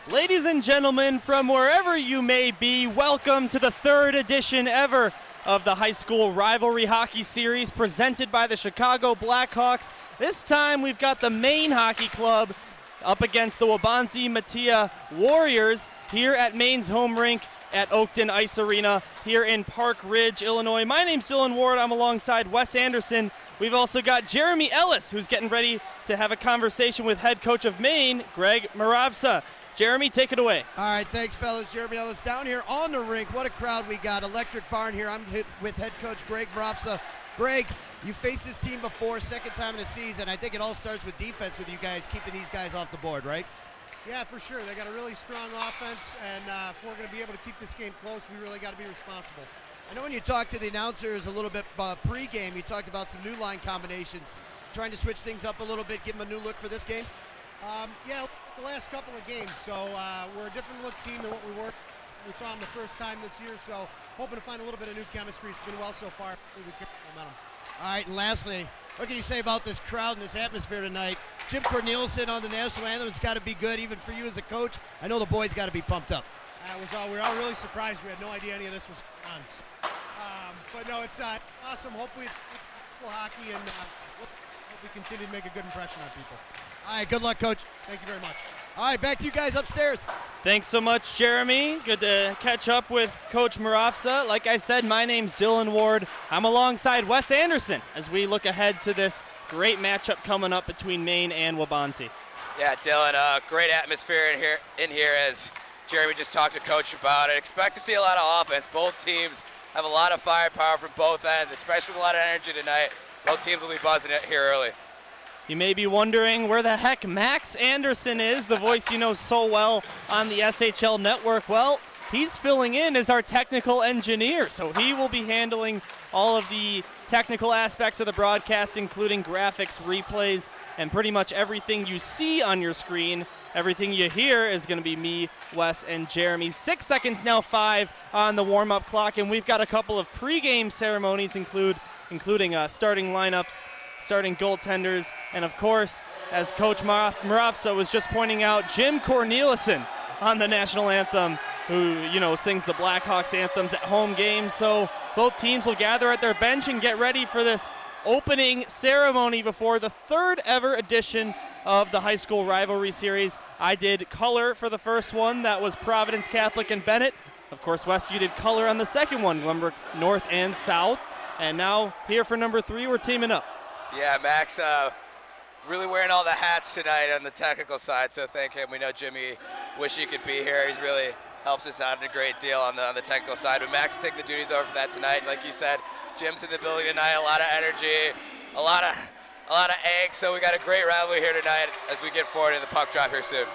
Ladies and gentlemen, from wherever you may be, welcome to the third edition ever of the High School Rivalry Hockey Series presented by the Chicago Blackhawks. This time we've got the Maine Hockey Club up against the Waubonsie Matia Warriors here at Maine's home rink at Oakton Ice Arena here in Park Ridge, Illinois. My name's Dylan Ward. I'm alongside Wes Anderson. We've also got Jeremy Ellis, who's getting ready to have a conversation with head coach of Maine, Greg Maravsa. Jeremy, take it away. All right, thanks, fellas. Jeremy Ellis down here on the rink. What a crowd we got. Electric barn here. I'm with head coach Greg Maravsa. Greg, you faced this team before, second time in the season. I think it all starts with defense with you guys, keeping these guys off the board, right? Yeah, for sure. They got a really strong offense, and if we're going to be able to keep this game close, we really got to be responsible. I know when you talked to the announcers a little bit pre-game, you talked about some new line combinations, trying to switch things up a little bit, give them a new look for this game? Yeah, the last couple of games. So we're a different look team than what we were. We saw them the first time this year, so hoping to find a little bit of new chemistry. It's been well so far. We kept momentum. All right, and lastly, what can you say about this crowd and this atmosphere tonight? Jim Cornelison on the national anthem. It's got to be good, even for you as a coach. I know the boys got to be pumped up. We were all really surprised. We had no idea any of this was on. But no, it's awesome. Hopefully it's good hockey, and hope we continue to make a good impression on people. All right, good luck, Coach. Thank you very much. All right, back to you guys upstairs. Thanks so much, Jeremy. Good to catch up with Coach Maravsa. Like I said, my name's Dylan Ward. I'm alongside Wes Anderson as we look ahead to this great matchup coming up between Maine and Waubonsie. Yeah, Dylan, great atmosphere in here as Jeremy just talked to Coach about it. Expect to see a lot of offense. Both teams have a lot of firepower from both ends, especially with a lot of energy tonight. Both teams will be buzzing it here early. You may be wondering where the heck Max Anderson is, the voice you know so well on the SHL network. Well, he's filling in as our technical engineer, so he will be handling all of the technical aspects of the broadcast, including graphics, replays, and pretty much everything you see on your screen. Everything you hear is going to be me, Wes, and Jeremy. 6 seconds now, 5 on the warm-up clock, and we've got a couple of pregame ceremonies, including starting lineups, starting goaltenders, and of course, as Coach Maravsa was just pointing out, Jim Cornelison on the national anthem, who, you know, sings the Blackhawks anthems at home games. So both teams will gather at their bench and get ready for this opening ceremony before the third ever edition of the High School Rivalry Series. I did color for the first one. That was Providence Catholic and Bennett. Of course, Wes, you did color on the second one, Glenbrook North and South. And now here for number 3, we're teaming up. Yeah, Max really wearing all the hats tonight on the technical side, so thank him. We know Jimmy wish he could be here. He's really helps us out a great deal on the technical side. But Max is taking the duties over for that tonight. And like you said, Jim's in the building tonight, a lot of energy, a lot of angst. So we got a great rivalry here tonight as we get forward in the puck drop here soon.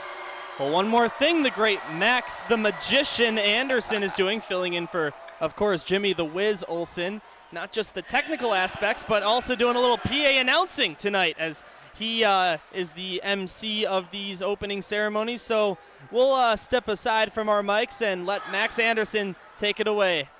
Well, one more thing the great Max the Magician Anderson is doing, filling in for, of course, Jimmy the Wiz Olsen. Not just the technical aspects, but also doing a little PA announcing tonight as he is the MC of these opening ceremonies. So we'll step aside from our mics and let Max Anderson take it away.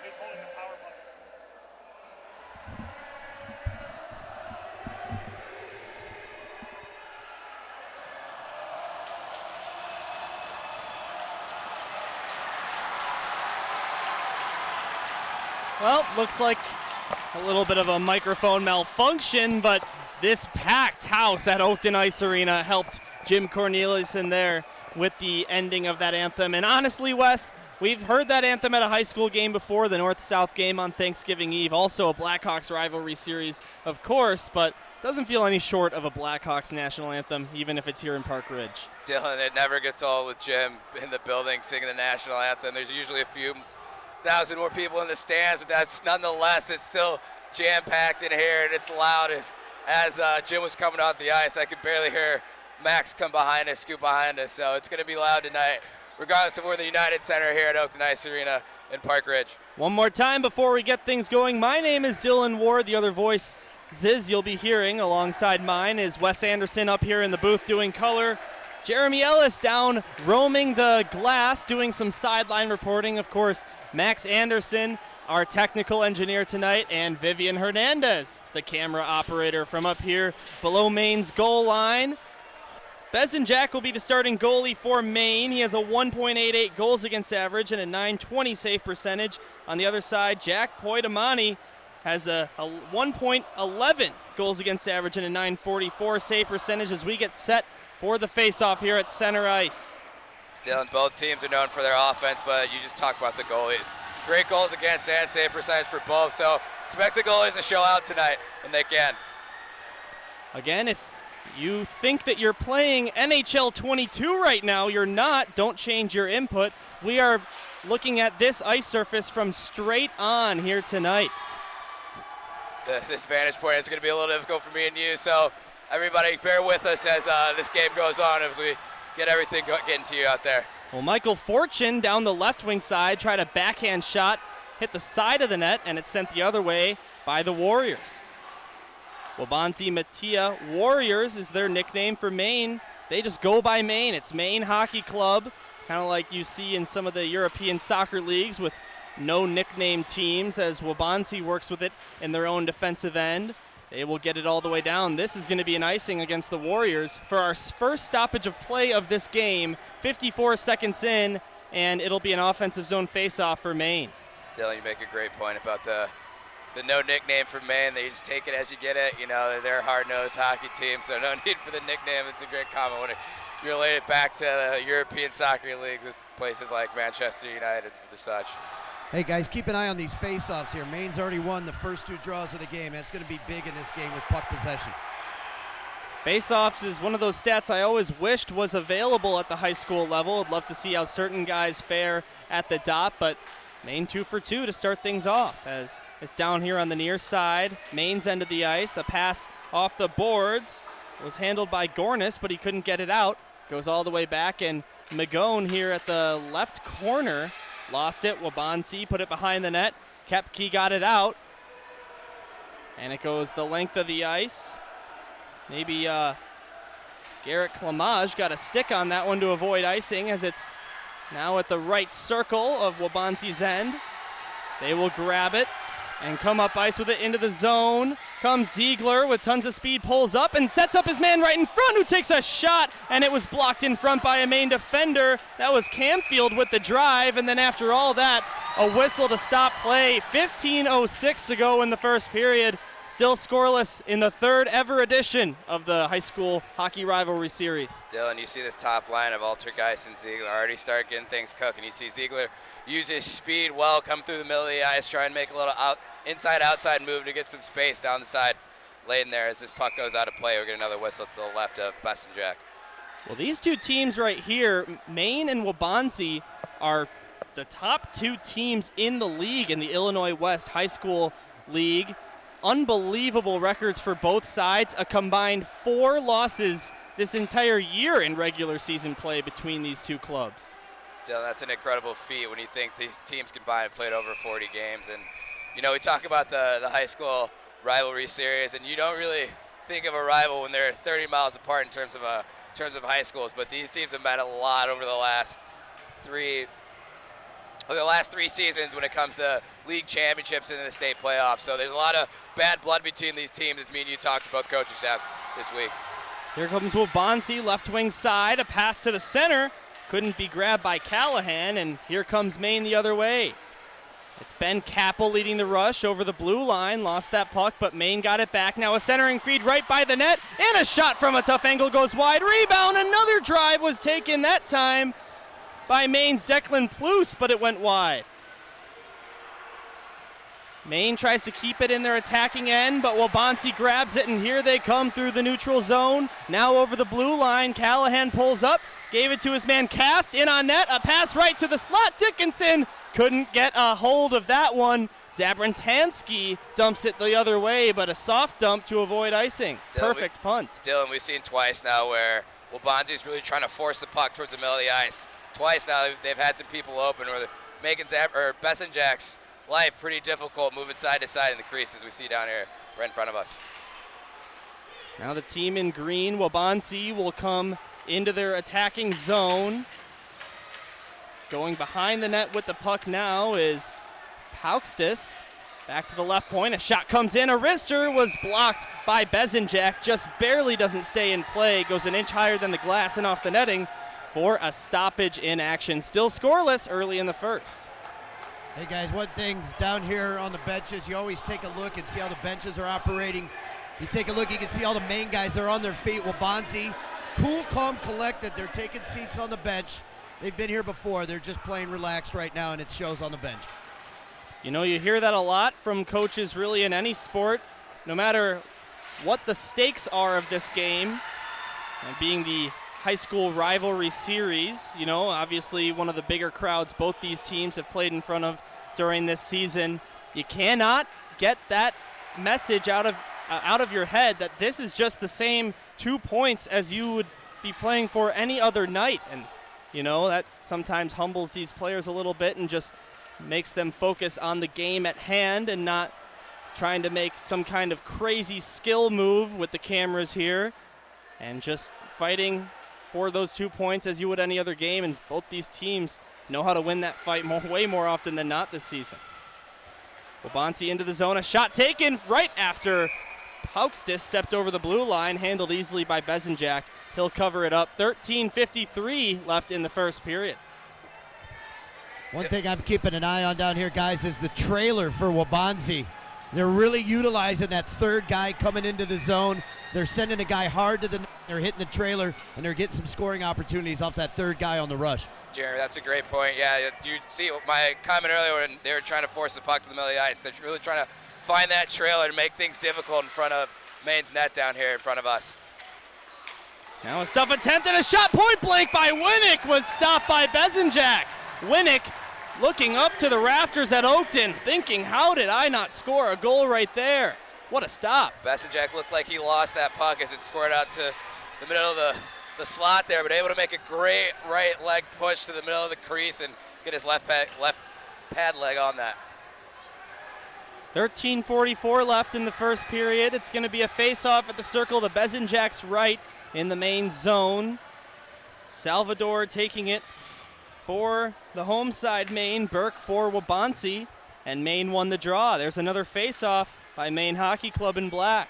just holding the power button. Well, looks like a little bit of a microphone malfunction, but this packed house at Oakton Ice Arena helped Jim Corneliuson there with the ending of that anthem. And honestly, Wes, we've heard that anthem at a high school game before, the North-South game on Thanksgiving Eve, also a Blackhawks rivalry series, of course, but doesn't feel any short of a Blackhawks national anthem, even if it's here in Park Ridge. Dylan, it never gets old with Jim in the building singing the national anthem. There's usually a few thousand more people in the stands, but that's nonetheless, it's still jam-packed in here, and it's loud. As Jim was coming off the ice, I could barely hear Max come behind us, scoot behind us, so it's going to be loud tonight, regardless of where the United Center here at Oakton Ice Arena in Park Ridge. One more time before we get things going. My name is Dylan Ward. The other voice, Ziz, you'll be hearing alongside mine is Wes Anderson up here in the booth doing color. Jeremy Ellis down roaming the glass, doing some sideline reporting. Of course, Max Anderson, our technical engineer tonight, and Vivian Hernandez, the camera operator from up here below Maine's goal line. Bezenjak will be the starting goalie for Maine. He has a 1.88 goals against average and a 920 save percentage. On the other side, Jack Poitamani has a 1.11 goals against average and a 944 save percentage as we get set for the face-off here at center ice. Dylan, both teams are known for their offense, but you just talked about the goalies. Great goals against and save percentage for both, so expect the goalies to show out tonight, and they can. Again, if you think that you're playing NHL 22 right now, you're not. Don't change your input. We are looking at this ice surface from straight on here tonight. This vantage point is going to be a little difficult for me and you, so everybody bear with us as this game goes on as we get everything getting to you out there. Well, Michael Fortune down the left wing side tried a backhand shot, hit the side of the net, and it's sent the other way by the Warriors. Waubonsie Mattia Warriors is their nickname for Maine. They just go by Maine. It's Maine Hockey Club, kind of like you see in some of the European soccer leagues with no nickname teams, as Waubonsie works with it in their own defensive end. They will get it all the way down. This is going to be an icing against the Warriors for our first stoppage of play of this game, 54 seconds in, and it'll be an offensive zone face-off for Maine. Dylan, you make a great point about the no nickname for Maine. They just take it as you get it. You know, they're a hard-nosed hockey team, so no need for the nickname. It's a great comment when you relate it back to the European soccer leagues with places like Manchester United and such. Hey guys, keep an eye on these face-offs here. Maine's already won the first two draws of the game. That's going to be big in this game with puck possession. Face-offs is one of those stats I always wished was available at the high school level. I'd love to see how certain guys fare at the dot, but Maine 2 for 2 to start things off as it's down here on the near side. Maine's end of the ice. A pass off the boards was handled by Gornis, but he couldn't get it out. Goes all the way back, and Magone here at the left corner lost it. Waubonsie put it behind the net. Kepke got it out. And it goes the length of the ice. Maybe Garrett Clamage got a stick on that one to avoid icing as it's now at the right circle of Waubonsie's end. They will grab it and come up ice with it into the zone. Comes Ziegler with tons of speed, pulls up and sets up his man right in front who takes a shot, and it was blocked in front by a Maine defender. That was Camfield with the drive, and then after all that, a whistle to stop play. 15:06 to go in the first period. Still scoreless in the third ever edition of the high school hockey rivalry series. Dylan, you see this top line of Altergeist and Ziegler already start getting things cooking. You see Ziegler use his speed well, come through the middle of the ice, try and make a little inside-outside move to get some space down the side lane there. As this puck goes out of play, we'll get another whistle to the left of Bezenjak. Well, these two teams right here, Maine and Waubonsie, are the top two teams in the league in the Illinois West High School League. Unbelievable records for both sides. A combined 4 losses this entire year in regular season play between these two clubs. Dylan, that's an incredible feat when you think these teams combined have played over 40 games. And, you know, we talk about the high school rivalry series, and you don't really think of a rival when they're 30 miles apart in terms of high schools. But these teams have met a lot over the last of the last 3 seasons when it comes to league championships and the state playoffs. So there's a lot of bad blood between these teams, as me and you talked about coaching staff this week. Here comes Waubonsie, left wing side, a pass to the center. Couldn't be grabbed by Callahan, and here comes Maine the other way. It's Ben Capel leading the rush over the blue line. Lost that puck, but Maine got it back. Now a centering feed right by the net, and a shot from a tough angle goes wide. Rebound, another drive was taken that time by Maine's Declan Plouse, but it went wide. Maine tries to keep it in their attacking end, but Waubonsie grabs it, and here they come through the neutral zone. Now over the blue line, Callahan pulls up, gave it to his man Cast, in on net, a pass right to the slot. Dickinson couldn't get a hold of that one. Zabrantansky dumps it the other way, but a soft dump to avoid icing. Perfect punt. Dylan, we've seen twice now where Waubonsie's really trying to force the puck towards the middle of the ice. Twice now they've had some people open, where they're making Bessenjack's life pretty difficult moving side to side in the crease, as we see down here right in front of us. Now the team in green, Waubonsie, will come into their attacking zone. Going behind the net with the puck now is Paukstis. Back to the left point, a shot comes in, a wrister was blocked by Bezenjak, just barely doesn't stay in play, goes an inch higher than the glass and off the netting for a stoppage in action. Still scoreless early in the first. Hey guys, one thing down here on the benches, you always take a look and see how the benches are operating. You take a look, you can see all the main guys, they're on their feet. Waubonsie, cool, calm, collected. They're taking seats on the bench. They've been here before. They're just playing relaxed right now, and it shows on the bench. You know, you hear that a lot from coaches really in any sport, no matter what the stakes are of this game, and being the high school rivalry series, you know, obviously one of the bigger crowds both these teams have played in front of during this season. You cannot get that message out of your head that this is just the same 2 points as you would be playing for any other night. And, you know, that sometimes humbles these players a little bit and just makes them focus on the game at hand and not trying to make some kind of crazy skill move with the cameras here, and just fighting for those 2 points as you would any other game. And both these teams know how to win that fight way more often than not this season. Waubonsie into the zone, a shot taken right after Paukstis stepped over the blue line, handled easily by Bezenjak. He'll cover it up. 13:53 left in the first period. One thing I'm keeping an eye on down here, guys, is the trailer for Waubonsie. They're really utilizing that third guy coming into the zone. They're sending a guy hard to the net. They're hitting the trailer, and they're getting some scoring opportunities off that third guy on the rush. Jeremy, that's a great point. Yeah, you see my comment earlier when they were trying to force the puck to the middle of the ice. They're really trying to find that trailer and make things difficult in front of Maine's net down here in front of us. Now a stuff attempt and a shot point blank by Winnick was stopped by Bezenjak. Winnick looking up to the rafters at Oakton, thinking, how did I not score a goal right there? What a stop. Bezenjak looked like he lost that puck as it scored out to the middle of the slot there, but able to make a great right leg push to the middle of the crease and get his left pad leg on that. 13:44 left in the first period. It's going to be a face-off at the circle to Bezenjak's right in the main zone. Salvador taking it for the home side, Maine. Burke for Waubonsie, and Maine won the draw. There's another face-off by Maine Hockey Club in black.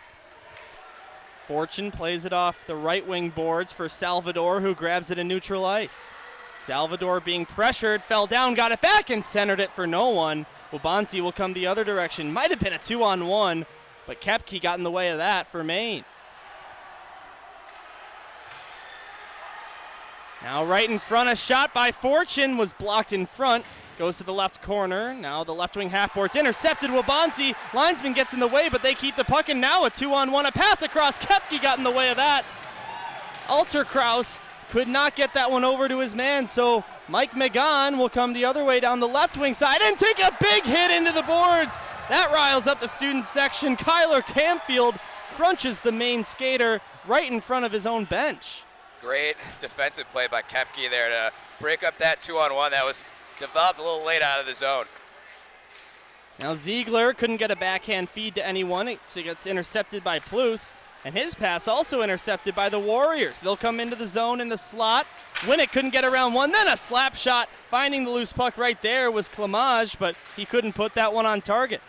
Fortune plays it off the right wing boards for Salvador, who grabs it in neutral ice. Salvador being pressured, fell down, got it back, and centered it for no one. Waubonsie will come the other direction. Might have been a 2-on-1, but Kepke got in the way of that for Maine. Now right in front, a shot by Fortune was blocked in front. Goes to the left corner. Now the left wing half board's intercepted. Waubonsie, linesman gets in the way, but they keep the puck, and now a 2-on-1. A pass across. Kepke got in the way of that. Alterkraus could not get that one over to his man, so Mike Megan will come the other way down the left wing side and take a big hit into the boards. That riles up the student section. Kyler Camfield crunches the Maine skater right in front of his own bench. Great defensive play by Kepke there to break up that 2-on-1 that was developed a little late out of the zone. Now Ziegler couldn't get a backhand feed to anyone. It gets intercepted by Plouse, And his pass also intercepted by the Warriors. They'll come into the zone in the slot. Winnick couldn't get around one, then a slap shot. Finding the loose puck right there was Clamage, but he couldn't put that one on target.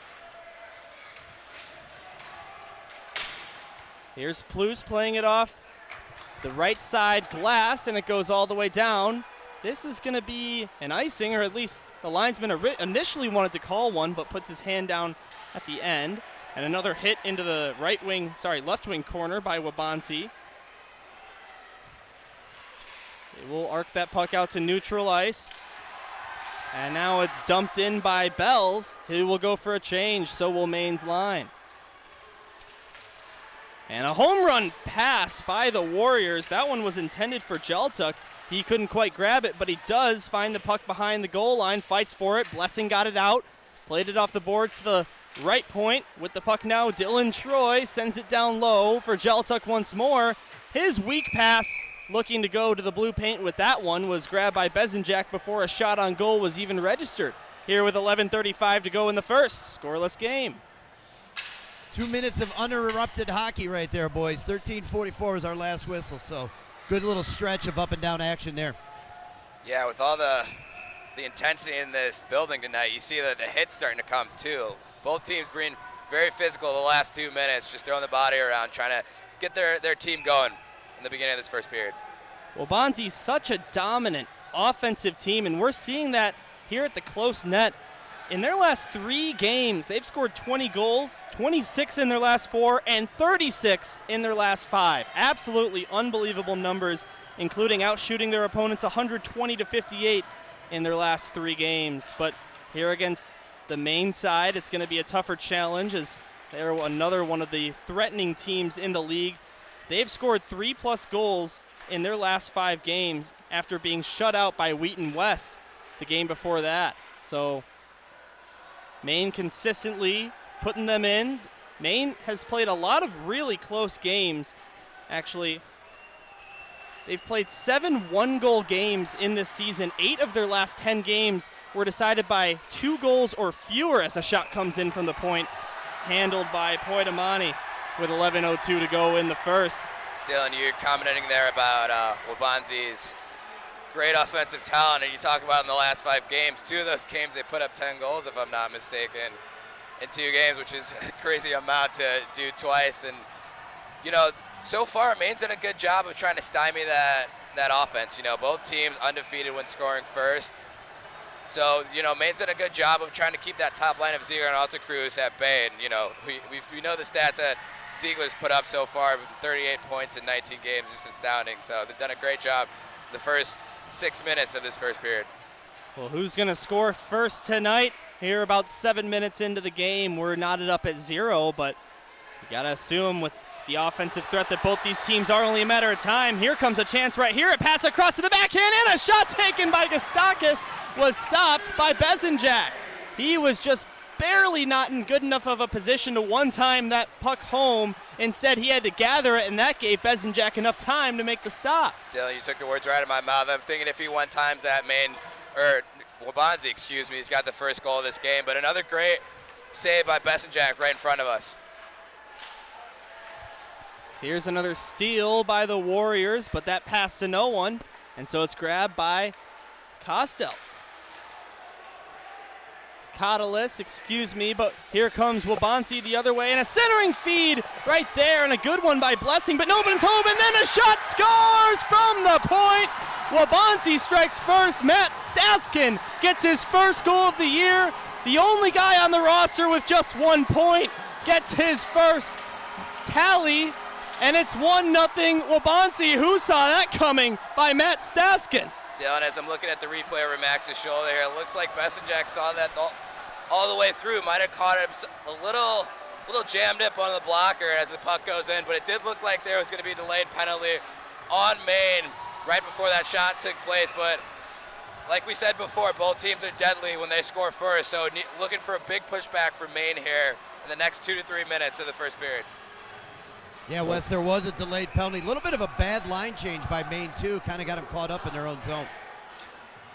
Here's Plus playing it off the right side glass, and it goes all the way down. This is going to be an icing, or at least the linesman initially wanted to call one, but puts his hand down at the end. And another hit into the left wing corner by Waubonsie. They will arc that puck out to neutral ice. And now it's dumped in by Bells, who will go for a change, so will Maine's line. And a home run pass by the Warriors. That one was intended for Jeltuk. He couldn't quite grab it, but he does find the puck behind the goal line, fights for it. Blessing got it out, played it off the boards to the right point. With the puck now, Dylan Troy sends it down low for Jeltuk once more. His weak pass, looking to go to the blue paint with that one, was grabbed by Bezenjak before a shot on goal was even registered. Here with 11:35 to go in the first, scoreless game. 2 minutes of uninterrupted hockey right there, boys. 13:44 was our last whistle, so good little stretch of up and down action there. Yeah, with all the intensity in this building tonight, you see that the hit's starting to come too. Both teams being very physical the last 2 minutes, just throwing the body around, trying to get their team going in the beginning of this first period. Waubonsie's such a dominant offensive team, and we're seeing that here at the close net. In their last 3 games, they've scored 20 goals, 26 in their last 4, and 36 in their last 5. Absolutely unbelievable numbers, including outshooting their opponents 120-58 in their last 3 games. But here against the Maine side, it's going to be a tougher challenge, as they're another one of the threatening teams in the league. They've scored 3+ goals in their last 5 games after being shut out by Wheaton West the game before that. So Maine consistently putting them in. Maine has played a lot of really close games. Actually, they've played 7 one-goal games in this season. 8 of their last 10 games were decided by 2 goals or fewer as a shot comes in from the point, handled by Poitamani with 11:02 to go in the first. Dylan, you're commenting there about Waubonsie's great offensive talent, and you talk about in the last 5 games, 2 of those games they put up 10 goals, if I'm not mistaken, in 2 games, which is a crazy amount to do twice. And, you know, so far, Maine's done a good job of trying to stymie that offense. You know, both teams undefeated when scoring first. So, you know, Maine's done a good job of trying to keep that top line of Ziegler and Alta Cruz at bay. And, you know, we know the stats that Ziegler's put up so far, 38 points in 19 games, just astounding. So they've done a great job the first 6 minutes of this first period. Well, who's going to score first tonight? Here about 7 minutes into the game, we're knotted up at 0, but you got to assume with the offensive threat that both these teams are, only a matter of time. Here comes a chance right here. A pass across to the backhand, and a shot taken by Gostakis was stopped by Bezenjak. He was just barely not in good enough of a position to one-time that puck home. Instead, he had to gather it, and that gave Bezenjak enough time to make the stop. Dylan, you took the words right out of my mouth. I'm thinking if he one-times that Maine, or Waubonsie, excuse me, he's got the first goal of this game. But another great save by Bezenjak right in front of us. Here's another steal by the Warriors, but that pass to no one, and so it's grabbed by Costel. Catalyst, excuse me, but here comes Waubonsie the other way, and a centering feed right there, and a good one by Blessing, but nobody's home, and then a shot scores from the point. Waubonsie strikes first. Matt Staskin gets his first goal of the year. The only guy on the roster with just 1 point gets his first tally, and it's 1-0 Waubonsie. Who saw that coming by Matt Staskin? Dylan, as I'm looking at the replay over Max's shoulder here, it looks like Bezenjak saw that all the way through. Might have caught him a little jammed up on the blocker as the puck goes in, but it did look like there was going to be a delayed penalty on Maine right before that shot took place. But like we said before, both teams are deadly when they score first, so looking for a big pushback for Maine here in the next 2 to 3 minutes of the first period. Yeah, Wes, there was a delayed penalty. A little bit of a bad line change by Maine, too. Kind of got them caught up in their own zone.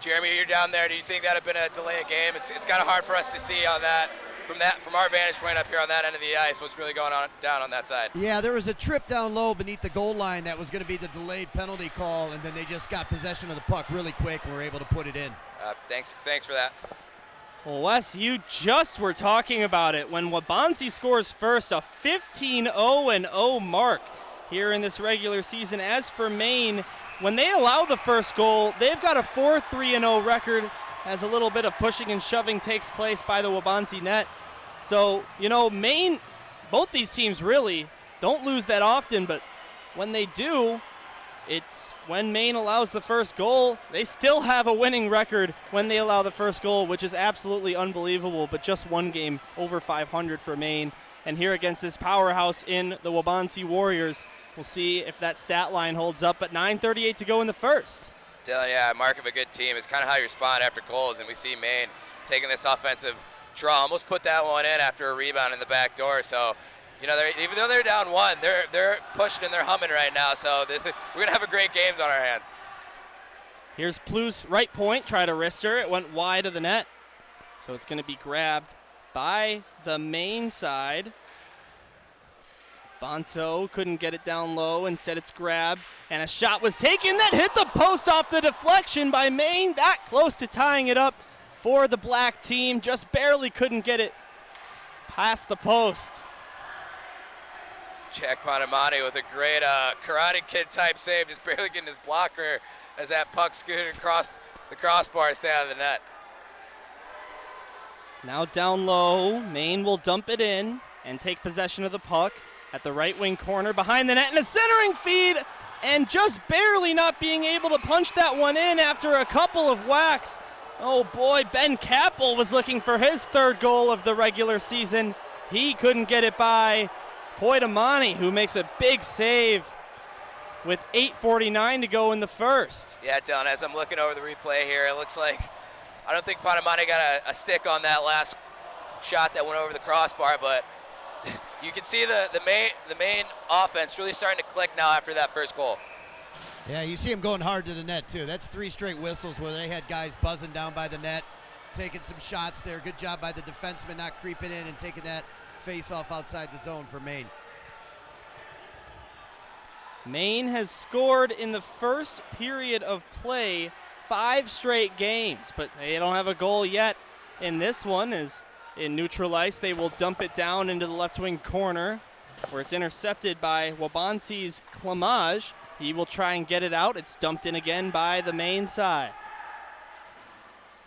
Jeremy, you're down there. Do you think that would have been a delay of game? It's kind of hard for us to see on that from our vantage point up here on that end of the ice, what's really going on down on that side? Yeah, there was a trip down low beneath the goal line that was going to be the delayed penalty call, and then they just got possession of the puck really quick and were able to put it in. Thanks for that. Well, Wes, you just were talking about it. When Waubonsie scores first, a 15-0-0 mark here in this regular season. As for Maine, when they allow the first goal, they've got a 4-3-0 record as a little bit of pushing and shoving takes place by the Waubonsie net. So, you know, Maine, both these teams really don't lose that often, but when they do, it's when Maine allows the first goal. They still have a winning record when they allow the first goal, which is absolutely unbelievable, but just one game over 500 for Maine. And here against this powerhouse in the Waubonsie Warriors, we'll see if that stat line holds up at 9:38 to go in the first. Yeah, mark of a good team is kind of how you respond after goals, and we see Maine taking this offensive draw, almost put that one in after a rebound in the back door. So, you know, even though they're down one, they're pushing and they're humming right now. So we're going to have a great game on our hands. Here's Plouffe, right point, try to wrister. It went wide of the net. So it's going to be grabbed by the Maine side. Bonto couldn't get it down low. Instead it's grabbed, and a shot was taken that hit the post off the deflection by Maine. That close to tying it up for the black team. Just barely couldn't get it past the post. Jack Panamani with a great Karate Kid type save, just barely getting his blocker as that puck scooted across the crossbar, stay out of the net. Now down low, Maine will dump it in and take possession of the puck at the right wing corner behind the net, and a centering feed, and just barely not being able to punch that one in after a couple of whacks. Oh boy, Ben Kappel was looking for his third goal of the regular season. He couldn't get it by Poitamani, who makes a big save with 8:49 to go in the first. Yeah, Dylan, as I'm looking over the replay here, it looks like I don't think Poitamani got a stick on that last shot that went over the crossbar, but you can see the Maine offense really starting to click now after that first goal. Yeah, you see him going hard to the net, too. That's 3 straight whistles where they had guys buzzing down by the net, taking some shots there. Good job by the defenseman not creeping in and taking that face-off outside the zone for Maine. Maine has scored in the first period of play 5 straight games, but they don't have a goal yet in this one. As in neutral ice, they will dump it down into the left wing corner where it's intercepted by Waubonsie's Clamage. He will try and get it out. It's dumped in again by the Maine side.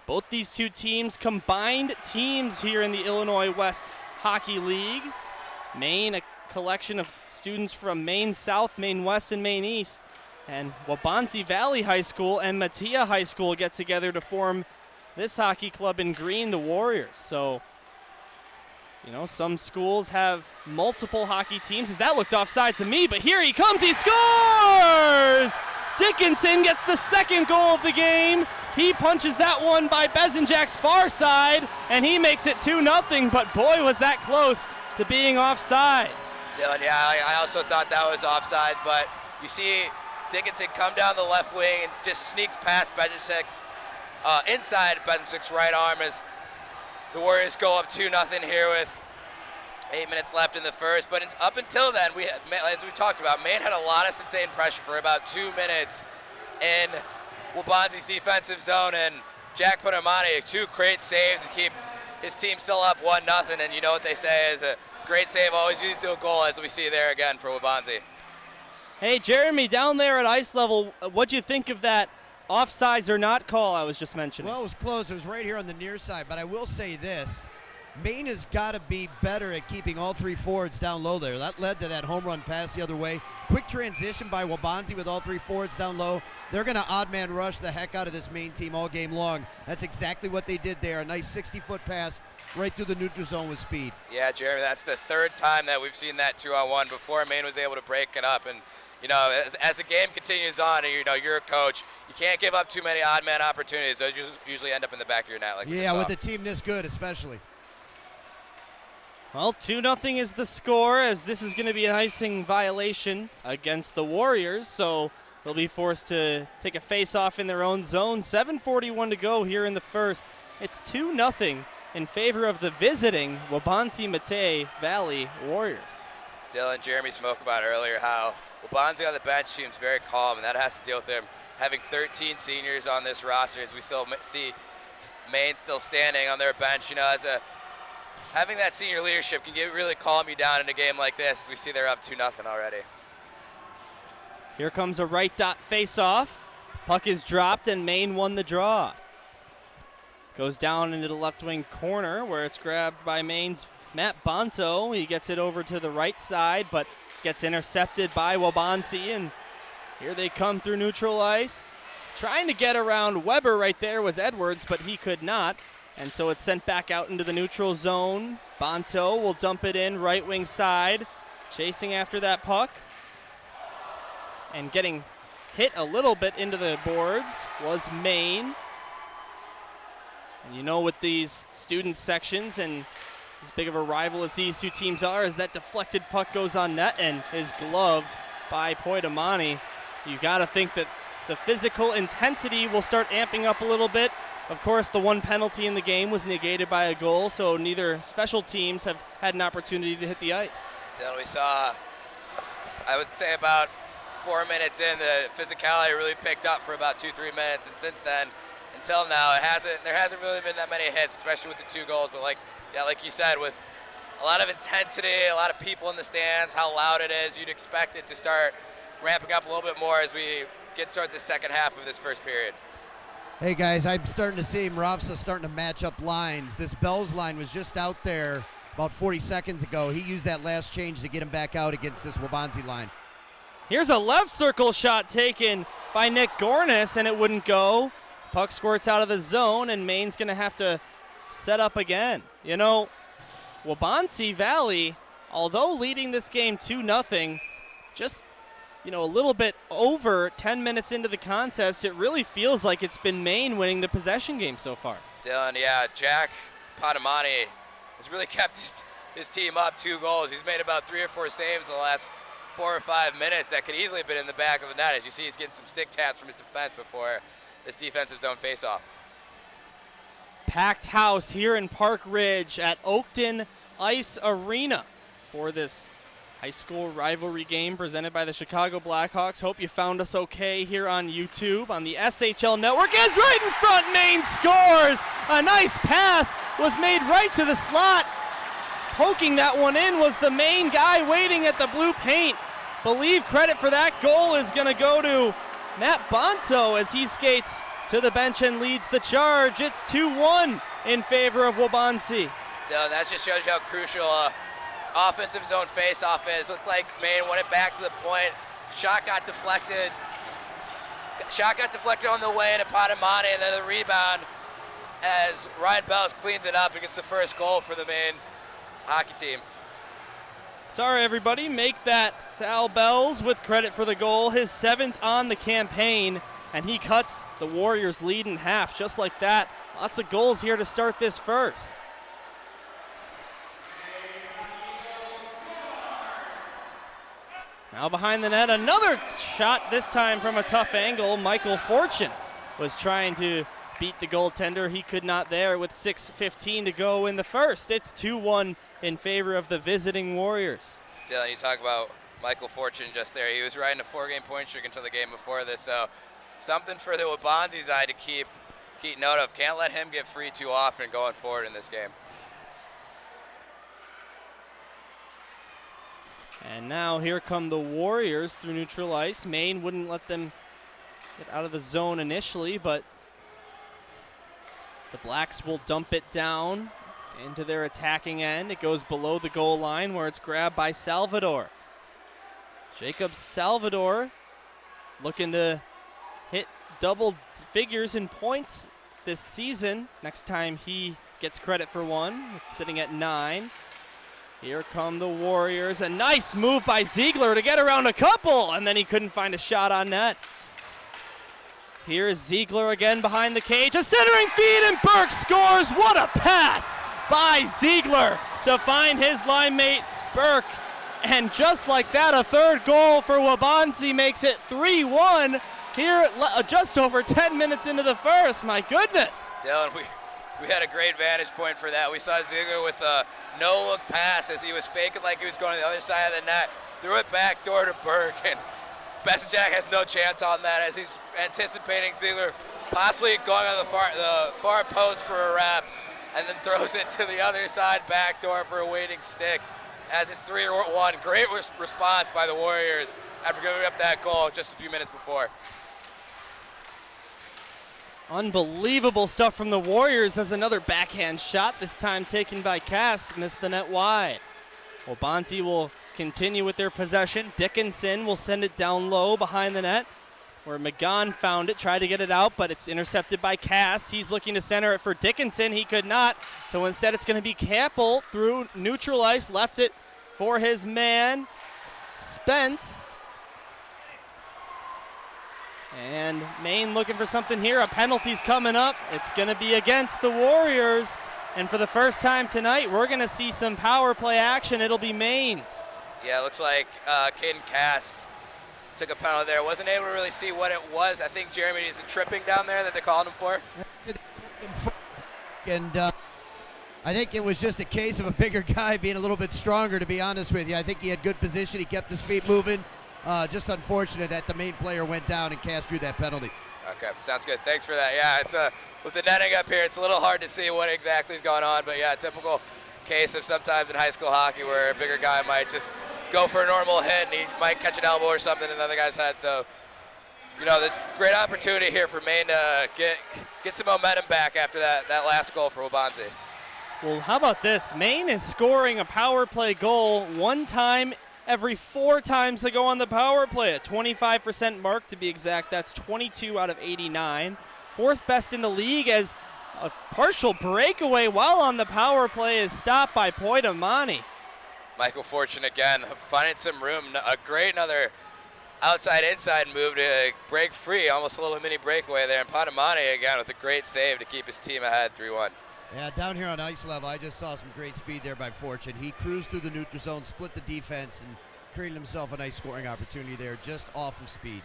Both these two teams combined teams here in the Illinois West Hockey League. Maine, a collection of students from Maine South, Maine West, and Maine East. And Waubonsie Valley High School and Mattia High School get together to form this hockey club in green, the Warriors. So, you know, some schools have multiple hockey teams. As that looked offside to me, but here he comes, he scores! Dickinson gets the second goal of the game. He punches that one by Bezenjak's far side, and he makes it 2-0, but boy, was that close to being offsides. Dylan, yeah, I also thought that was offside, but you see Dickinson come down the left wing and just sneaks past Bezenjak's, inside Bezenjak's right arm as the Warriors go up 2-0 here with 8 minutes left in the first. But up until then, as we talked about, Maine had a lot of sustained pressure for about 2 minutes in Waubonsie's defensive zone, and Jack Panamani, 2 great saves to keep his team still up 1-0. And you know what they say is a great save always leads to a goal, as we see there again for Waubonsie. Hey, Jeremy, down there at ice level, what'd you think of that offsides or not call I was just mentioning? Well, it was close. It was right here on the near side, but I will say this. Maine has got to be better at keeping all 3 forwards down low there. That led to that home run pass the other way. Quick transition by Waubonsie with all 3 forwards down low. They're going to odd man rush the heck out of this Maine team all game long. That's exactly what they did there. A nice 60-foot pass right through the neutral zone with speed. Yeah, Jeremy, that's the 3rd time that we've seen that 2-on-1 before Maine was able to break it up. And, you know, as the game continues on, and, you know, you're a coach, you can't give up too many odd man opportunities. Those usually end up in the back of your net. Like yeah, with a team this good especially. Well, 2-0 is the score, as this is going to be an icing violation against the Warriors, so they'll be forced to take a face-off in their own zone. 7:41 to go here in the first. It's 2-0 in favor of the visiting Waubonsie Matei Valley Warriors. Dylan, Jeremy spoke about earlier how Waubonsie on the bench seems very calm, and that has to deal with him having 13 seniors on this roster, as we still see Maine still standing on their bench. You know, having that senior leadership can really calm you down in a game like this. We see they're up 2-0 already. Here comes a right dot face-off. Puck is dropped, and Maine won the draw. Goes down into the left wing corner where it's grabbed by Maine's Matt Bonto. He gets it over to the right side, but gets intercepted by Waubonsie, and here they come through neutral ice. Trying to get around Weber right there was Edwards, but he could not, and so it's sent back out into the neutral zone. Bonto will dump it in right wing side, chasing after that puck. And getting hit a little bit into the boards was Maine. And you know, with these student sections and as big of a rival as these two teams are, as that deflected puck goes on net and is gloved by Poitamani, you got to think that the physical intensity will start amping up a little bit. Of course, the one penalty in the game was negated by a goal, so neither special teams have had an opportunity to hit the ice. Dylan, we saw, I would say about 4 minutes in, the physicality really picked up for about 2-3 minutes, and since then, until now, there hasn't really been that many hits, especially with the 2 goals. But like you said, with a lot of intensity, a lot of people in the stands, how loud it is, you'd expect it to start ramping up a little bit more as we get towards the second half of this first period. Hey guys, I'm starting to see Mravsa starting to match up lines. This Bells line was just out there about 40 seconds ago. He used that last change to get him back out against this Waubonsie line. Here's a left circle shot taken by Nick Gornis, and it wouldn't go. Puck squirts out of the zone, and Maine's going to have to set up again. You know, Waubonsie Valley, although leading this game 2-0, just, you know, a little bit over 10 minutes into the contest, it really feels like it's been Maine winning the possession game so far. Dylan, yeah, Jack Poitamani has really kept his team up 2 goals. He's made about 3 or 4 saves in the last 4 or 5 minutes that could easily have been in the back of the net. As you see, he's getting some stick taps from his defense before this defensive zone faceoff. Packed house here in Park Ridge at Oakton Ice Arena for this high school rivalry game presented by the Chicago Blackhawks. Hope you found us okay here on YouTube. On the SHL Network is right in front. Maine scores. A nice pass was made right to the slot. Poking that one in was the Maine guy waiting at the blue paint. Believe credit for that goal is going to go to Matt Bonto as he skates to the bench and leads the charge. It's 2-1 in favor of Waubonsie. That just shows you how crucial offensive zone face-off is. Looks like Maine won it back to the point. Shot got deflected on the way to Poitamani, and then the rebound as Ryan Bells cleans it up and gets the first goal for the Maine hockey team. Sorry, everybody. Make that Sal Bells with credit for the goal, his 7th on the campaign, and he cuts the Warriors' lead in half just like that. Lots of goals here to start this first. Now behind the net, another shot, this time from a tough angle. Michael Fortune was trying to beat the goaltender. He could not there with 6:15 to go in the first. It's 2-1 in favor of the visiting Warriors. Dylan, you talk about Michael Fortune just there. He was riding a 4-game point streak until the game before this, so something for the Waubonsie side to keep note of. Can't let him get free too often going forward in this game. And now here come the Warriors through neutral ice. Maine wouldn't let them get out of the zone initially, but the Blacks will dump it down into their attacking end. It goes below the goal line where it's grabbed by Salvador. Jacob Salvador looking to hit double figures in points this season. Next time he gets credit for one, sitting at 9. Here come the Warriors. A nice move by Ziegler to get around a couple, and then he couldn't find a shot on net. Here is Ziegler again behind the cage. A centering feed, and Burke scores. What a pass by Ziegler to find his line mate, Burke. And just like that, a third goal for Waubonsie makes it 3-1 here just over 10 minutes into the first. My goodness. Dylan, we had a great vantage point for that. We saw Ziegler with a no-look pass as he was faking like he was going to the other side of the net, threw it back door to Burke, and Bessenjack has no chance on that as he's anticipating Ziegler possibly going on the far post for a wrap, and then throws it to the other side back door for a waiting stick as it's 3-1. Great response by the Warriors after giving up that goal just a few minutes before. Unbelievable stuff from the Warriors as another backhand shot, this time taken by Cast, missed the net wide. Waubonsie will continue with their possession. Dickinson will send it down low behind the net where McGahn found it, tried to get it out, but it's intercepted by Cass. He's looking to center it for Dickinson. He could not, so instead it's going to be Campbell through neutral ice, left it for his man, Spence. And Maine looking for something here. A penalty's coming up. It's going to be against the Warriors. And for the first time tonight, we're going to see some power play action. It'll be Maine's. Yeah, it looks like Caden Cast took a penalty there. Wasn't able to really see what it was. I think Jeremy is tripping down there that they're calling him for. And I think it was just a case of a bigger guy being a little bit stronger, to be honest with you. I think he had good position. He kept his feet moving. Just unfortunate that the main player went down and Cass drew that penalty. Okay, sounds good. Thanks for that. Yeah, it's with the netting up here, it's a little hard to see what exactly is going on, but yeah, typical case of sometimes in high school hockey where a bigger guy might just go for a normal hit and he might catch an elbow or something in the other guy's head. So, you know, there's great opportunity here for Maine to get some momentum back after that last goal for Waubonsie. Well, how about this? Maine is scoring a power play goal one time every 4 times they go on the power play, a 25% mark to be exact. That's 22 out of 89. 4th best in the league as a partial breakaway while on the power play is stopped by Poitamani. Michael Fortune again, finding some room. Another outside-inside move to break free, almost a little mini breakaway there. And Poitamani again with a great save to keep his team ahead 3-1. Yeah, down here on ice level, I just saw some great speed there by Fortune. He cruised through the neutral zone, split the defense, and created himself a nice scoring opportunity there just off of speed.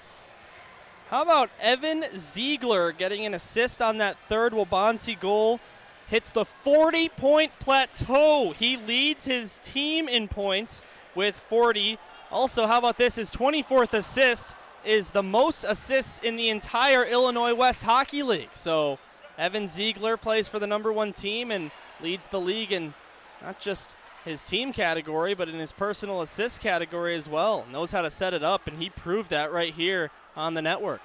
How about Evan Ziegler getting an assist on that third Waubonsie goal? Hits the 40-point plateau. He leads his team in points with 40. Also, how about this? His 24th assist is the most assists in the entire Illinois West Hockey League. So Evan Ziegler plays for the #1 team and leads the league in not just his team category, but in his personal assist category as well. Knows how to set it up, and he proved that right here on the network.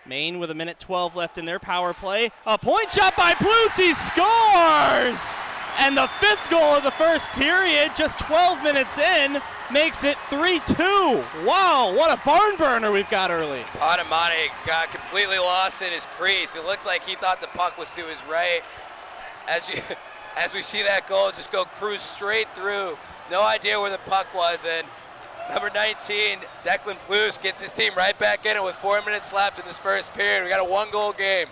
Maine with 1:12 left in their power play. A point shot by Blues. He scores! And the 5th goal of the first period, just 12 minutes in, makes it 3-2. Wow, what a barn burner we've got early. Poitamani got completely lost in his crease. It looks like he thought the puck was to his right. As we see that goal just go cruise straight through. No idea where the puck was, and number 19, Declan Plus, gets his team right back in it with 4 minutes left in this first period. We got a 1-goal game.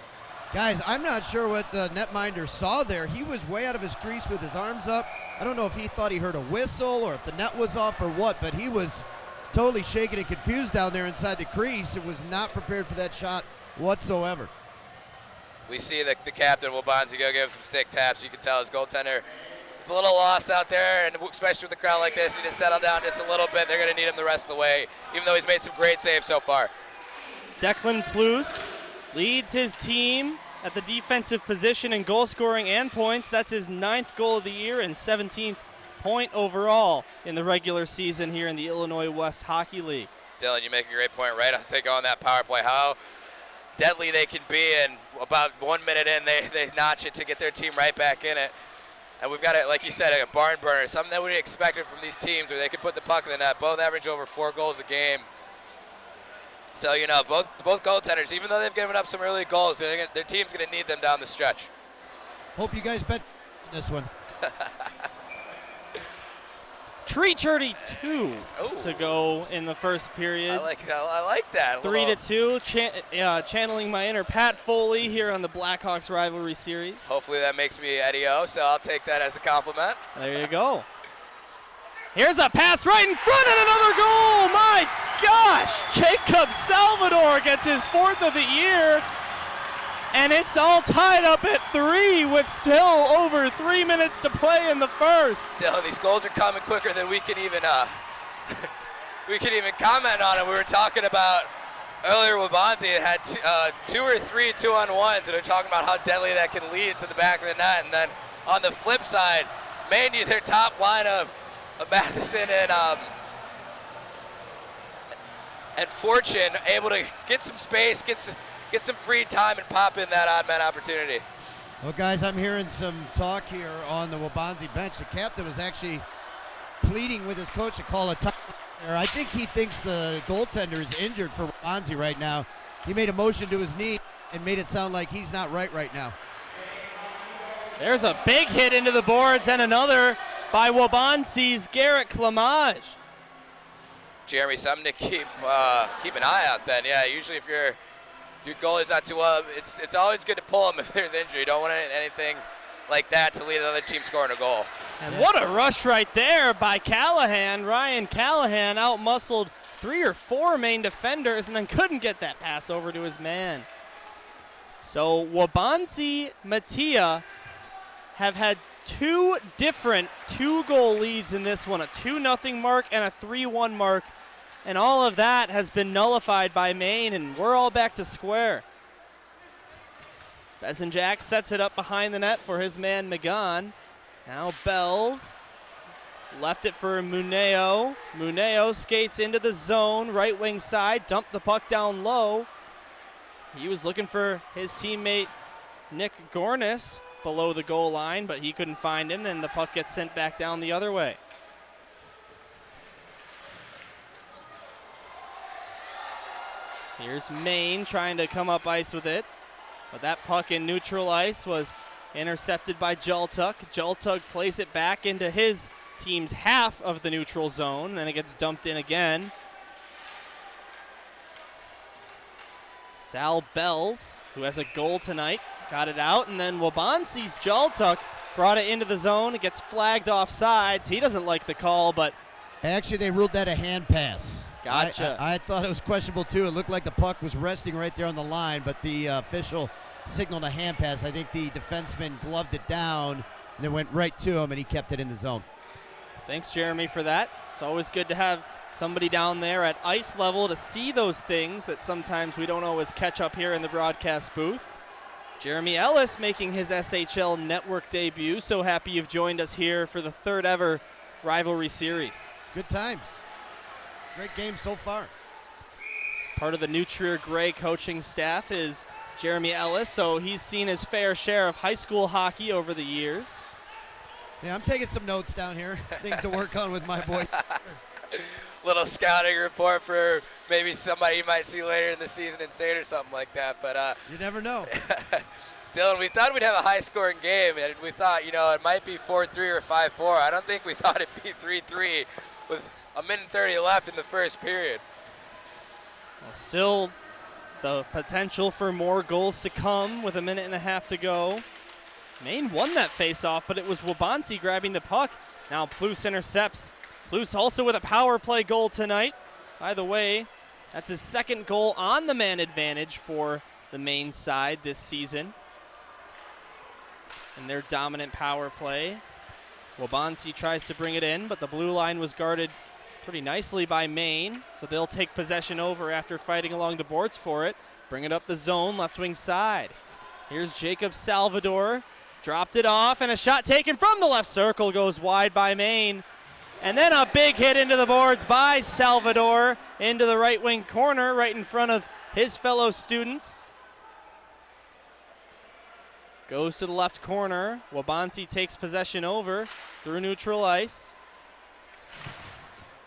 Guys, I'm not sure what the netminder saw there. He was way out of his crease with his arms up. I don't know if he thought he heard a whistle or if the net was off or what, but he was totally shaken and confused down there inside the crease. It was not prepared for that shot whatsoever. We see the captain, Waubonsie, go give him some stick taps. You can tell his goaltender is a little lost out there, and especially with a crowd like this, he just settle down just a little bit. They're going to need him the rest of the way, even though he's made some great saves so far. Declan Plus leads his team at the defensive position in goal scoring and points. That's his 9th goal of the year and 17th point overall in the regular season here in the Illinois West Hockey League. Dylan, you make a great point right on that power play. How deadly they can be, and about 1 minute in, they notch it to get their team right back in it. And we've got, like you said, a barn burner, something that we expected from these teams where they can put the puck in the net. Both average over 4 goals a game. So, you know, both goaltenders, even though they've given up some early goals, their team's going to need them down the stretch. Hope you guys bet this one. .32 to go in the first period. I like that. 3-2, channeling my inner Pat Foley here on the Blackhawks Rivalry Series. Hopefully that makes me Eddie O, so I'll take that as a compliment. There you go. Here's a pass right in front and another goal. My gosh, Jacob Salvador gets his 4th of the year. And it's all tied up at 3 with still over 3 minutes to play in the first. Still, these goals are coming quicker than we can even we can even comment on it. We were talking about earlier, Waubonsie had 2 or 3 2-on-1s, and they're talking about how deadly that can lead to the back of the net. And then on the flip side, Maine, their top lineup of Matheson and Fortune, able to get some space, get some free time and pop in that odd man opportunity. Well, guys, I'm hearing some talk here on the Waubonsie bench. The captain was actually pleading with his coach to call a time. I think he thinks the goaltender is injured for Waubonsie right now. He made a motion to his knee and made it sound like he's not right now. There's a big hit into the boards and another by Waubonsie's Garrett Clemage. Jeremy, something to keep an eye out then. Yeah, usually if your goalie's not too well, it's always good to pull him if there's injury. You don't want anything like that to lead another team scoring a goal. And what a rush right there by Callahan. Ryan Callahan out-muscled 3 or 4 Maine defenders and then couldn't get that pass over to his man. So Waubonsie Mattia have had 2 different 2-goal leads in this one, a 2-0 mark and a 3-1 mark. And all of that has been nullified by Maine, and we're all back to square. Besenjak sets it up behind the net for his man Magan. Now Bells left it for Muneo. Muneo skates into the zone, right wing side, dumped the puck down low. He was looking for his teammate Nick Gornis below the goal line, but he couldn't find him, and the puck gets sent back down the other way. Here's Maine trying to come up ice with it, but that puck in neutral ice was intercepted by Jaltuk. Jaltuk plays it back into his team's half of the neutral zone, then it gets dumped in again. Sal Bells, who has a goal tonight, got it out, and then Waubonsie's Jaltuk brought it into the zone. It gets flagged off sides. He doesn't like the call, but actually they ruled that a hand pass. Gotcha. I thought it was questionable too. It looked like the puck was resting right there on the line, but the official signaled a hand pass. I think the defenseman gloved it down and it went right to him, and he kept it in the zone. Thanks, Jeremy, for that. It's always good to have somebody down there at ice level to see those things that sometimes we don't always catch up here in the broadcast booth. Jeremy Ellis making his SHL Network debut. So happy you've joined us here for the 3rd ever Rivalry Series. Good times. Great game so far. Part of the New Trier Gray coaching staff is Jeremy Ellis, so he's seen his fair share of high school hockey over the years. Yeah, I'm taking some notes down here. Things to work on with my boy. Little scouting report for maybe somebody you might see later in the season in state or something like that. But you never know. Dylan, we thought we'd have a high-scoring game, and we thought, it might be 4-3 or 5-4. I don't think we thought it'd be 3-3 with a minute 30 left in the first period. Well, still the potential for more goals to come with a minute and a half to go. Maine won that face-off, but it was Waubonsie grabbing the puck. Now Plus intercepts. Plus also with a power play goal tonight. By the way, that's his 2nd goal on the man advantage for the Maine side this season. And their dominant power play. Waubonsie tries to bring it in, but the blue line was guarded pretty nicely by Maine, so they'll take possession over after fighting along the boards for it. Bring it up the zone, left wing side. Here's Jacob Salvador. Dropped it off, and a shot taken from the left circle goes wide by Maine. And then a big hit into the boards by Salvador into the right wing corner, right in front of his fellow students. Goes to the left corner. Waubonsie takes possession over through neutral ice.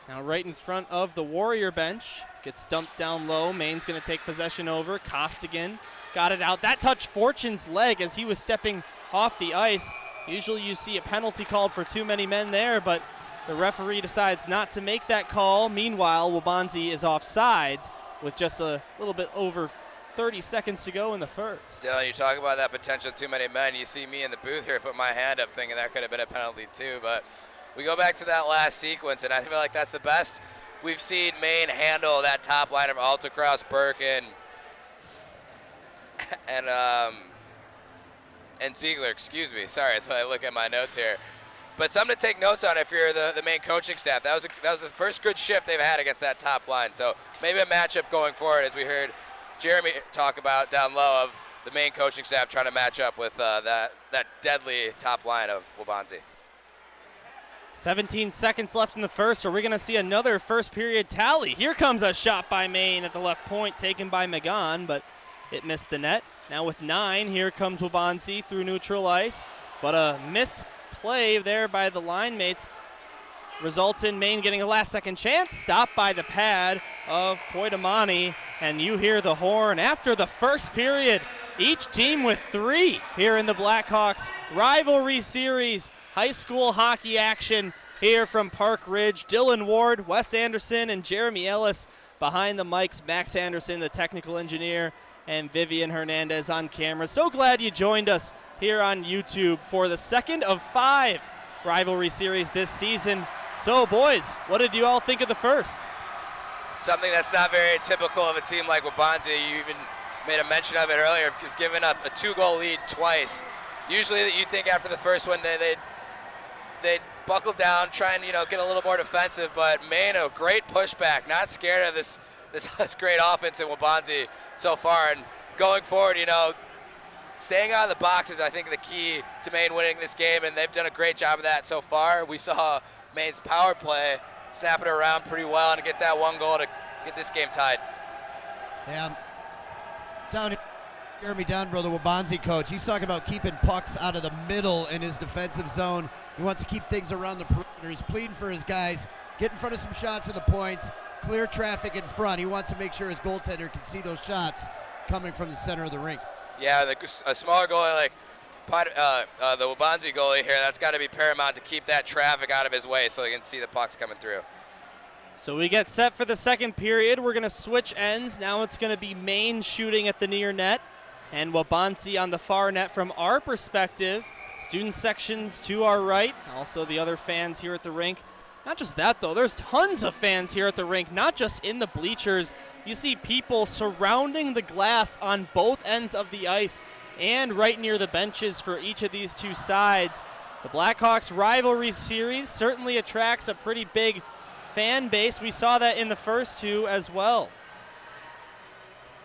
Now right in front of the Warrior bench. Gets dumped down low. Maine's going to take possession over. Costigan got it out. That touched Fortune's leg as he was stepping off the ice. Usually you see a penalty called for too many men there, but the referee decides not to make that call. Meanwhile, Waubonsie is offsides with just a little bit over 30 seconds to go in the first. Dylan, you talk about that potential too many men. You see me in the booth here put my hand up thinking that could have been a penalty too, but we go back to that last sequence, and I feel like that's the best we've seen Maine handle that top line of Altacross, Burke, and and Ziegler, excuse me. Sorry, as I look at my notes here. But something to take notes on if you're the Maine coaching staff. That was the first good shift they've had against that top line. So maybe a matchup going forward, as we heard Jeremy talk about down low, of the Maine coaching staff trying to match up with that deadly top line of Waubonsie. 17 seconds left in the first. Are we going to see another first period tally? Here comes a shot by Maine at the left point, taken by Magon, but it missed the net. Now with 9, here comes Waubonsie through neutral ice, but a misplay there by the line mates results in Maine getting a last-second chance. Stopped by the pad of Poitamani, and you hear the horn after the first period. Each team with 3 here in the Blackhawks Rivalry Series. High school hockey action here from Park Ridge. Dylan Ward, Wes Anderson, and Jeremy Ellis behind the mics. Max Anderson, the technical engineer, and Vivian Hernandez on camera. So glad you joined us here on YouTube for the second of 5 Rivalry Series this season. So, boys, what did you all think of the first? Something that's not very typical of a team like Waubonsie. You even made a mention of it earlier, because giving up a 2-goal lead twice. Usually you think after the first one they'd buckle down, try and get a little more defensive, but Maine, a great pushback, not scared of this great offense in Waubonsie so far. And going forward, staying out of the box is, I think, the key to Maine winning this game, and they've done a great job of that so far. We saw Maine's power play snap it around pretty well and get that 1 goal to get this game tied. Yeah, Jeremy Downbro, the Waubonsie coach, he's talking about keeping pucks out of the middle in his defensive zone. He wants to keep things around the perimeter. He's pleading for his guys, get in front of some shots at the points, clear traffic in front. He wants to make sure his goaltender can see those shots coming from the center of the rink. Yeah, a smaller goalie like the Waubonsie goalie here, that's got to be paramount to keep that traffic out of his way so he can see the pucks coming through. So we get set for the second period. We're going to switch ends. Now it's going to be Maine shooting at the near net and Waubonsie on the far net from our perspective. Student sections to our right, also the other fans here at the rink. Not just that, though. There's tons of fans here at the rink, not just in the bleachers. You see people surrounding the glass on both ends of the ice and right near the benches for each of these two sides. The Blackhawks Rivalry Series certainly attracts a pretty big fan base. We saw that in the first 2 as well.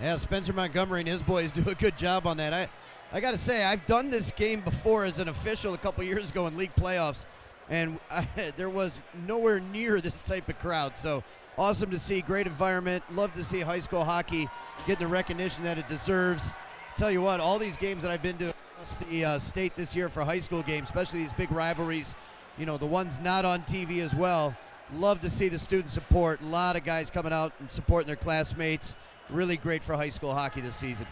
Yeah, Spencer Montgomery and his boys do a good job on that. I got to say, I've done this game before as an official a couple years ago in league playoffs, and there was nowhere near this type of crowd. So awesome to see, great environment. Love to see high school hockey get the recognition that it deserves. Tell you what, all these games that I've been to across the state this year for high school games, especially these big rivalries, the ones not on TV as well, love to see the student support. A lot of guys coming out and supporting their classmates. Really great for high school hockey this season.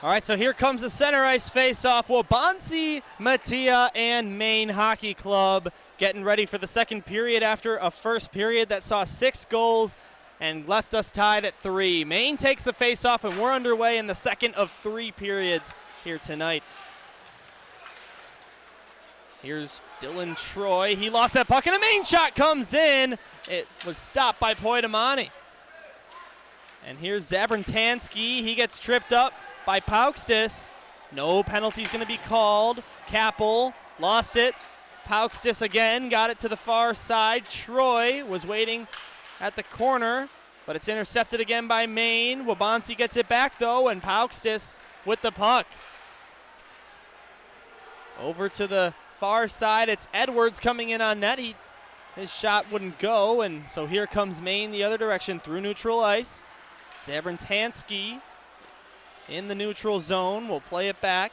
All right, so here comes the center ice face-off. Waubonsie, Mattia, and Maine Hockey Club getting ready for the second period after a first period that saw 6 goals and left us tied at 3. Maine takes the face-off, and we're underway in the second of 3 periods here tonight. Here's Dylan Troy. He lost that puck, and a Maine shot comes in. It was stopped by Poitamani. And here's Zabrantansky. He gets tripped up by Paukstis. No penalty's going to be called. Kappel lost it. Paukstis again got it to the far side. Troy was waiting at the corner, but it's intercepted again by Maine. Waubonsie gets it back, though, and Paukstis with the puck. Over to the far side, it's Edwards coming in on net. His shot wouldn't go, and so here comes Maine the other direction through neutral ice. Zabrantansky in the neutral zone will play it back.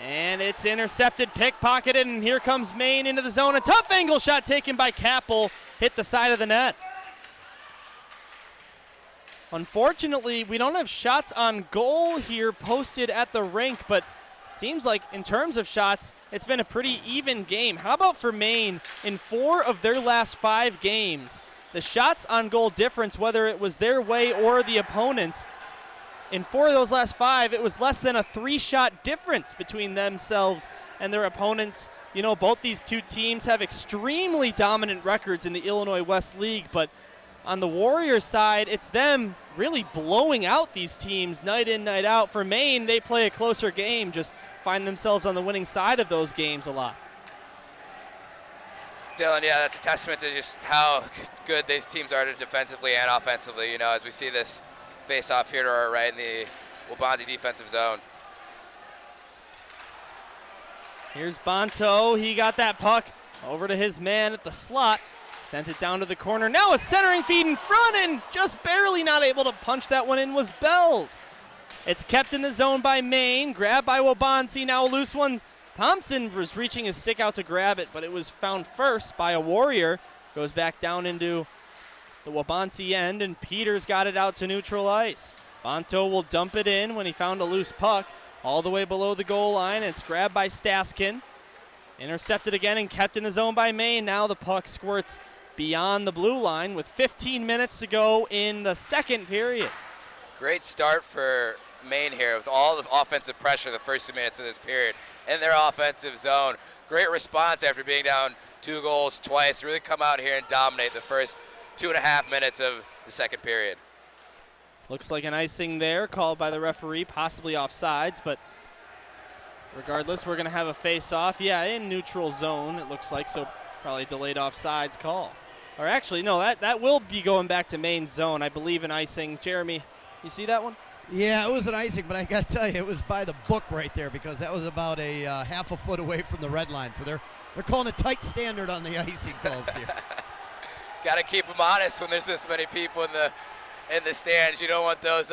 And it's intercepted, pickpocketed, and here comes Maine into the zone. A tough angle shot taken by Kappel, hit the side of the net. Unfortunately, we don't have shots on goal here posted at the rink, but it seems like in terms of shots, it's been a pretty even game. How about for Maine? In 4 of their last 5 games, the shots on goal difference, whether it was their way or the opponent's, in 4 of those last 5, it was less than a 3-shot difference between themselves and their opponents. Both these two teams have extremely dominant records in the Illinois West League, but on the Warriors side, it's them really blowing out these teams night in, night out. For Maine, they play a closer game, just find themselves on the winning side of those games a lot. Dylan, yeah, that's a testament to just how good these teams are defensively and offensively, you know, as we see this face-off here to our right in the Waubonsie defensive zone. Here's Bonto. He got that puck over to his man at the slot. Sent it down to the corner. Now a centering feed in front, and just barely not able to punch that one in was Bells. It's kept in the zone by Maine. Grabbed by Waubonsie. Now a loose one. Thompson was reaching his stick out to grab it, but it was found first by a Warrior. Goes back down into the Waubonsie end, and Peters got it out to neutral ice. Bonto will dump it in when he found a loose puck all the way below the goal line. It's grabbed by Staskin. Intercepted again and kept in the zone by Maine. Now the puck squirts beyond the blue line with 15 minutes to go in the second period. Great start for Maine here with all the offensive pressure the first 2 minutes of this period in their offensive zone. Great response after being down 2 goals twice. Really come out here and dominate the first 2.5 minutes of the second period. Looks like an icing there called by the referee, possibly offsides, but regardless, we're going to have a face-off. Yeah, in neutral zone, it looks like, so probably delayed offsides call. Or actually, no, that will be going back to Maine's zone. I believe an icing. Jeremy, you see that one? Yeah, it was an icing, but I got to tell you, it was by the book right there because that was about a half a foot away from the red line. So they're calling a tight standard on the icing calls here. Got to keep them honest when there's this many people in the stands. You don't want those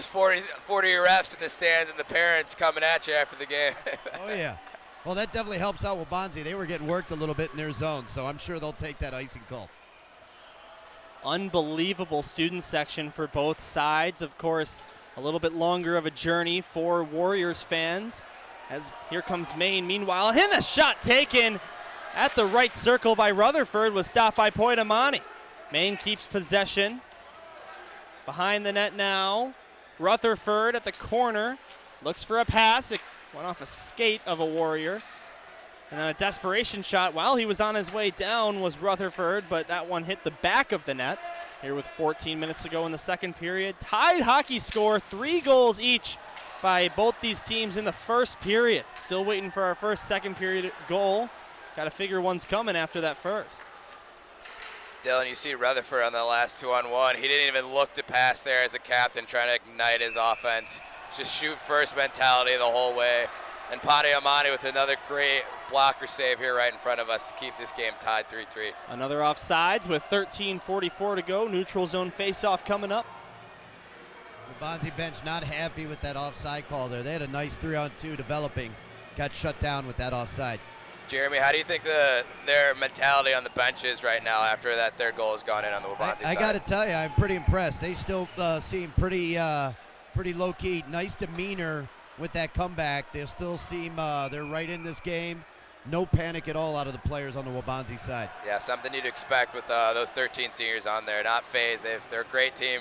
40 refs in the stands and the parents coming at you after the game. Oh, yeah. Well, that definitely helps out Waubonsie. They were getting worked a little bit in their zone, so I'm sure they'll take that icing call. Unbelievable student section for both sides. Of course, a little bit longer of a journey for Warriors fans as here comes Maine. Meanwhile, and a shot taken at the right circle by Rutherford was stopped by Poitamani. Maine keeps possession. Behind the net now. Rutherford at the corner. Looks for a pass. It went off a skate of a Warrior. And then a desperation shot while he was on his way down was Rutherford, but that one hit the back of the net. Here with 14 minutes to go in the second period. Tied hockey score, 3 goals each by both these teams in the first period. Still waiting for our first second period goal. Got to figure one's coming after that first. Dylan, you see Rutherford on the last 2-on-1. He didn't even look to pass there as a captain, trying to ignite his offense. Just shoot first mentality the whole way. And Poitamani with another great blocker save here right in front of us to keep this game tied 3-3. Another offsides with 13:44 to go. Neutral zone faceoff coming up. The Waubonsie bench not happy with that offside call there. They had a nice 3-on-2 developing. Got shut down with that offside. Jeremy, how do you think their mentality on the bench is right now after that third goal has gone in on the Waubonsie side? I got to tell you, I'm pretty impressed. They still seem pretty low-key. Nice demeanor with that comeback. They still seem they're right in this game. No panic at all out of the players on the Waubonsie side. Yeah, something you'd expect with those 13 seniors on there. Not phased. They're a great team.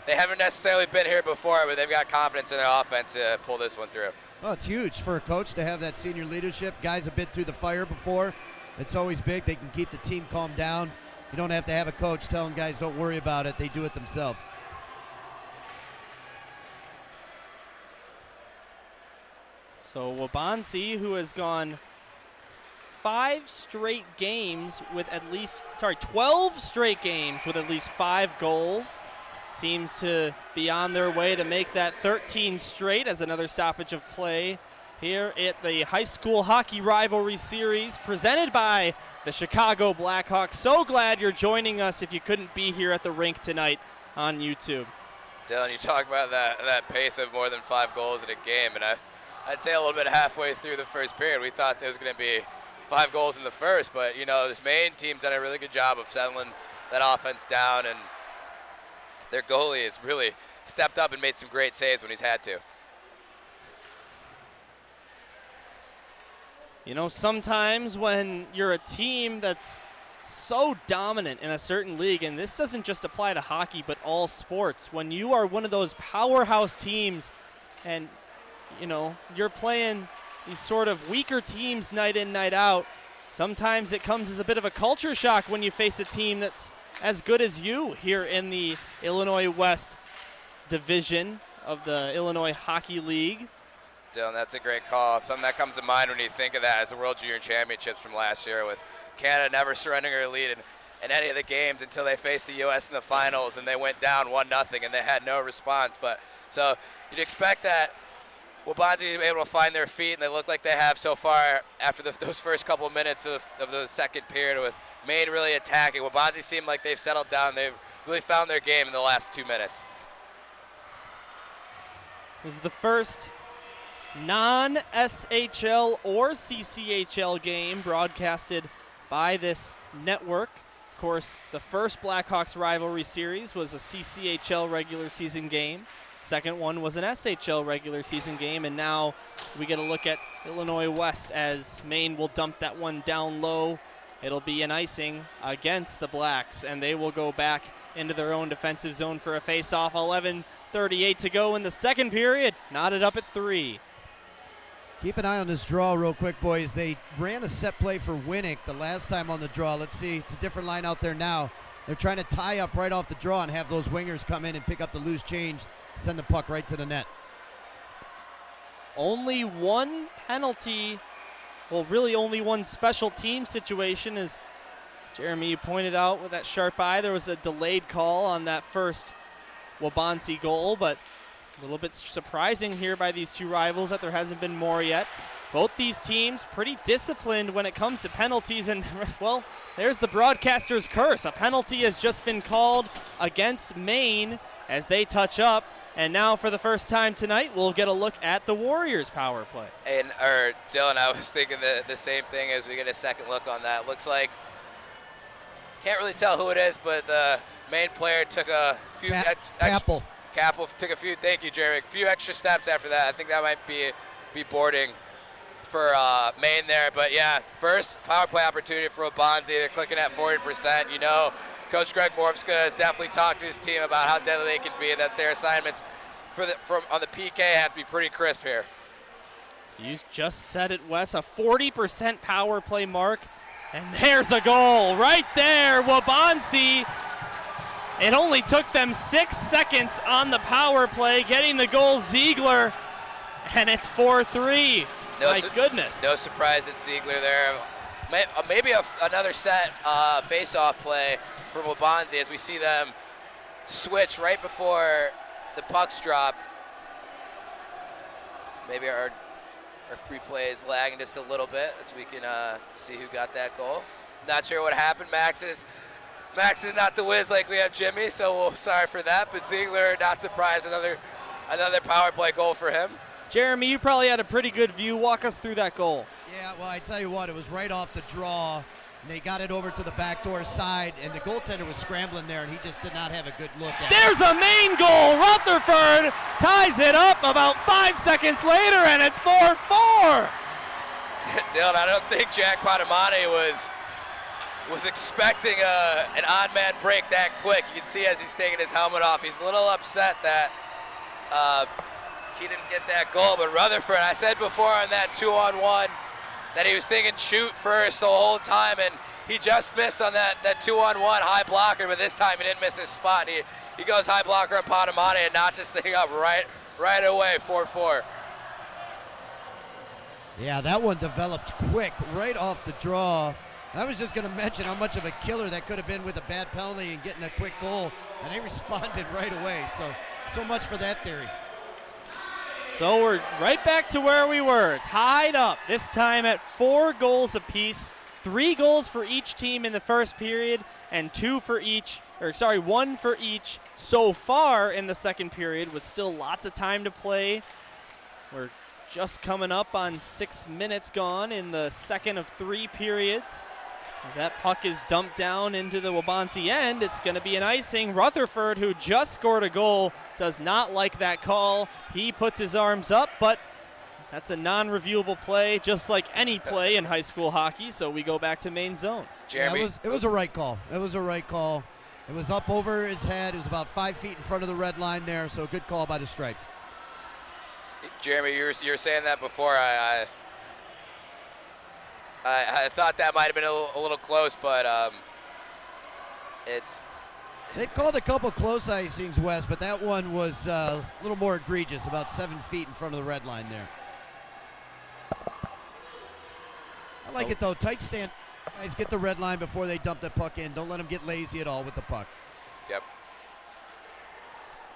They haven't necessarily been here before, but they've got confidence in their offense to pull this one through. Oh, it's huge for a coach to have that senior leadership. Guys have been through the fire before. It's always big. They can keep the team calmed down. You don't have to have a coach telling guys don't worry about it. They do it themselves. So Waubonsie, who has gone 12 straight games with at least 5 goals, seems to be on their way to make that 13 straight as another stoppage of play here at the High School Hockey Rivalry Series presented by the Chicago Blackhawks. So glad you're joining us if you couldn't be here at the rink tonight on YouTube. Dylan, you talk about that pace of more than 5 goals in a game, and I'd say a little bit halfway through the first period, we thought there was going to be 5 goals in the first, but, you know, this Maine team's done a really good job of settling that offense down, and their goalie has really stepped up and made some great saves when he's had to. You know, sometimes when you're a team that's so dominant in a certain league, and this doesn't just apply to hockey, but all sports, when you are one of those powerhouse teams and, you know, you're playing these sort of weaker teams night in, night out, sometimes it comes as a bit of a culture shock when you face a team that's as good as you here in the Illinois West Division of the Illinois Hockey League. Dylan, that's a great call. Something that comes to mind when you think of that is the World Junior Championships from last year, with Canada never surrendering their lead in any of the games until they faced the U.S. in the finals, and they went down 1-0 and they had no response. But so you'd expect that Waubonsie to be able to find their feet, and they look like they have so far after those first couple of minutes of the second period, with Maine really attacking. Waubonsie seem like they've settled down. They've really found their game in the last 2 minutes. This is the first non-SHL or CCHL game broadcasted by this network. Of course, the first Blackhawks rivalry series was a CCHL regular season game. Second one was an SHL regular season game, and now we get a look at Illinois West as Maine will dump that one down low. It'll be an icing against the Blacks, and they will go back into their own defensive zone for a face-off. 11:38 to go in the second period. Knotted up at 3. Keep an eye on this draw real quick, boys. They ran a set play for Winnick the last time on the draw. Let's see. It's a different line out there now. They're trying to tie up right off the draw and have those wingers come in and pick up the loose change, send the puck right to the net. Only one penalty, well, really only one special team situation, as Jeremy, you pointed out with that sharp eye. There was a delayed call on that first Waubonsie goal, but a little bit surprising here by these two rivals that there hasn't been more yet. Both these teams pretty disciplined when it comes to penalties, and well, there's the broadcaster's curse. A penalty has just been called against Maine as they touch up, and now for the first time tonight, we'll get a look at the Warriors' power play. And Dylan, I was thinking the same thing as we get a second look on that. Looks like, can't really tell who it is, but the Maine player took a few Capel took a few, thank you, Jeremy, a few extra steps after that. I think that might be boarding for Maine there. But yeah, first power play opportunity for Waubonsie. They're clicking at 40%. You know, Coach Greg Morvska has definitely talked to his team about how deadly they can be, and that their assignments on the PK have to be pretty crisp here. You just said it, Wes, a 40% power play mark, and there's a goal right there. Waubonsie. It only took them 6 seconds on the power play, getting the goal, Ziegler, and it's 4-3. My goodness. No surprise at Ziegler there. Maybe another set face-off play for Waubonsie as we see them switch right before the pucks drop. Maybe our replay is lagging just a little bit as we can see who got that goal. Not sure what happened. Max is not the whiz like we have Jimmy, so we're sorry for that. But Ziegler, not surprised, another power play goal for him. Jeremy, you probably had a pretty good view. Walk us through that goal. Yeah, well, I tell you what, it was right off the draw, and they got it over to the backdoor side, and the goaltender was scrambling there, and he just did not have a good look at it. There's a Maine goal. Rutherford ties it up about 5 seconds later, and it's 4-4. Dylan, I don't think Jack Quatamani was expecting an odd man break that quick. You can see as he's taking his helmet off, he's a little upset that he didn't get that goal. But Rutherford, I said before on that 2-on-1 that he was thinking shoot first the whole time, and he just missed on that 2-on-1 high blocker, but this time he didn't miss his spot. He goes high blocker on Potamani and notches this thing up right away, 4-4. Yeah, that one developed quick right off the draw. I was just going to mention how much of a killer that could have been with a bad penalty and getting a quick goal, and they responded right away. So much for that theory. So we're right back to where we were, tied up, this time at 4 goals apiece. 3 goals for each team in the first period, and 1 for each so far in the second period, with still lots of time to play. We're just coming up on 6 minutes gone in the second of 3 periods. As that puck is dumped down into the Waubonsie end, it's going to be an icing. Rutherford, who just scored a goal, does not like that call. He puts his arms up, but that's a non-reviewable play, just like any play in high school hockey, so we go back to main zone. Jeremy? Yeah, it was a right call. It was a right call. It was up over his head. It was about 5 feet in front of the red line there, so good call by the Stripes. Jeremy, you were saying that before. I I thought that might have been a little close, but it's. They've called a couple close icings, Wes, but that one was a little more egregious, about 7 feet in front of the red line there. I like it, though. Tight stand. Guys, get the red line before they dump the puck in. Don't let them get lazy at all with the puck. Yep.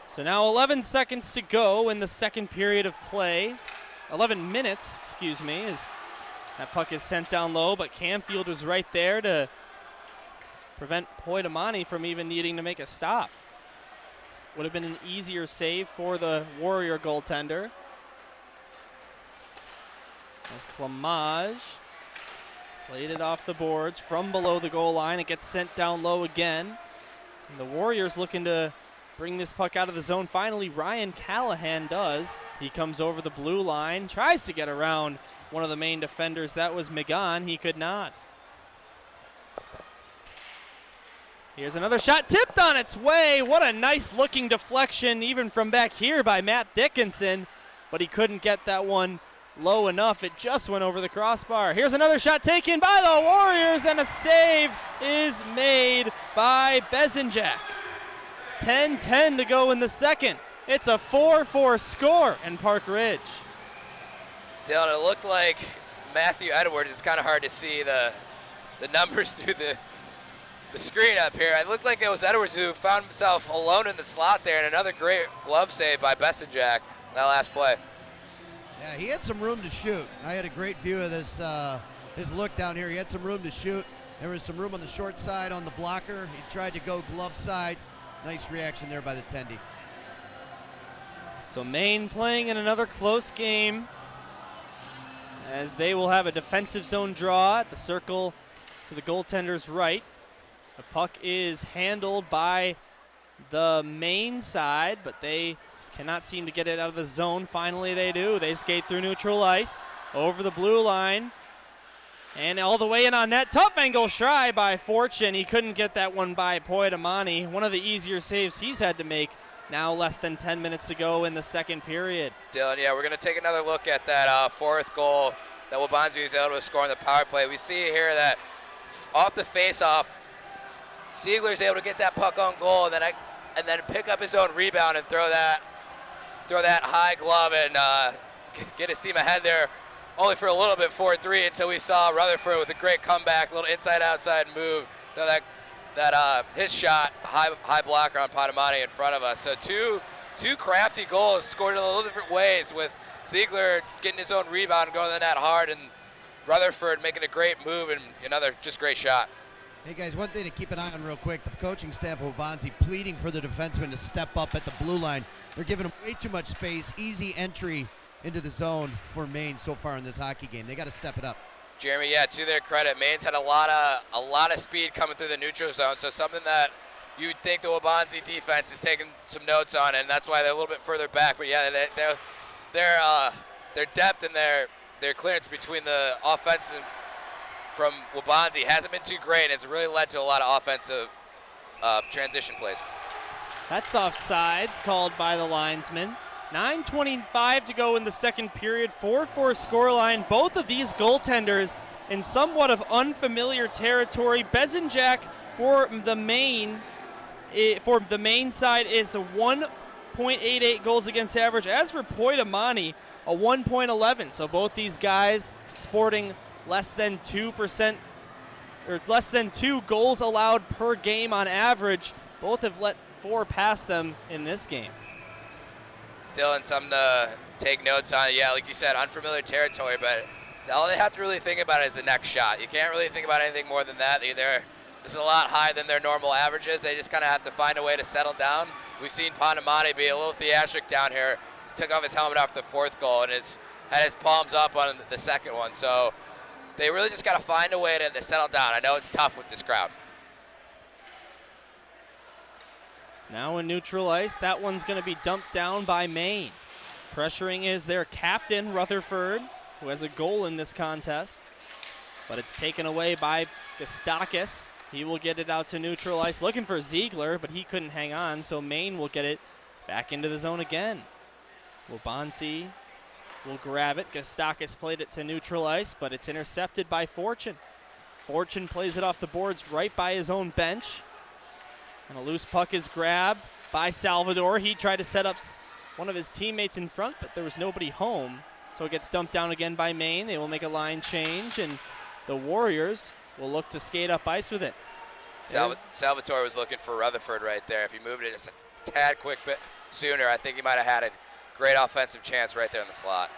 So now 11 seconds to go in the second period of play. 11 minutes, excuse me, as that puck is sent down low, but Camfield was right there to prevent Poitamani from even needing to make a stop. Would have been an easier save for the Warrior goaltender. As Clamage played it off the boards from below the goal line. It gets sent down low again. And the Warriors looking to bring this puck out of the zone. Finally, Ryan Callahan does. He comes over the blue line, tries to get around one of the main defenders. That was McGon. He could not. Here's another shot tipped on its way. What a nice looking deflection even from back here by Matt Dickinson, but he couldn't get that one low enough. It just went over the crossbar. Here's another shot taken by the Warriors, and a save is made by Bezenjak. 10-10 to go in the second. It's a 4-4 score in Park Ridge. Dylan, it looked like Matthew Edwards. It's kind of hard to see the numbers through the screen up here. It looked like it was Edwards who found himself alone in the slot there, and another great glove save by Bezenjak that last play. Yeah, he had some room to shoot. I had a great view of this, his look down here. He had some room to shoot. There was some room on the short side on the blocker. He tried to go glove side. Nice reaction there by the Tendy. So Maine playing in another close game, as they will have a defensive zone draw at the circle to the goaltender's right. The puck is handled by the Maine side, but they cannot seem to get it out of the zone. Finally they do. They skate through neutral ice, over the blue line, and all the way in on net. Tough angle try by Fortune. He couldn't get that one by Poitamani. One of the easier saves he's had to make. Now less than 10 minutes to go in the second period. Dylan, yeah, we're going to take another look at that fourth goal that Waubonsie was able to score in the power play. We see here that off the face-off, Ziegler's able to get that puck on goal, and then pick up his own rebound and throw that high glove and get his team ahead there, only for a little bit, 4-3, until we saw Rutherford with a great comeback, little inside-outside move. So that his shot, high blocker on Poitamani in front of us. So two crafty goals scored in a little different ways, with Ziegler getting his own rebound and going to the net hard, and Rutherford making a great move and another just great shot. Hey guys, one thing to keep an eye on real quick, the coaching staff of Waubonsie pleading for the defensemen to step up at the blue line. They're giving them way too much space, easy entry into the zone for Maine so far in this hockey game. They got to step it up. Jeremy, yeah, to their credit, Maine's had a lot of speed coming through the neutral zone, so something that you'd think the Waubonsie defense is taking some notes on, and that's why they're a little bit further back. But yeah, their depth and their clearance between the offensive from Waubonsie hasn't been too great, and it's really led to a lot of offensive transition plays. That's offsides called by the linesman. 9:25 to go in the second period. 4-4 scoreline. Both of these goaltenders in somewhat of unfamiliar territory. Bezenjak for the Maine side is a 1.88 goals against average. As for Poitamani, a 1.11. So both these guys sporting less than 2%, or less than 2 goals allowed per game on average. Both have let 4 past them in this game. Dylan, something to take notes on. Yeah, like you said, unfamiliar territory, but all they have to really think about is the next shot. You can't really think about anything more than that. This is a lot higher than their normal averages. They just kind of have to find a way to settle down. We've seen Poitamani be a little theatric down here. He took off his helmet after the fourth goal and had his palms up on the second one. So they really just got to find a way to settle down. I know it's tough with this crowd. Now in neutral ice, that one's going to be dumped down by Maine. Pressuring is their captain, Rutherford, who has a goal in this contest. But it's taken away by Gostakis. He will get it out to neutral ice, looking for Ziegler, but he couldn't hang on, so Maine will get it back into the zone again. Waubonsie will grab it. Kostakis played it to neutral ice, but it's intercepted by Fortune. Fortune plays it off the boards right by his own bench. And a loose puck is grabbed by Salvador. He tried to set up one of his teammates in front, but there was nobody home. So it gets dumped down again by Maine. They will make a line change, and the Warriors will look to skate up ice with it. Salvatore was looking for Rutherford right there. If he moved it just a tad quick bit sooner, I think he might have had a great offensive chance right there in the slot.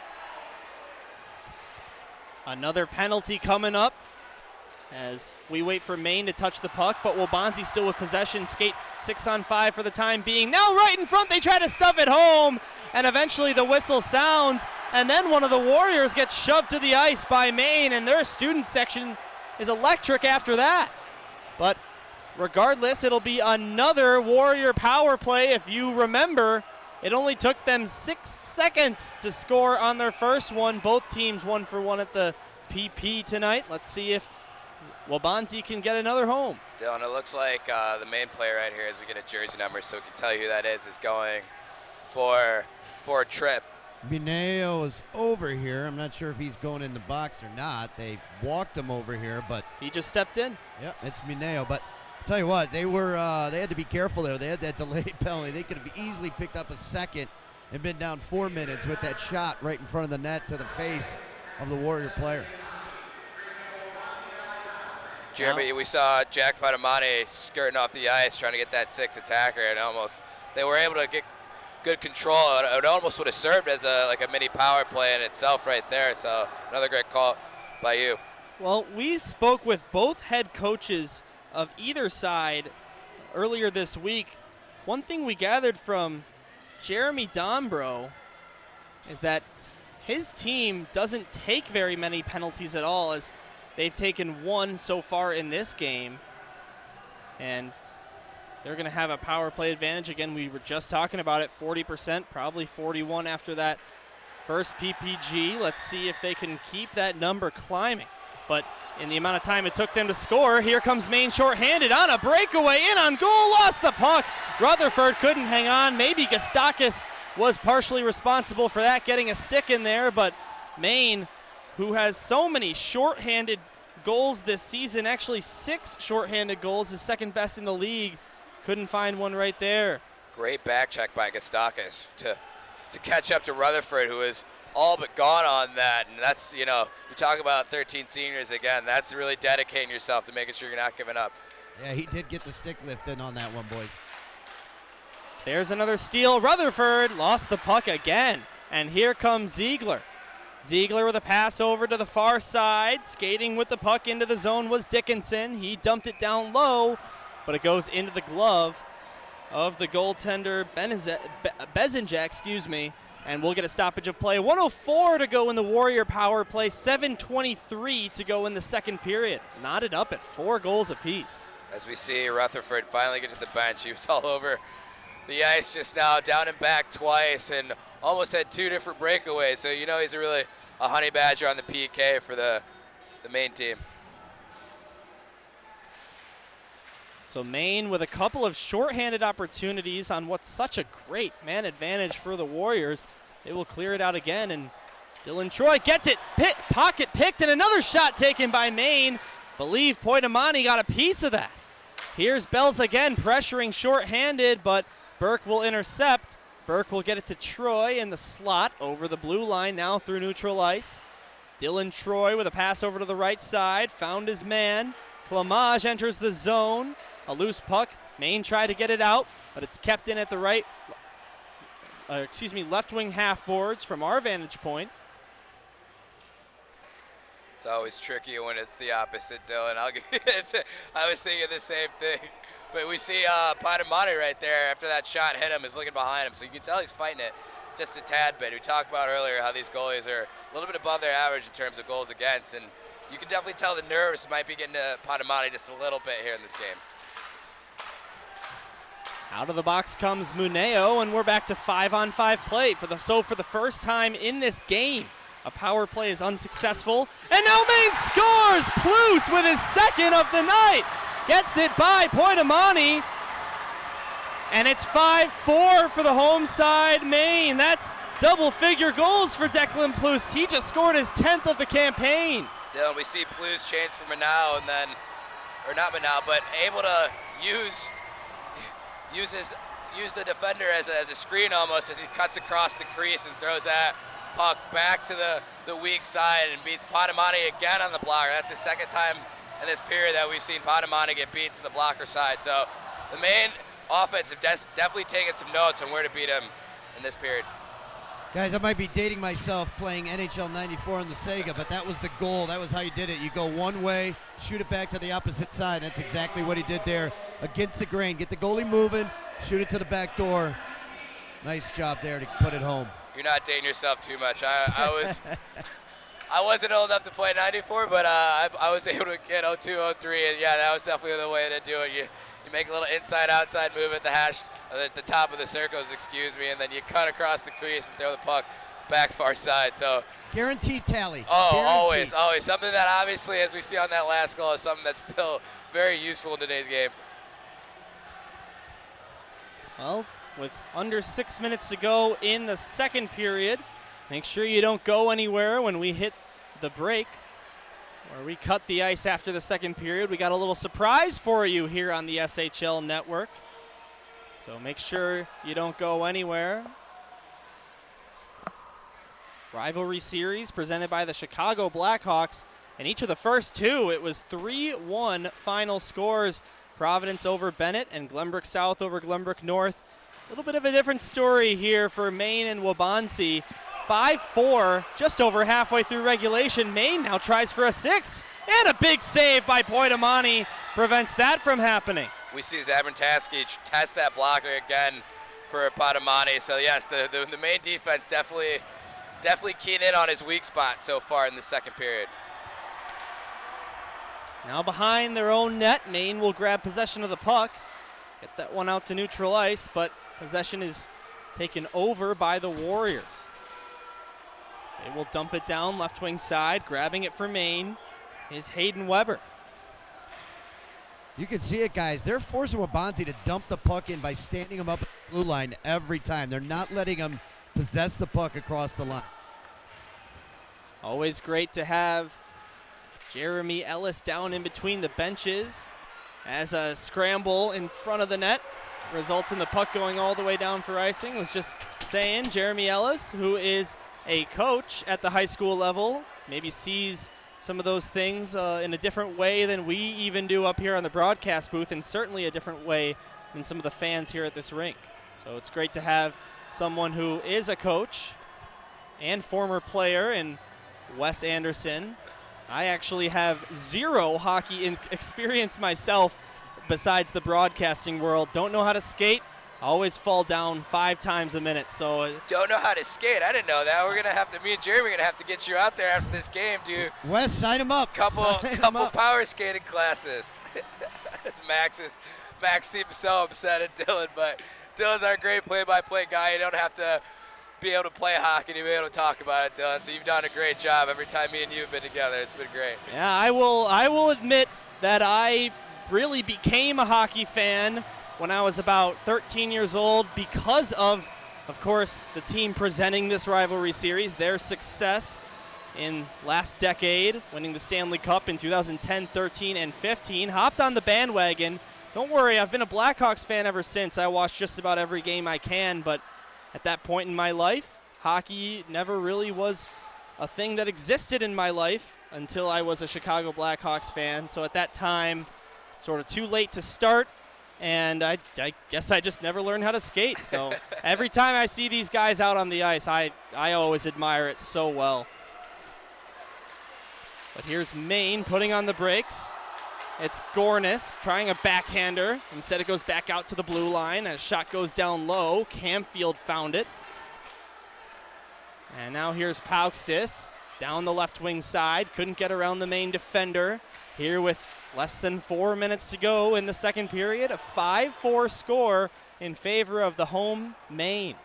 Another penalty coming up as we wait for Maine to touch the puck, but Waubonsie still with possession. Skate 6-on-5 for the time being. Now right in front, they try to stuff it home, and eventually the whistle sounds, and then one of the Warriors gets shoved to the ice by Maine, and their student section is electric after that. But regardless, it'll be another Warrior power play. If you remember, it only took them 6 seconds to score on their first one. Both teams 1 for 1 at the PP tonight. Let's see if Waubonsie can get another home. Dylan, it looks like the main player right here, as we get a jersey number so we can tell you who that is going for a trip. Mineo is over here. I'm not sure if he's going in the box or not. They walked him over here, but he just stepped in. Yeah, it's Mineo. But I'll tell you what, they had to be careful there. They had that delayed penalty. They could have easily picked up a second and been down 4 minutes with that shot right in front of the net to the face of the Warrior player. Jeremy, we saw Jack Padamani skirting off the ice trying to get that sixth attacker, and they were able to get good control. It almost would have served as like a mini power play in itself right there. So another great call by you. Well, we spoke with both head coaches of either side earlier this week. One thing we gathered from Jeremy Dombro is that his team doesn't take very many penalties at all, as they've taken 1 so far in this game, and they're going to have a power play advantage. Again, we were just talking about it, 40%, probably 41 after that first PPG. Let's see if they can keep that number climbing. But in the amount of time it took them to score, here comes Maine shorthanded on a breakaway, in on goal, lost the puck. Rutherford couldn't hang on. Maybe Kostakis was partially responsible for that, getting a stick in there, but Maine, who has so many shorthanded goals this season, actually 6 shorthanded goals, is second best in the league. Couldn't find one right there. Great back check by Kostakis to catch up to Rutherford, who is all but gone on that. And that's, you talk about 13 seniors again. That's really dedicating yourself to making sure you're not giving up. Yeah, he did get the stick lift in on that one, boys. There's another steal. Rutherford lost the puck again. And here comes Ziegler. Ziegler with a pass over to the far side. Skating with the puck into the zone was Dickinson. He dumped it down low, but it goes into the glove of the goaltender Bezinjak, and we'll get a stoppage of play. 1:04 to go in the Warrior power play. 7:23 to go in the second period. Knotted up at 4 goals apiece. As we see Rutherford finally get to the bench, he was all over the ice just now, down and back twice, and almost had 2 different breakaways. So he's really a honey badger on the PK for the Maine team. So Maine with a couple of shorthanded opportunities on what's such a great man advantage for the Warriors. They will clear it out again, and Dylan Troy gets it, pocket picked, and another shot taken by Maine. Believe Poitamani got a piece of that. Here's Bells again, pressuring shorthanded, but Burke will intercept. Burke will get it to Troy in the slot over the blue line, now through neutral ice. Dylan Troy with a pass over to the right side, found his man. Clamage enters the zone. A loose puck. Maine tried to get it out, but it's kept in at the left wing half boards from our vantage point. It's always tricky when it's the opposite, Dylan. I was thinking the same thing. But we see Padamani right there after that shot hit him, is looking behind him. So you can tell he's fighting it just a tad bit. We talked about earlier how these goalies are a little bit above their average in terms of goals against. And you can definitely tell the nerves might be getting to Padamani just a little bit here in this game. Out of the box comes Muneo, and we're back to 5-on-5 play. For the first time in this game, a power play is unsuccessful. And now Maine scores! Plus with his second of the night. Gets it by Poitamani. And it's 5-4 for the home side, Maine. That's Double-figure goals for Declan Plust. He just scored his 10th of the campaign. Dylan, we see Plust change for Manow and then, or not Manow, but able to use the defender as a screen almost as he cuts across the crease and throws that puck back to the weak side and beats Padamani again on the blocker. That's the second time in this period that we've seen Padamani get beat to the blocker side. So the Maine offense have definitely taken some notes on where to beat him in this period. Guys, I might be dating myself playing NHL 94 on the Sega, but that was the goal. That was how you did it. You go one way, shoot it back to the opposite side. That's exactly what he did there against the grain. Get the goalie moving, shoot it to the back door. Nice job there to put it home. You're not dating yourself too much. I wasn't old enough to play 94, but I was able to get 02, 03, and yeah, that was definitely the way to do it. You make a little inside-outside move at the hash, at the top of the circles, excuse me, and then you cut across the crease and throw the puck back far side. So guaranteed tally. Oh, Guaranteed. always. Something that obviously, as we see on that last goal, is something that's still very useful in today's game. Well, with under 6 minutes to go in the second period, make sure you don't go anywhere when we hit the break, where we cut the ice after the second period. We got a little surprise for you here on the SHL Network. So make sure you don't go anywhere. Rivalry series presented by the Chicago Blackhawks. In each of the first two, it was 3-1 final scores. Providence over Bennett and Glenbrook South over Glenbrook North. A little bit of a different story here for Maine and Waubonsie. 5-4, just over halfway through regulation. Maine now tries for a sixth, and a big save by Poitamani prevents that from happening. We see Zabrantaski test that blocker again for Poitamani. So yes, the Maine defense definitely keying in on his weak spot so far in the second period. Now behind their own net, Maine will grab possession of the puck, get that one out to neutral ice, but possession is taken over by the Warriors. They will dump it down left wing side. Grabbing it for Maine is Hayden Weber. You can see it, guys. They're forcing Waubonsie to dump the puck in by standing him up at the blue line every time. They're not letting him possess the puck across the line. Always great to have Jeremy Ellis down in between the benches as a scramble in front of the net results in the puck going all the way down for icing. Was just saying, Jeremy Ellis, who is a coach at the high school level, maybe sees some of those things in a different way than we even do up here on the broadcast booth, and certainly a different way than some of the fans here at this rink. So it's great to have someone who is a coach and former player in Wes Anderson. I actually have zero hockey experience myself besides the broadcasting world. Don't know how to skate. Always fall down 5 times a minute. So don't know how to skate. I didn't know that. We're gonna have to. Me and Jeremy are gonna have to get you out there after this game, dude. Wes, sign him up. Couple power skating classes. Max seems so upset at Dylan, but Dylan's our great play-by-play guy. You don't have to be able to play hockey to be able to talk about it, Dylan. So you've done a great job every time me and you have been together. It's been great. Yeah, I will admit that I really became a hockey fan when I was about 13 years old because of course, the team presenting this rivalry series, their success in last decade, winning the Stanley Cup in 2010, 13, and 15. Hopped on the bandwagon. Don't worry, I've been a Blackhawks fan ever since. I watch just about every game I can, but at that point in my life, hockey never really was a thing that existed in my life until I was a Chicago Blackhawks fan. So at that time, sort of too late to start, and I guess I just never learned how to skate. So every time I see these guys out on the ice, I always admire it so well. But here's Maine putting on the brakes. It's Gornis trying a backhander. Instead it goes back out to the blue line. A shot goes down low. Camfield found it. And now here's Paukstis down the left wing side. Couldn't get around the Maine defender. Here with less than 4 minutes to go in the second period. A 5-4 score in favor of the home Maine.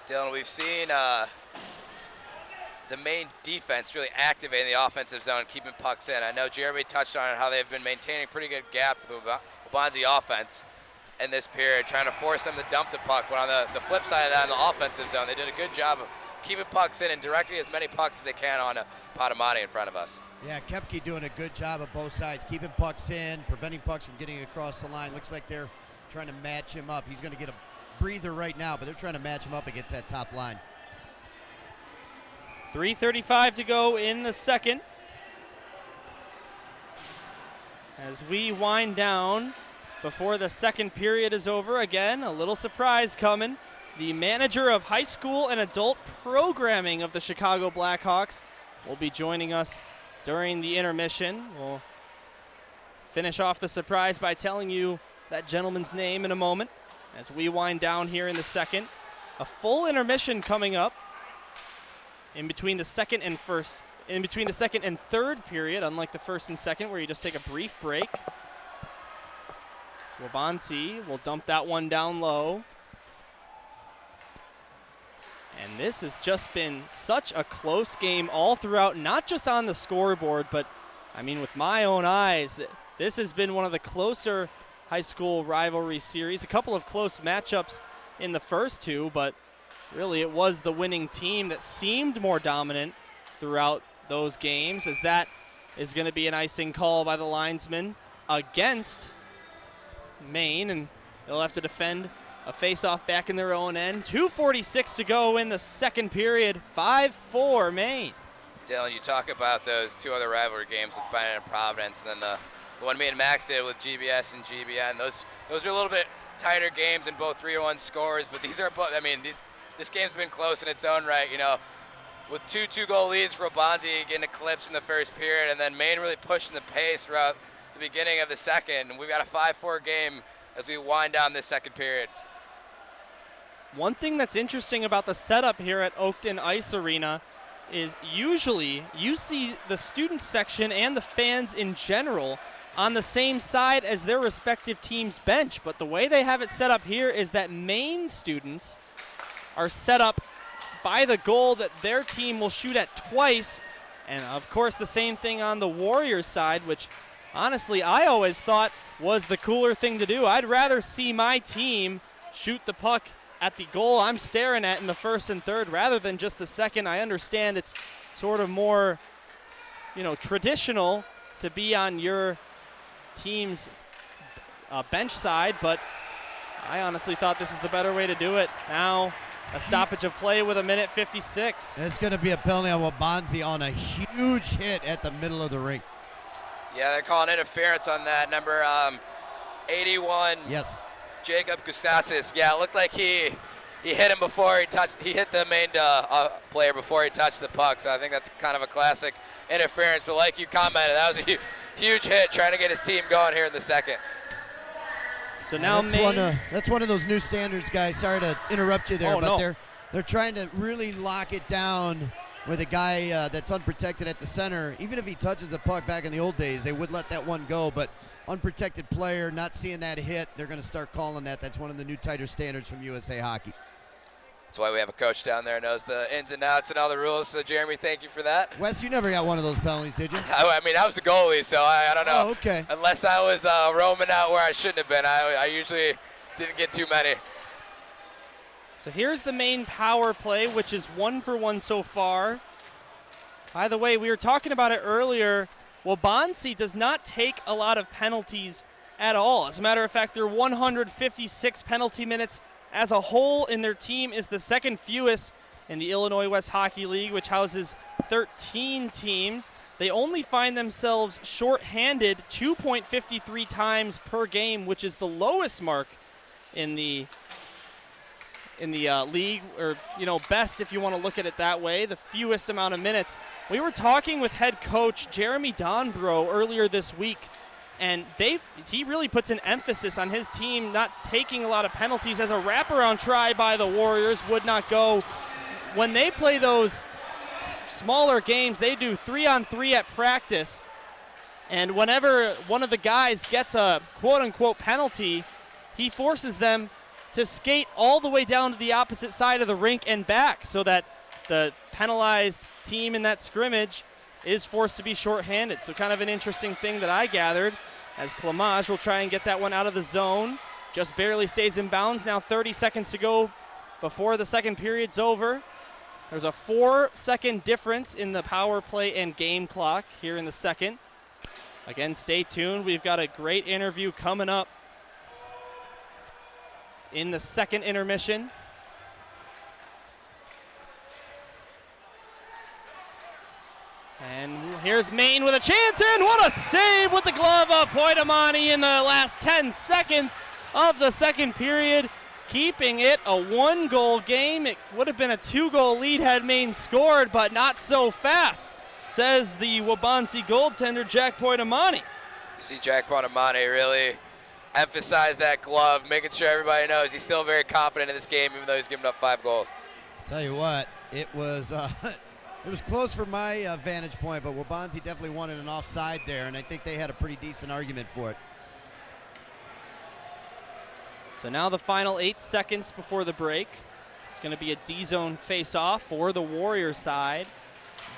Dylan, we've seen the Maine defense really activating the offensive zone, keeping pucks in. I know Jeremy touched on it, how they've been maintaining pretty good gap with Waubonsie offense. in this period, trying to force them to dump the puck. But on the flip side of that, in the offensive zone, they did a good job of keeping pucks in and directing as many pucks as they can on Potamati in front of us. Yeah, Koepke doing a good job of both sides, keeping pucks in, preventing pucks from getting across the line. Looks like they're trying to match him up. He's going to get a breather right now, but they're trying to match him up against that top line. 3:35 to go in the second. As we wind down before the second period is over, again, a little surprise coming. The manager of high school and adult programming of the Chicago Blackhawks will be joining us during the intermission. We'll finish off the surprise by telling you that gentleman's name in a moment as we wind down here in the second. A full intermission coming up in between the second and third period, unlike the first and second where you just take a brief break. So Waubonsie will dump that one down low. And this has just been such a close game all throughout, not just on the scoreboard, but I mean with my own eyes, this has been one of the closer high school rivalry series. A couple of close matchups in the first two, but really it was the winning team that seemed more dominant throughout those games, as that is going to be an icing call by the linesman against Maine, and they'll have to defend a face-off back in their own end. 2:46 to go in the second period, 5-4 Maine. Dylan, you talk about those two other rivalry games with Bynum and Providence, and then the one me and Max did with GBS and GBN. Those are a little bit tighter games and both 3-1 scores, but these are both, I mean, this game's been close in its own right, you know, with two two-goal leads for Waubonsie getting eclipsed in the first period, and then Maine really pushing the pace throughout the beginning of the second. And we've got a 5-4 game as we wind down this second period. One thing that's interesting about the setup here at Oakton Ice Arena is usually you see the student section and the fans in general on the same side as their respective team's bench. But the way they have it set up here is that Maine students are set up by the goal that their team will shoot at twice. And of course the same thing on the Warriors side, which honestly I always thought was the cooler thing to do. I'd rather see my team shoot the puck at the goal I'm staring at in the first and third rather than just the second. I understand it's sort of more, you know, traditional to be on your team's bench side, but I honestly thought this is the better way to do it. Now a stoppage of play with 1:56. It's going to be a penalty on Waubonsie on a huge hit at the middle of the rink. Yeah, they're calling interference on that. Number 81. Yes. Jacob Gustasis. Yeah, it looked like he hit him before he hit the Maine player before he touched the puck. So I think that's kind of a classic interference. But like you commented, that was a huge hit trying to get his team going here in the second. So now that's one of those new standards, guys. Sorry to interrupt you there, but no. They're trying to really lock it down with a guy that's unprotected at the center. Even if he touches the puck back in the old days, they would let that one go. But unprotected player, not seeing that hit, they're going to start calling that. That's one of the new tighter standards from USA Hockey. That's why we have a coach down there who knows the ins and outs and all the rules. So, Jeremy, thank you for that. Wes, you never got one of those penalties, did you? I mean, I was a goalie, so I don't know. Oh, okay. Unless I was roaming out where I shouldn't have been. I usually didn't get too many. So here's the Maine power play, which is 1 for 1 so far. By the way, we were talking about it earlier. Waubonsie does not take a lot of penalties at all. As a matter of fact, their 156 penalty minutes as a whole in their team is the second fewest in the Illinois West Hockey League, which houses 13 teams. They only find themselves shorthanded 2.53 times per game, which is the lowest mark in the league, or best if you want to look at it that way, the fewest amount of minutes. We were talking with head coach Jeremy Donbrow earlier this week, and he really puts an emphasis on his team not taking a lot of penalties, as a wraparound try by the Warriors would not go. When they play those smaller games, they do 3-on-3 at practice, and whenever one of the guys gets a quote-unquote penalty, he forces them to skate all the way down to the opposite side of the rink and back, so that the penalized team in that scrimmage is forced to be shorthanded. So kind of an interesting thing that I gathered, as Clemage will try and get that one out of the zone. just barely stays in bounds. Now 30 seconds to go before the second period's over. There's a 4-second difference in the power play and game clock here in the second. Again, stay tuned. We've got a great interview coming up in the second intermission. And here's Maine with a chance, and what a save with the glove of Waubonsie in the last 10 seconds of the second period, keeping it a 1-goal game. It would have been a 2-goal lead had Maine scored, but not so fast, says the Waubonsie goaltender, Jack Waubonsie. You see Jack Waubonsie really emphasize that glove, making sure everybody knows he's still very confident in this game, even though he's given up 5 goals. Tell you what, it was it was close from my vantage point, but Waubonsie definitely wanted an offside there, and I think they had a pretty decent argument for it. So now the final 8 seconds before the break. It's going to be a D-zone face-off for the Warriors side.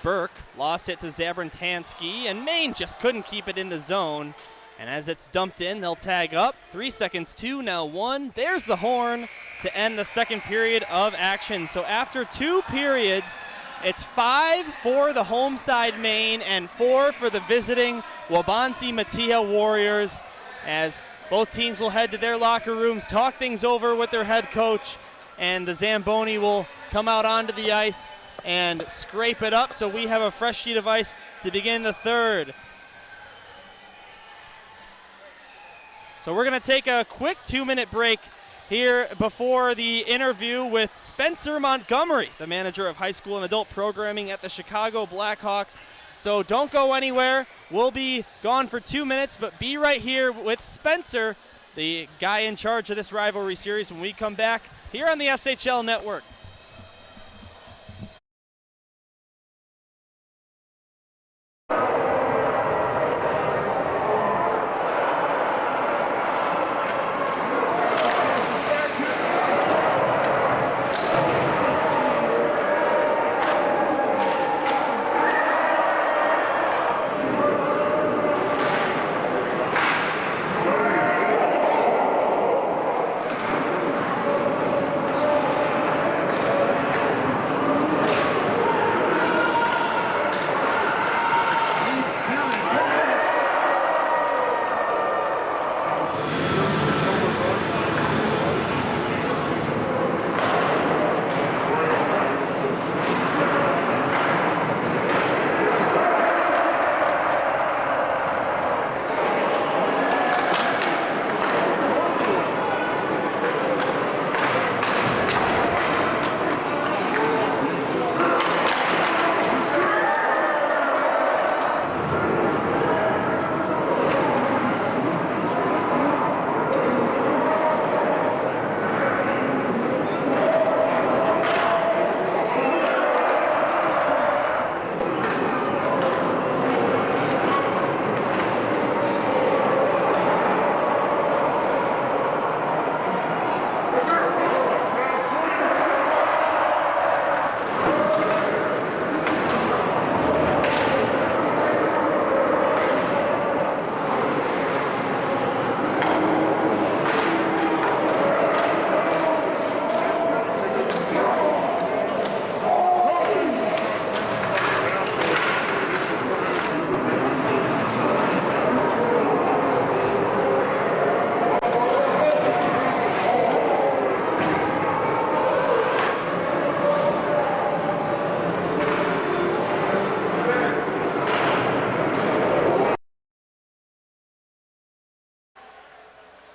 Burke lost it to Zabrantansky, and Maine just couldn't keep it in the zone. And as it's dumped in, they'll tag up. 3 seconds, 2, now 1. There's the horn to end the second period of action. So after 2 periods, it's 5 for the home side Maine and 4 for the visiting Waubonsie Matia Warriors, as both teams will head to their locker rooms, talk things over with their head coach, and the Zamboni will come out onto the ice and scrape it up. So we have a fresh sheet of ice to begin the third. So we're going to take a quick 2-minute break here before the interview with Spencer Montgomery, the manager of high school and adult programming at the Chicago Blackhawks. So don't go anywhere. We'll be gone for 2 minutes, but be right here with Spencer, the guy in charge of this rivalry series, when we come back here on the SHL Network.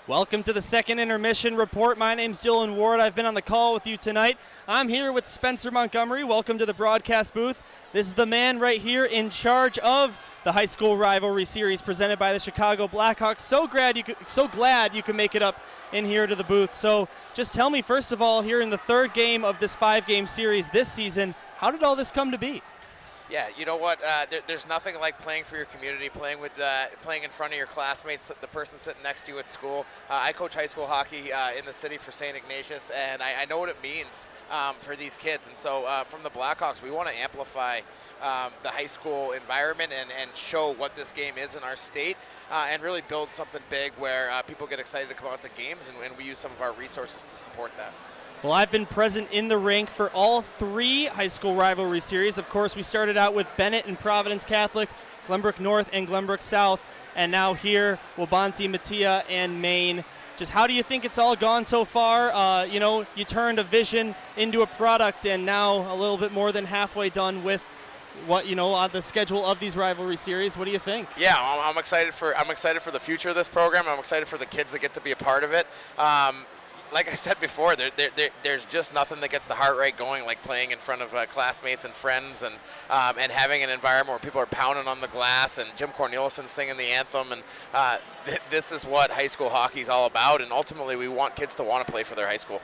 Welcome to the second intermission report. My name's Dylan Ward. I've been on the call with you tonight. I'm here with Spencer Montgomery. Welcome to the broadcast booth. This is the man right here in charge of the high school rivalry series presented by the Chicago Blackhawks. So glad you could make it up in here to the booth. So just tell me, first of all, here in the third game of this 5-game series this season, how did all this come to be? Yeah, you know what? There's nothing like playing for your community, playing in front of your classmates, the person sitting next to you at school. I coach high school hockey in the city for St. Ignatius, and I know what it means for these kids. And so from the Blackhawks, we want to amplify the high school environment and show what this game is in our state, and really build something big where people get excited to come out to games, and we use some of our resources to support that. Well, I've been present in the rink for all 3 high school rivalry series. Of course, we started out with Bennett and Providence Catholic, Glenbrook North and Glenbrook South, and now here, Waubonsie, Mattia, and Maine. Just how do you think it's all gone so far? You turned a vision into a product, and now a little bit more than halfway done with what on the schedule of these rivalry series. What do you think? Yeah, I'm excited for the future of this program. I'm excited for the kids that get to be a part of it. Like I said before, there's just nothing that gets the heart rate going like playing in front of classmates and friends, and having an environment where people are pounding on the glass and Jim Cornelisson's singing the anthem, and this is what high school hockey is all about, and ultimately we want kids to want to play for their high school.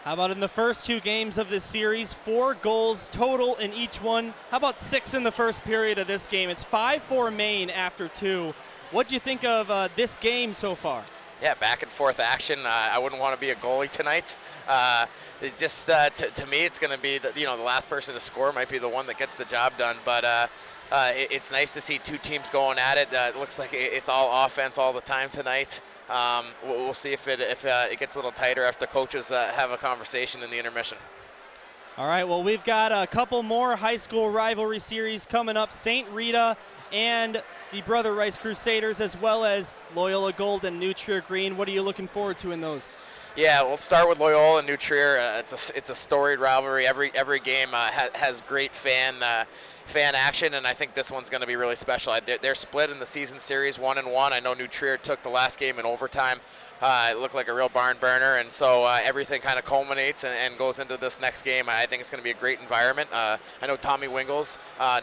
How about in the first 2 games of this series, 4 goals total in each one? How about 6 in the first period of this game? It's 5-4 Maine after 2. What do you think of this game so far? Yeah, back and forth action. I wouldn't want to be a goalie tonight. To me, it's going to be the last person to score might be the one that gets the job done. But it's nice to see 2 teams going at it. It looks like it's all offense all the time tonight. We'll see if it gets a little tighter after the coaches have a conversation in the intermission. All right, well, we've got a couple more high school rivalry series coming up. St. Rita and the Brother Rice Crusaders, as well as Loyola Gold and New Trier Green. What are you looking forward to in those? Yeah, we'll start with Loyola and New Trier. It's a storied rivalry. Every game has great fan action, and I think this one's going to be really special. They're split in the season series 1-1. I know New Trier took the last game in overtime. It looked like a real barn burner, and so everything kind of culminates and goes into this next game. I think it's going to be a great environment. I know Tommy Wingles,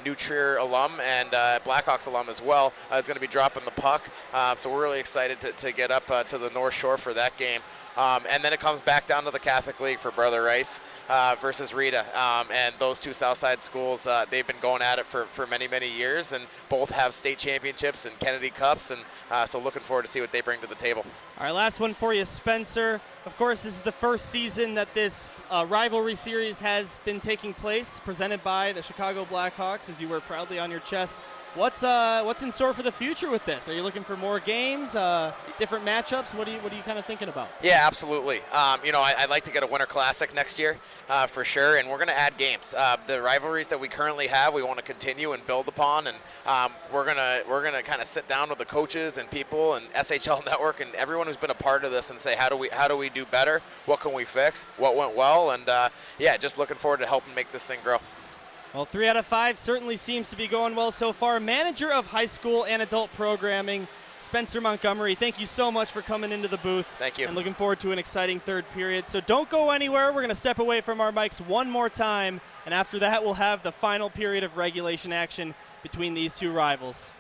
New Trier alum and Blackhawks alum as well, is going to be dropping the puck. So we're really excited to get up to the North Shore for that game. And then it comes back down to the Catholic League for Brother Rice versus Rita. And those 2 Southside schools, they've been going at it for many, many years, and both have state championships and Kennedy Cups, and so looking forward to see what they bring to the table. All right, last one for you, Spencer. Of course, this is the first season that this rivalry series has been taking place, presented by the Chicago Blackhawks, as you wear proudly on your chest. What's in store for the future with this? Are you looking for more games, different matchups? What are you kind of thinking about? Yeah, absolutely. I'd like to get a Winter Classic next year for sure, and we're going to add games. The rivalries that we currently have, we want to continue and build upon, and we're gonna kind of sit down with the coaches and people and SHL Network and everyone who's been a part of this and say how do we do better? What can we fix? What went well? And just looking forward to helping make this thing grow. Well, 3 out of 5 certainly seems to be going well so far. Manager of high school and adult programming, Spencer Montgomery, thank you so much for coming into the booth. Thank you. And looking forward to an exciting third period. So don't go anywhere. We're going to step away from our mics one more time, and after that we'll have the final period of regulation action between these 2 rivals.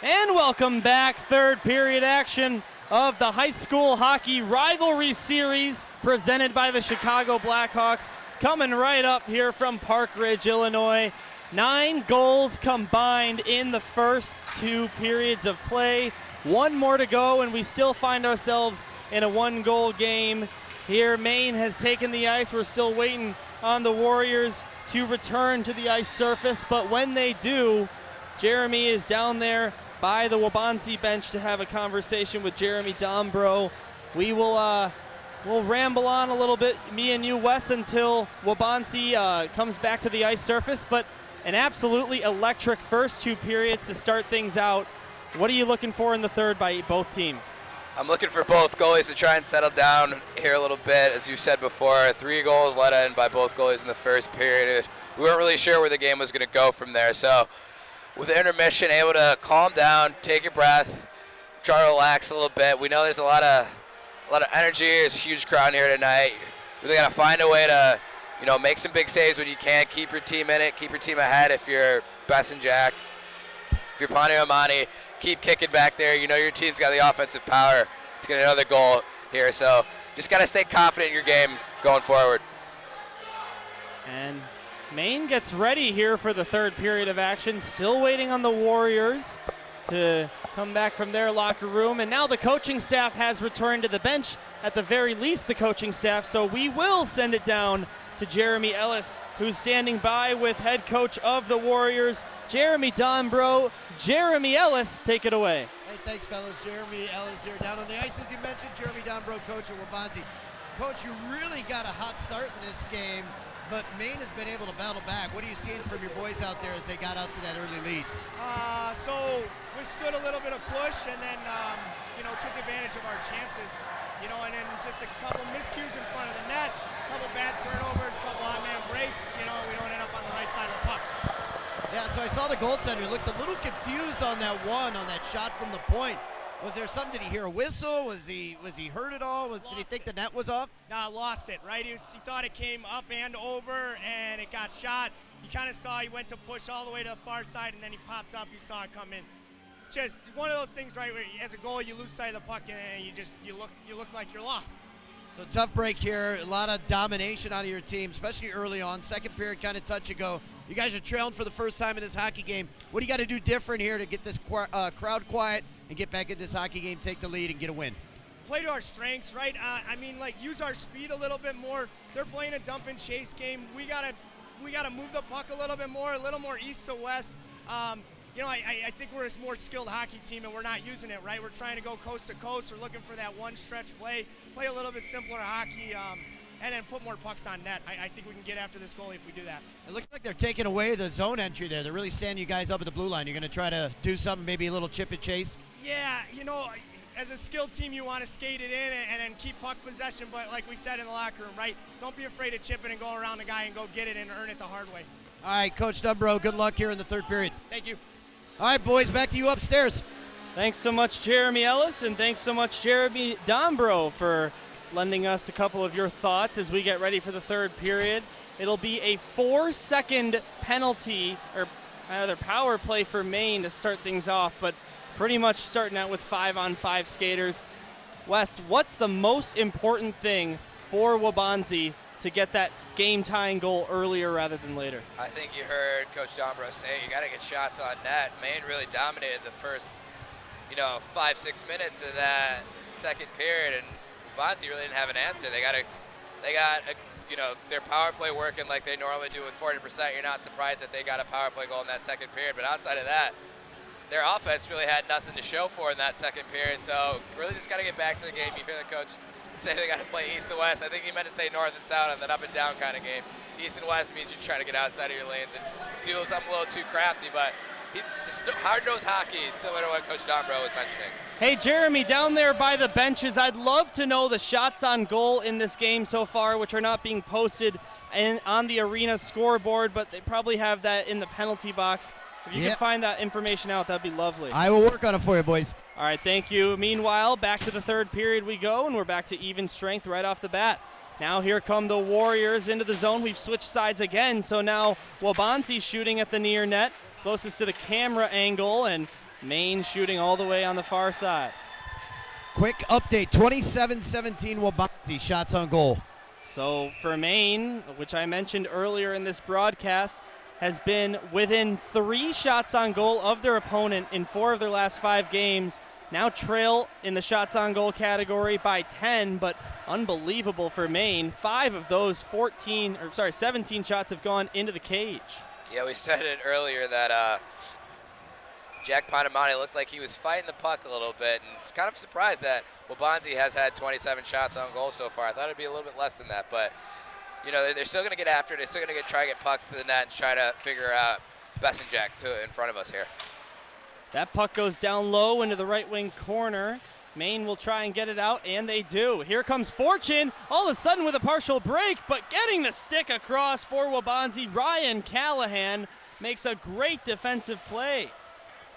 And welcome back, third period action of the high school hockey rivalry series presented by the Chicago Blackhawks, coming right up here from Park Ridge, Illinois. 9 goals combined in the first 2 periods of play. 1 more to go, and we still find ourselves in a 1-goal game. Here, Maine has taken the ice. We're still waiting on the Warriors to return to the ice surface, but when they do, Jeremy is down there by the Waubonsie bench to have a conversation with Jeremy Dombro. We will we'll ramble on a little bit, me and you, Wes, until Waubonsie comes back to the ice surface, but an absolutely electric first 2 periods to start things out. What are you looking for in the third by both teams? I'm looking for both goalies to try and settle down here a little bit. As you said before, 3 goals let in by both goalies in the first period. We weren't really sure where the game was going to go from there. So with the intermission, able to calm down, take a breath, try to relax a little bit. We know there's a lot of energy. There's a huge crowd here tonight. Really got to find a way to, make some big saves when you can. Keep your team in it. Keep your team ahead if you're Bess and Jack. If you're Pani Amani, keep kicking back there. You know your team's got the offensive power to get another goal here. So just got to stay confident in your game going forward. And Maine gets ready here for the third period of action, still waiting on the Warriors to come back from their locker room. And now the coaching staff has returned to the bench, at the very least the coaching staff, so we will send it down to Jeremy Ellis, who's standing by with head coach of the Warriors, Jeremy Dombro. Jeremy Ellis, take it away. Hey, thanks, fellas. Jeremy Ellis here down on the ice, as you mentioned. Jeremy Dombro, coach at Waubonsie. Coach, you really got a hot start in this game, but Maine has been able to battle back. What are you seeing from your boys out there as they got out to that early lead? So we stood a little bit of push and then, took advantage of our chances, and then just a couple miscues in front of the net, a couple bad turnovers, a couple odd-man breaks, we don't end up on the right side of the puck. Yeah, so I saw the goaltender looked a little confused on that shot from the point. Was there something? Did he hear a whistle? Was he hurt at all? Did he think the net was off? No, lost it, right? He thought it came up and over, and it got shot. You kind of saw he went to push all the way to the far side, and then he popped up. You saw it come in. Just one of those things, right, where as a goalie you lose sight of the puck, and you look like you're lost. So tough break here. A lot of domination out of your team, especially early on. Second period, kind of touch and go. You guys are trailing for the first time in this hockey game. What do you got to do different here to get this crowd quiet and get back in this hockey game, take the lead, and get a win? Play to our strengths, right? Use our speed a little bit more. They're playing a dump and chase game. We gotta move the puck a little bit more, a little more east to west. I think we're a more skilled hockey team, and we're not using it, right? We're trying to go coast to coast. We're looking for that one stretch play a little bit simpler hockey, and then put more pucks on net. I think we can get after this goalie if we do that. It looks like they're taking away the zone entry there. They're really standing you guys up at the blue line. You're going to try to do something, maybe a little chip and chase? Yeah, as a skilled team, you want to skate it in and then keep puck possession, but like we said in the locker room, right? Don't be afraid to chip it and go around the guy and go get it and earn it the hard way. All right, Coach Dombro, good luck here in the third period. Thank you. All right, boys, back to you upstairs. Thanks so much, Jeremy Ellis, and thanks so much, Jeremy Dombro, for lending us a couple of your thoughts as we get ready for the third period. It'll be a 4-second penalty, or rather power play for Maine to start things off, but pretty much starting out with 5-on-5 skaters. Wes, what's the most important thing for Waubonsie to get that game-tying goal earlier rather than later? I think you heard Coach Dombro say you got to get shots on net. Maine really dominated the first, 5-6 minutes of that second period, and Waubonsie really didn't have an answer. They got their power play working like they normally do with 40%. You're not surprised that they got a power play goal in that second period, but outside of that, their offense really had nothing to show for in that second period. So really just got to get back to the game. You hear the coach say they got to play east and west. I think he meant to say north and south on that up and down kind of game. East and west means you're trying to get outside of your lanes and do something a little too crafty, but hard-nosed hockey, similar to what Coach Dombro was mentioning. Hey, Jeremy, down there by the benches, I'd love to know the shots on goal in this game so far, which are not being posted on the arena scoreboard, but they probably have that in the penalty box. If you can find that information out, that'd be lovely. I will work on it for you, boys. All right, thank you. Meanwhile, back to the third period we go, and we're back to even strength right off the bat. Now here come the Warriors into the zone. We've switched sides again, so now Waubonsie shooting at the near net, closest to the camera angle, and Maine shooting all the way on the far side. Quick update, 27-17 Waubonsie, shots on goal. So for Maine, which I mentioned earlier in this broadcast, has been within 3 shots on goal of their opponent in 4 of their last 5 games. Now trail in the shots on goal category by 10, but unbelievable for Maine. 5 of those 17 shots have gone into the cage. Yeah, we said it earlier that Jack Ponamani looked like he was fighting the puck a little bit, and it's kind of surprised that Waubonsie has had 27 shots on goal so far. I thought it'd be a little bit less than that, but you know, they're still going to get after it. They're still going to try to get pucks to the net and try to figure out Bessenjack in front of us here. That puck goes down low into the right wing corner. Maine will try and get it out, and they do. Here comes Fortune, all of a sudden with a partial break, but getting the stick across for Waubonsie. Ryan Callahan makes a great defensive play.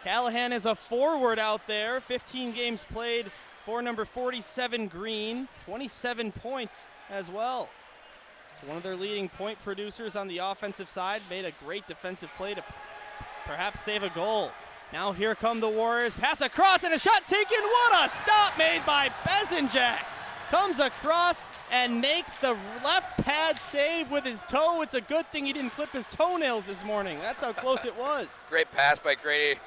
Callahan is a forward out there, 15 games played for number 47 Green, 27 points as well. So one of their leading point producers on the offensive side made a great defensive play to perhaps save a goal. Now here come the Warriors, pass across and a shot taken. What a stop made by Bessenjack. Comes across and makes the left pad save with his toe. It's a good thing he didn't clip his toenails this morning. That's how close it was. Great pass by Grady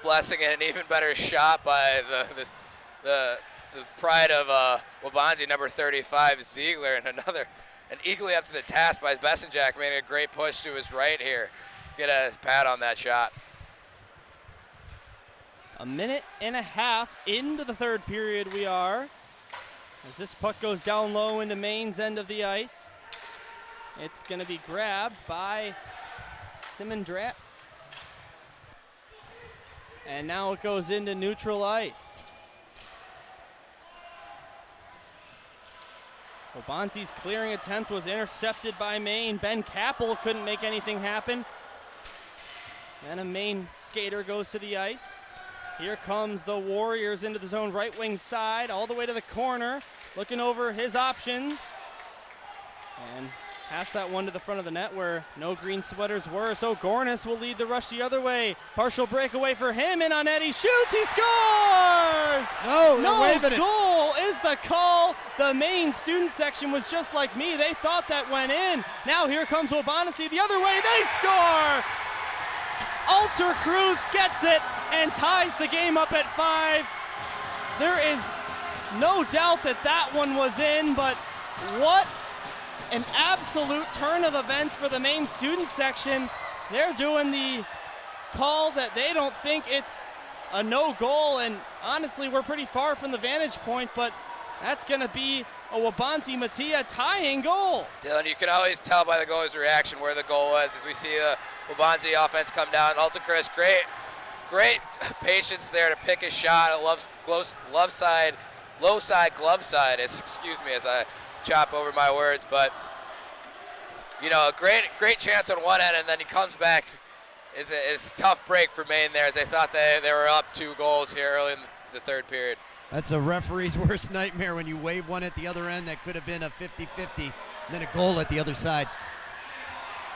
Blessing and an even better shot by the pride of Waubonsie, number 35, Ziegler, and equally up to the task by Bessenjack, making a great push to his right here. Get a pad on that shot. A minute and a half into the third period we are. As this puck goes down low into Maine's end of the ice. It's going to be grabbed by Simondrat. And now it goes into neutral ice. Waubonsie's clearing attempt was intercepted by Maine. Ben Capel couldn't make anything happen. Then a Maine skater goes to the ice. Here comes the Warriors into the zone right wing side, all the way to the corner, looking over his options. And pass that one to the front of the net where no green sweaters were. So Gornis will lead the rush the other way. Partial breakaway for him, and on Eddie shoots, he scores! No waving it. Goal is the call. The Maine student section was just like me. They thought that went in. Now here comes Waubonsie the other way. They score! Alter Cruz gets it and ties the game up at 5. There is no doubt that that one was in, but what an absolute turn of events for the Maine student section. They're doing the call that they don't think it's a no goal, and honestly, we're pretty far from the vantage point, but that's going to be a Waubonsie Mattia tying goal. Dylan, you can always tell by the goalie's reaction where the goal was as we see the Waubonsie offense come down. Altakris, great patience there to pick his shot. Low side, glove side, excuse me as I chop over my words, but you know, a great chance on one end, and then he comes back. Is a tough break for Maine there as they thought they were up 2 goals here early in the third period. That's a referee's worst nightmare when you wave one at the other end that could have been a 50-50, and then a goal at the other side.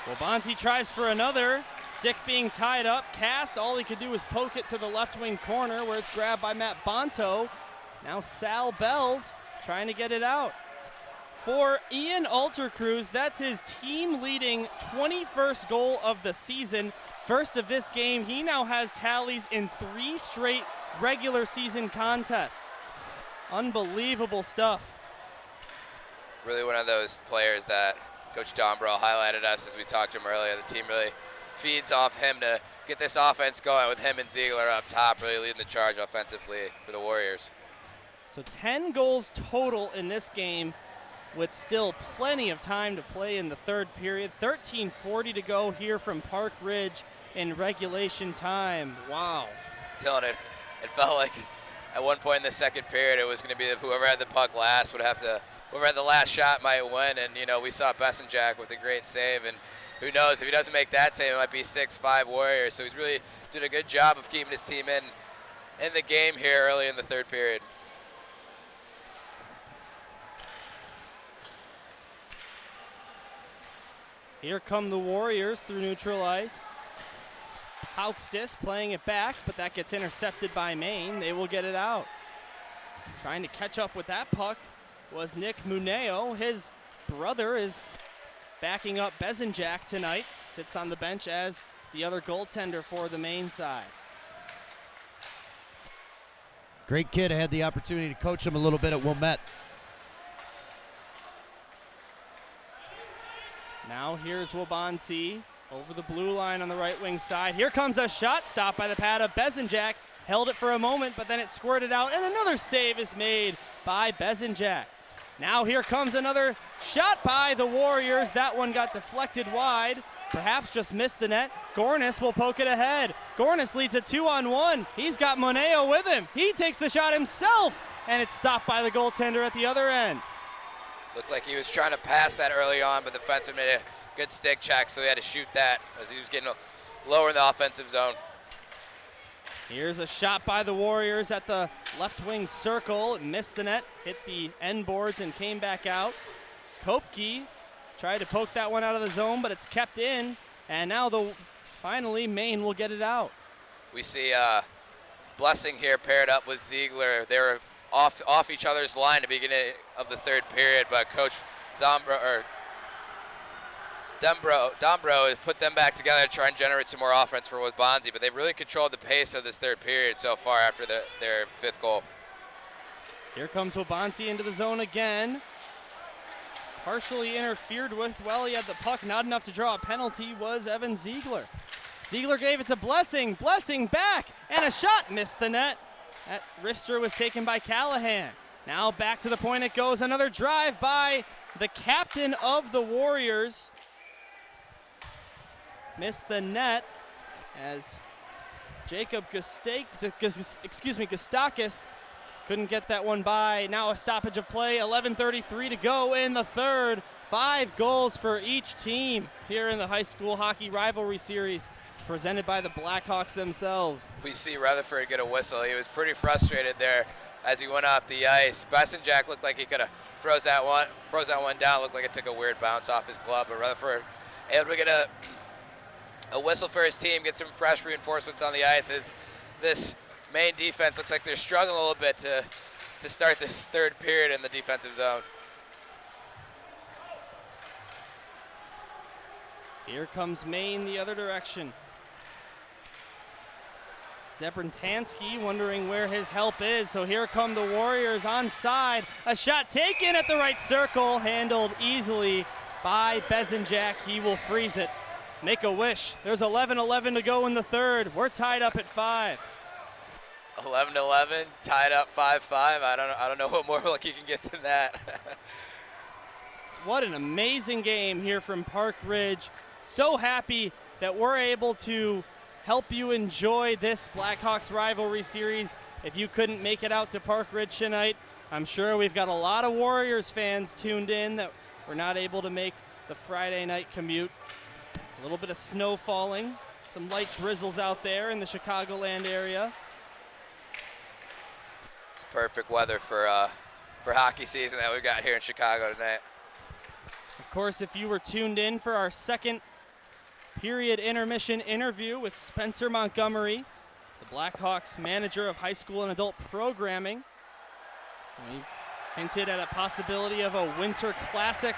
Waubonsie tries for another. Stick being tied up. Cast, all he could do was poke it to the left wing corner where it's grabbed by Matt Bonto. Now Sal Bells trying to get it out. For Ian Altercruz, that's his team-leading 21st goal of the season. First of this game, he now has tallies in 3 straight regular season contests. Unbelievable stuff. Really one of those players that Coach Dombrell highlighted us as we talked to him earlier. The team really feeds off him to get this offense going with him and Ziegler up top, really leading the charge offensively for the Warriors. So 10 goals total in this game with still plenty of time to play in the third period. 13:40 to go here from Park Ridge in regulation time. Wow. Dylan, it felt like at one point in the second period it was going to be whoever had the puck last would have to, whoever had the last shot might win, and you know, we saw Bessenjack with a great save, and who knows, if he doesn't make that save, it might be 6-5 Warriors. So he's really did a good job of keeping his team in the game here early in the third period. Here come the Warriors through neutral ice. Haukstis playing it back, but that gets intercepted by Maine. They will get it out. Trying to catch up with that puck was Nick Muneo. His brother is backing up Bezenjak tonight. Sits on the bench as the other goaltender for the Maine side. Great kid. I had the opportunity to coach him a little bit at Wilmette. Now here's Waubonsie over the blue line on the right wing side. Here comes a shot stop by the pad of Bezenjak. Held it for a moment, but then it squirted out, and another save is made by Bezenjak. Now here comes another shot by the Warriors. That one got deflected wide. Perhaps just missed the net. Gornis will poke it ahead. Gornis leads a 2-on-1. He's got Moneo with him. He takes the shot himself, and it's stopped by the goaltender at the other end. Looked like he was trying to pass that early on, but the defenseman made a good stick check, so he had to shoot that as he was getting lower in the offensive zone. Here's a shot by the Warriors at the left wing circle. It missed the net, hit the end boards, and came back out. Kopke tried to poke that one out of the zone, but it's kept in. And now finally Maine will get it out. We see Blessing here paired up with Ziegler. They were off each other's line at the beginning of the third period, but Coach Dombro has put them back together to try and generate some more offense for Waubonsie, but they've really controlled the pace of this third period so far after their fifth goal. Here comes Waubonsie into the zone again. Partially interfered with. Well, he had the puck, not enough to draw a penalty, was Evan Ziegler. Ziegler gave it to Blessing. Blessing back, and a shot missed the net. That wrister was taken by Callahan. Now back to the point it goes. Another drive by the captain of the Warriors. Missed the net as Jacob Gustakis couldn't get that one by. Now a stoppage of play, 11:33 to go in the third. 5 goals for each team here in the high school hockey rivalry series. It's presented by the Blackhawks themselves. We see Rutherford get a whistle. He was pretty frustrated there as he went off the ice. Bezenjak looked like he could have froze that one down. Looked like it took a weird bounce off his glove, but Rutherford able to get a whistle for his team, get some fresh reinforcements on the ice as this Maine defense looks like they're struggling a little bit to start this third period in the defensive zone. Here comes Maine the other direction. Zebrantansky wondering where his help is, so here come the Warriors onside. A shot taken at the right circle, handled easily by Bezenjak. He will freeze it. Make a wish. There's 11:11 to go in the third. We're tied up at 5. 11-11, tied up 5-5. I don't know what more luck you can get than that. What an amazing game here from Park Ridge. So happy that we're able to help you enjoy this Blackhawks rivalry series. If you couldn't make it out to Park Ridge tonight, I'm sure we've got a lot of Warriors fans tuned in that were not able to make the Friday night commute. A little bit of snow falling, some light drizzles out there in the Chicagoland area. It's perfect weather for hockey season that we've got here in Chicago tonight. Of course, if you were tuned in for our second period intermission interview with Spencer Montgomery, the Blackhawks manager of high school and adult programming, we hinted at a possibility of a Winter Classic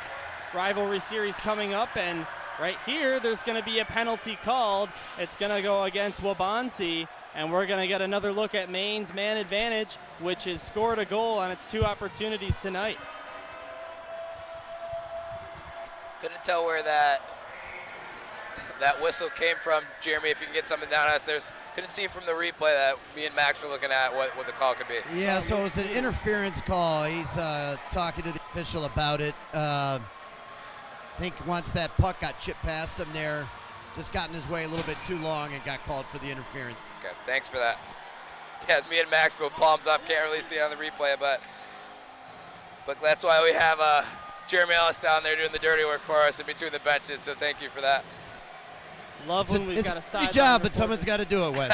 rivalry series coming up, and right here there's going to be a penalty called. It's going to go against Waubonsie, and we're going to get another look at Maine's man advantage, which has scored a goal on its 2 opportunities tonight. Couldn't tell where that whistle came from, Jeremy. If you can get something down on us, couldn't see from the replay that me and Max were looking at what the call could be. Yeah, so it was an interference call. He's talking to the official about it. I think once that puck got chipped past him there, just got in his way a little bit too long and got called for the interference. Okay, thanks for that. Yeah, it's me and Max both palms up. Can't really see it on the replay, but that's why we have Jeremy Ellis down there doing the dirty work for us in between the benches, so thank you for that. Love when we've got a side. It's a job, but someone's got to do it, Wes.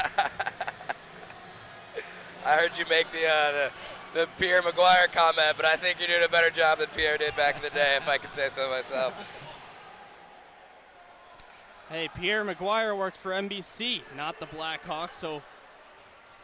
I heard you make the Pierre Maguire comment, but I think you're doing a better job than Pierre did back in the day, if I could say so myself. Hey, Pierre McGuire worked for NBC, not the Blackhawks, so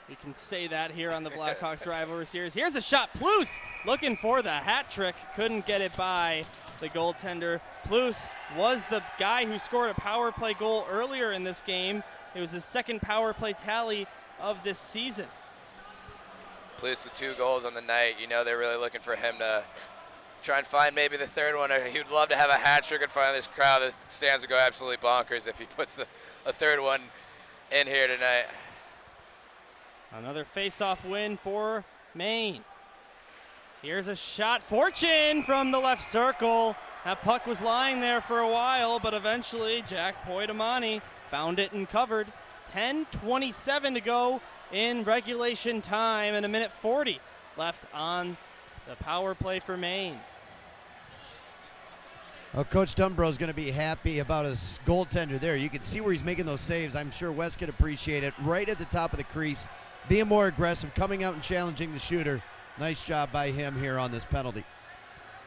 we can say that here on the Blackhawks Rivalry Series. Here's a shot. Plus looking for the hat trick. Couldn't get it by the goaltender. Plus was the guy who scored a power play goal earlier in this game. It was his second power play tally of this season. Plus with 2 goals on the night. You know they're really looking for him to try and find maybe the third one. He would love to have a hat trick in front of this crowd. The stands would go absolutely bonkers if he puts a third one in here tonight. Another face-off win for Maine. Here's a shot. Fortune from the left circle. That puck was lying there for a while, but eventually Jack Poitamani found it and covered. 10:27 to go in regulation time and 1:40 left on the power play for Maine. Oh, Coach Dunbrow's going to be happy about his goaltender there. You can see where he's making those saves. I'm sure Wes could appreciate it. Right at the top of the crease, being more aggressive, coming out and challenging the shooter. Nice job by him here on this penalty.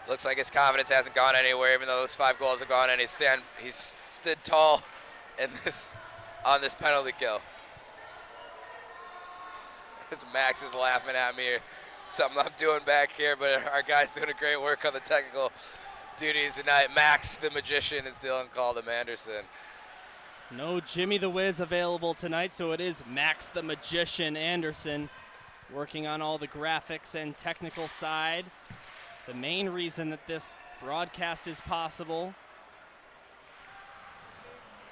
Looks like his confidence hasn't gone anywhere, even though those 5 goals have gone in. He's stood tall in on this penalty kill. Max is laughing at me, or something I'm doing back here, but our guy's doing a great work on the technical duties tonight. Max the Magician, as Dylan called him, Anderson. No Jimmy the Wiz available tonight, so it is Max the Magician Anderson working on all the graphics and technical side. The main reason that this broadcast is possible.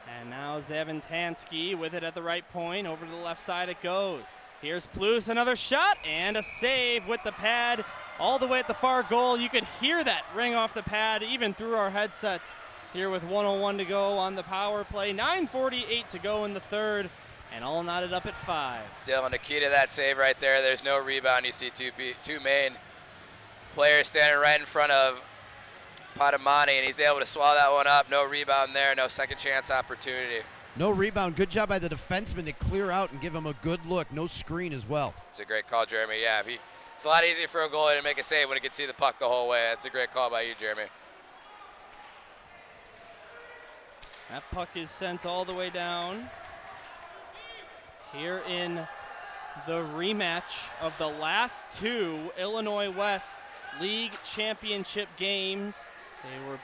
And now Zavantansky with it at the right point. Over to the left side it goes. Here's Plus, another shot, and a save with the pad all the way at the far goal. You could hear that ring off the pad even through our headsets here with 1:01 to go on the power play. 9:48 to go in the third, and all knotted up at 5. Dylan, the key to that save right there, there's no rebound. You see two Maine players standing right in front of Poitamani, and he's able to swallow that one up. No rebound there, no second chance opportunity. No rebound. Good job by the defenseman to clear out and give him a good look. No screen as well. It's a great call, Jeremy. Yeah, it's a lot easier for a goalie to make a save when he can see the puck the whole way. That's a great call by you, Jeremy. That puck is sent all the way down. Here in the rematch of the last 2 Illinois West League Championship games. They were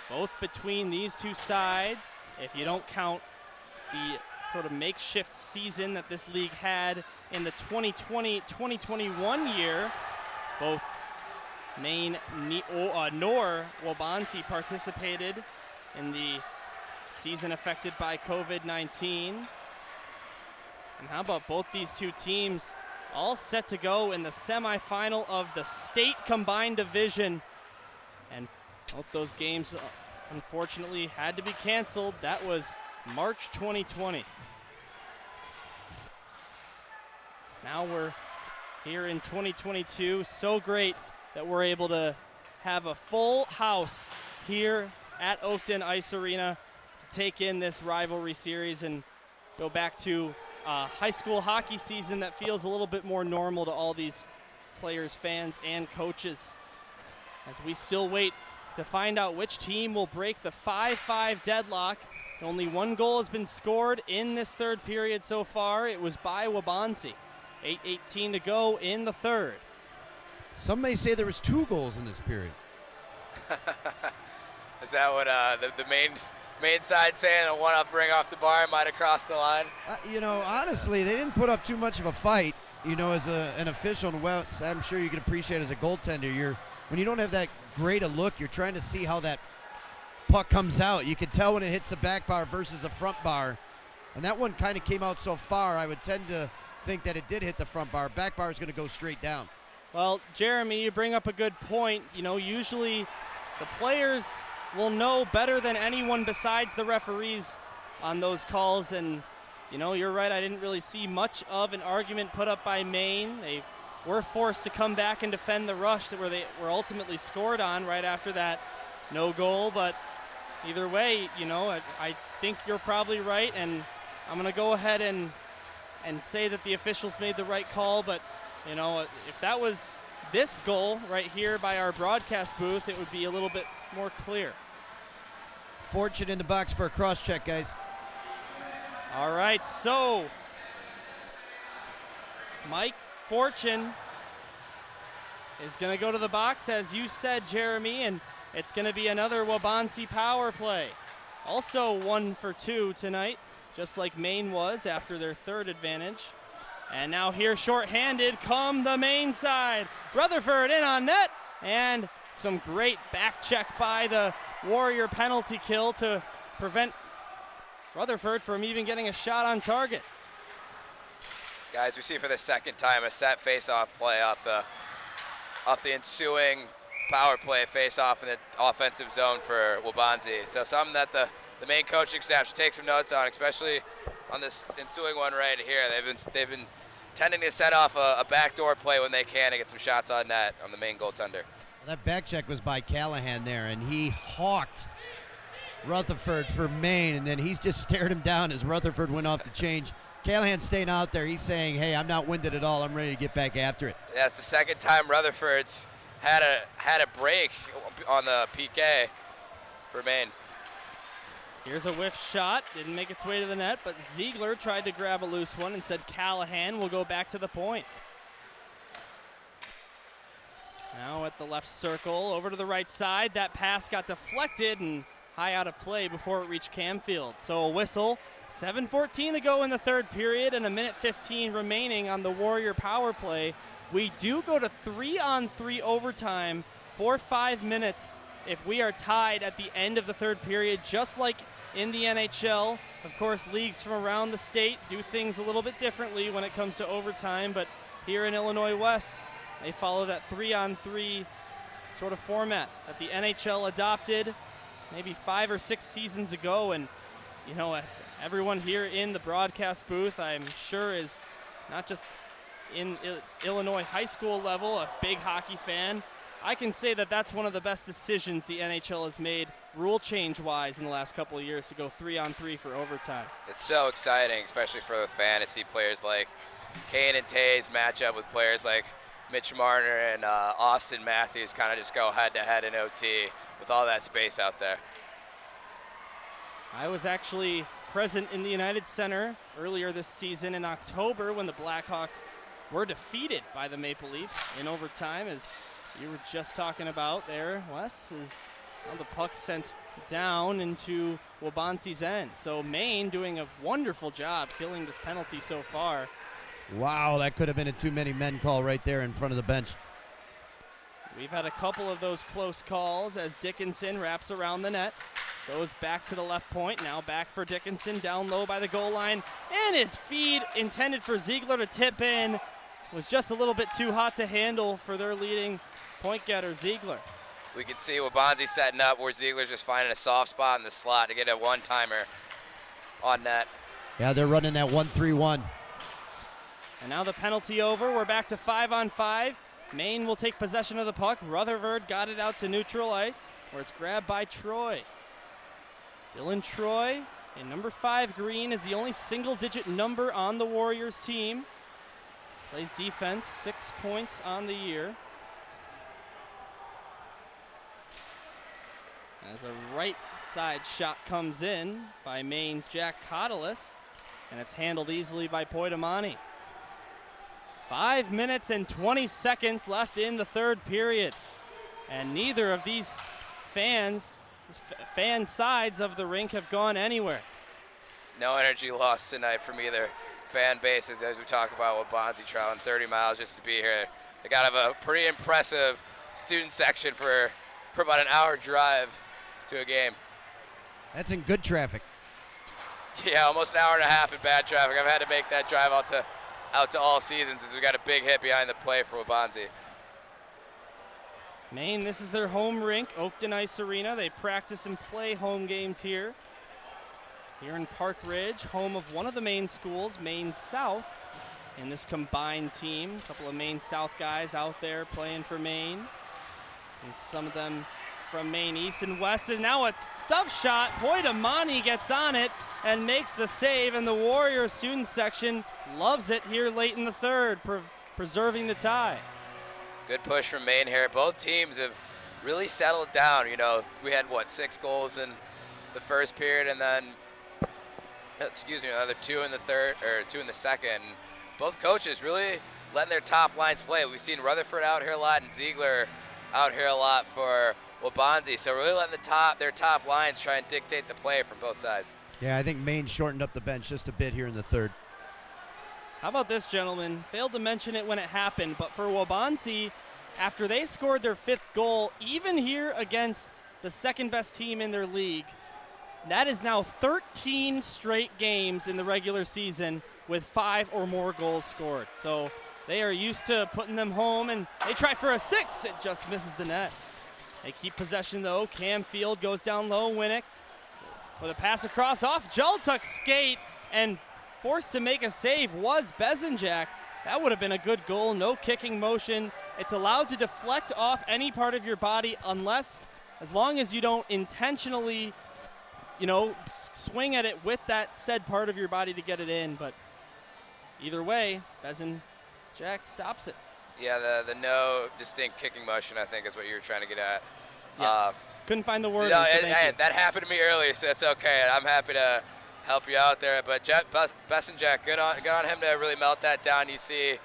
both between these two sides. If you don't count the sort of makeshift season that this league had in the 2020-2021 year, both Maine nor Waubonsie participated in the season affected by COVID-19. And how about both these two teams all set to go in the semifinal of the state combined division. And both those games unfortunately had to be canceled. That was March 2020. Now we're here in 2022. So great that we're able to have a full house here at Oakton Ice Arena to take in this rivalry series and go back to high school hockey season that feels a little bit more normal to all these players, fans, and coaches. As we still wait to find out which team will break the 5-5 deadlock. Only 1 goal has been scored in this third period so far. It was by Waubonsie. 8:18 to go in the third. Some may say there was 2 goals in this period. Is that what the main side saying? A one-up ring off the bar might have crossed the line? You know, honestly, they didn't put up too much of a fight. You know, as an official, and Wes, I'm sure you can appreciate as a goaltender, when you don't have that great a look, you're trying to see how that puck comes out. You can tell when it hits the back bar versus the front bar. And that one kind of came out so far, I would tend to think that it did hit the front bar. Back bar is going to go straight down. Well, Jeremy, you bring up a good point. You know, usually the players will know better than anyone besides the referees on those calls. And, you know, you're right. I didn't really see much of an argument put up by Maine. They were forced to come back and defend the rush where they were ultimately scored on right after that no goal. But either way, you know, I think you're probably right. And I'm going to go ahead and say that the officials made the right call. But, you know, if that was this goal right here by our broadcast booth, it would be a little bit more clear. Fortune in the box for a cross check, guys. All right, so Mike Fortune is going to go to the box, as you said, Jeremy, and it's going to be another Waubonsie power play. Also 1 for 2 tonight, just like Maine was after their third advantage. And now here shorthanded come the Maine side. Rutherford in on net, and some great back check by the Warrior penalty kill to prevent Rutherford from even getting a shot on target. Guys, we see for the second time a set face-off play off the ensuing power play face-off in the offensive zone for Waubonsie. So something that the Maine coaching staff should take some notes on, especially on this ensuing one right here. They've been tending to set off a backdoor play when they can to get some shots on net on the Maine goaltender. That back check was by Callahan there, and he hawked Rutherford for Maine, and then he's just stared him down as Rutherford went off the change. Callahan staying out there. He's saying, hey, I'm not winded at all. I'm ready to get back after it. Yeah, it's the second time Rutherford's had a break on the PK for Maine. Here's a whiff shot. Didn't make its way to the net, but Ziegler tried to grab a loose one and said Callahan will go back to the point. Now at the left circle, over to the right side. That pass got deflected and high out of play before it reached Camfield. So a whistle, 7:14 to go in the third period and 1:15 remaining on the Warrior power play. We do go to 3-on-3 overtime for 5 minutes if we are tied at the end of the third period, just like in the NHL. Of course, leagues from around the state do things a little bit differently when it comes to overtime, but here in Illinois West, they follow that 3-on-3 sort of format that the NHL adopted maybe 5 or 6 seasons ago. And, you know, everyone here in the broadcast booth, I'm sure, is not just in Illinois high school level a big hockey fan. I can say that that's one of the best decisions the NHL has made rule change-wise in the last couple of years, to go 3-on-3 for overtime. It's so exciting, especially for the fan, to see players like Kane and Tays match up with players like Mitch Marner and Austin Matthews kind of just go head-to-head in OT with all that space out there. I was actually present in the United Center earlier this season in October when the Blackhawks were defeated by the Maple Leafs in overtime, as you were just talking about there, Wes, is the puck sent down into Waubonsie's end. So Maine doing a wonderful job killing this penalty so far. Wow, that could have been a too many men call right there in front of the bench. We've had a couple of those close calls as Dickinson wraps around the net, goes back to the left point, now back for Dickinson, down low by the goal line, and his feed intended for Ziegler to tip in was just a little bit too hot to handle for their leading point getter, Ziegler. We can see Waubonsie setting up where Ziegler's just finding a soft spot in the slot to get a one-timer on net. Yeah, they're running that 1-3-1. And now the penalty over. We're back to 5-on-5. Maine will take possession of the puck. Rutherford got it out to neutral ice, where it's grabbed by Troy. Dylan Troy in number 5 green is the only single-digit number on the Warriors team. Plays defense, 6 points on the year. As a right side shot comes in by Maine's Jack Cottalis, and it's handled easily by Poitamani. 5 minutes and 20 seconds left in the third period, and neither of these fan sides of the rink have gone anywhere. No energy lost tonight from either fan bases, as we talk about Waubonsie traveling 30 miles just to be here. They got a pretty impressive student section for about an hour drive to a game. That's in good traffic. Yeah, almost an hour and a half in bad traffic. I've had to make that drive out to all seasons as we got a big hit behind the play for Waubonsie. Maine, this is their home rink, Oakton Ice Arena. They practice and play home games here. Here in Park Ridge, home of one of the Maine schools, Maine South, in this combined team. A couple of Maine South guys out there playing for Maine, and some of them from Maine East and West. And now a stuff shot. Poitamani gets on it and makes the save, and the Warriors student section loves it here late in the third, preserving the tie. Good push from Maine here. Both teams have really settled down. You know, we had, 6 goals in the first period, and then excuse me, another 2 in the third, or 2 in the second. Both coaches really letting their top lines play. We've seen Rutherford out here a lot and Ziegler out here a lot for Waubonsie. So really letting their top lines try and dictate the play from both sides. Yeah, I think Maine shortened up the bench just a bit here in the third. How about this, gentlemen? Failed to mention it when it happened, but for Waubonsie, after they scored their 5th goal, even here against the second best team in their league, that is now 13 straight games in the regular season with 5 or more goals scored. So they are used to putting them home, and they try for a 6th. It just misses the net. They keep possession, though. Cam Field goes down low. Winnick with a pass across off Jaltuk's skate, and forced to make a save was Bezenjak. That would have been a good goal. No kicking motion. It's allowed to deflect off any part of your body as long as you don't intentionally, swing at it with that said part of your body to get it in. But either way, Bezenjak stops it. Yeah, the no distinct kicking motion, I think, is what you were trying to get at. Yes. Couldn't find the word. No, that happened to me earlier, so it's okay. I'm happy to help you out there. But Bezenjak, good on him to really melt that down. You see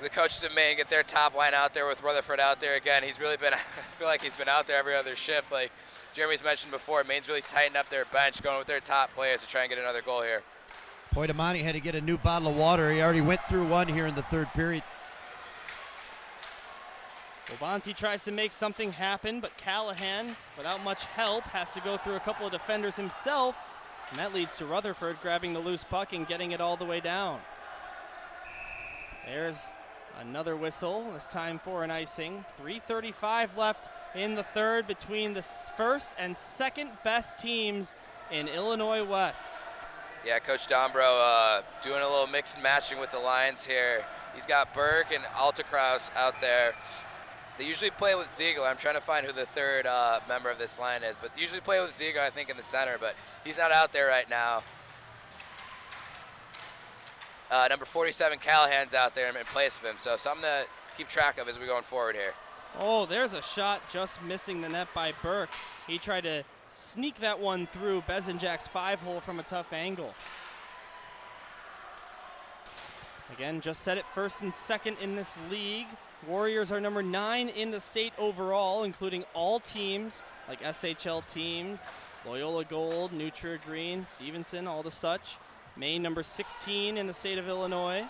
the coaches in Maine get their top line out there with Rutherford out there again. He's really been, I feel like he's been out there every other shift. Like Jeremy's mentioned before, Maine's really tightened up their bench, going with their top players to try and get another goal here. Poitamani had to get a new bottle of water. He already went through one here in the third period. Waubonsie tries to make something happen, but Callahan, without much help, has to go through a couple of defenders himself, and that leads to Rutherford grabbing the loose puck and getting it all the way down. There's another whistle, this time for an icing. 3:35 left in the third between the first and second best teams in Illinois West. Yeah, Coach Dombro doing a little mix and matching with the lines here. He's got Berg and Altekraus out there. They usually play with Ziegler. I'm trying to find who the third member of this line is, but they usually play with Ziegler, I think, in the center, but he's not out there right now. Number 47, Callahan's out there in place of him, so something to keep track of as we're going forward here. Oh, there's a shot just missing the net by Burke. He tried to sneak that one through Bezenjak's 5-hole from a tough angle. Again, just set it first and second in this league. Warriors are number 9 in the state overall, including all teams like SHL teams, Loyola Gold, Nutria Green, Stevenson, all the such. Maine number 16 in the state of Illinois.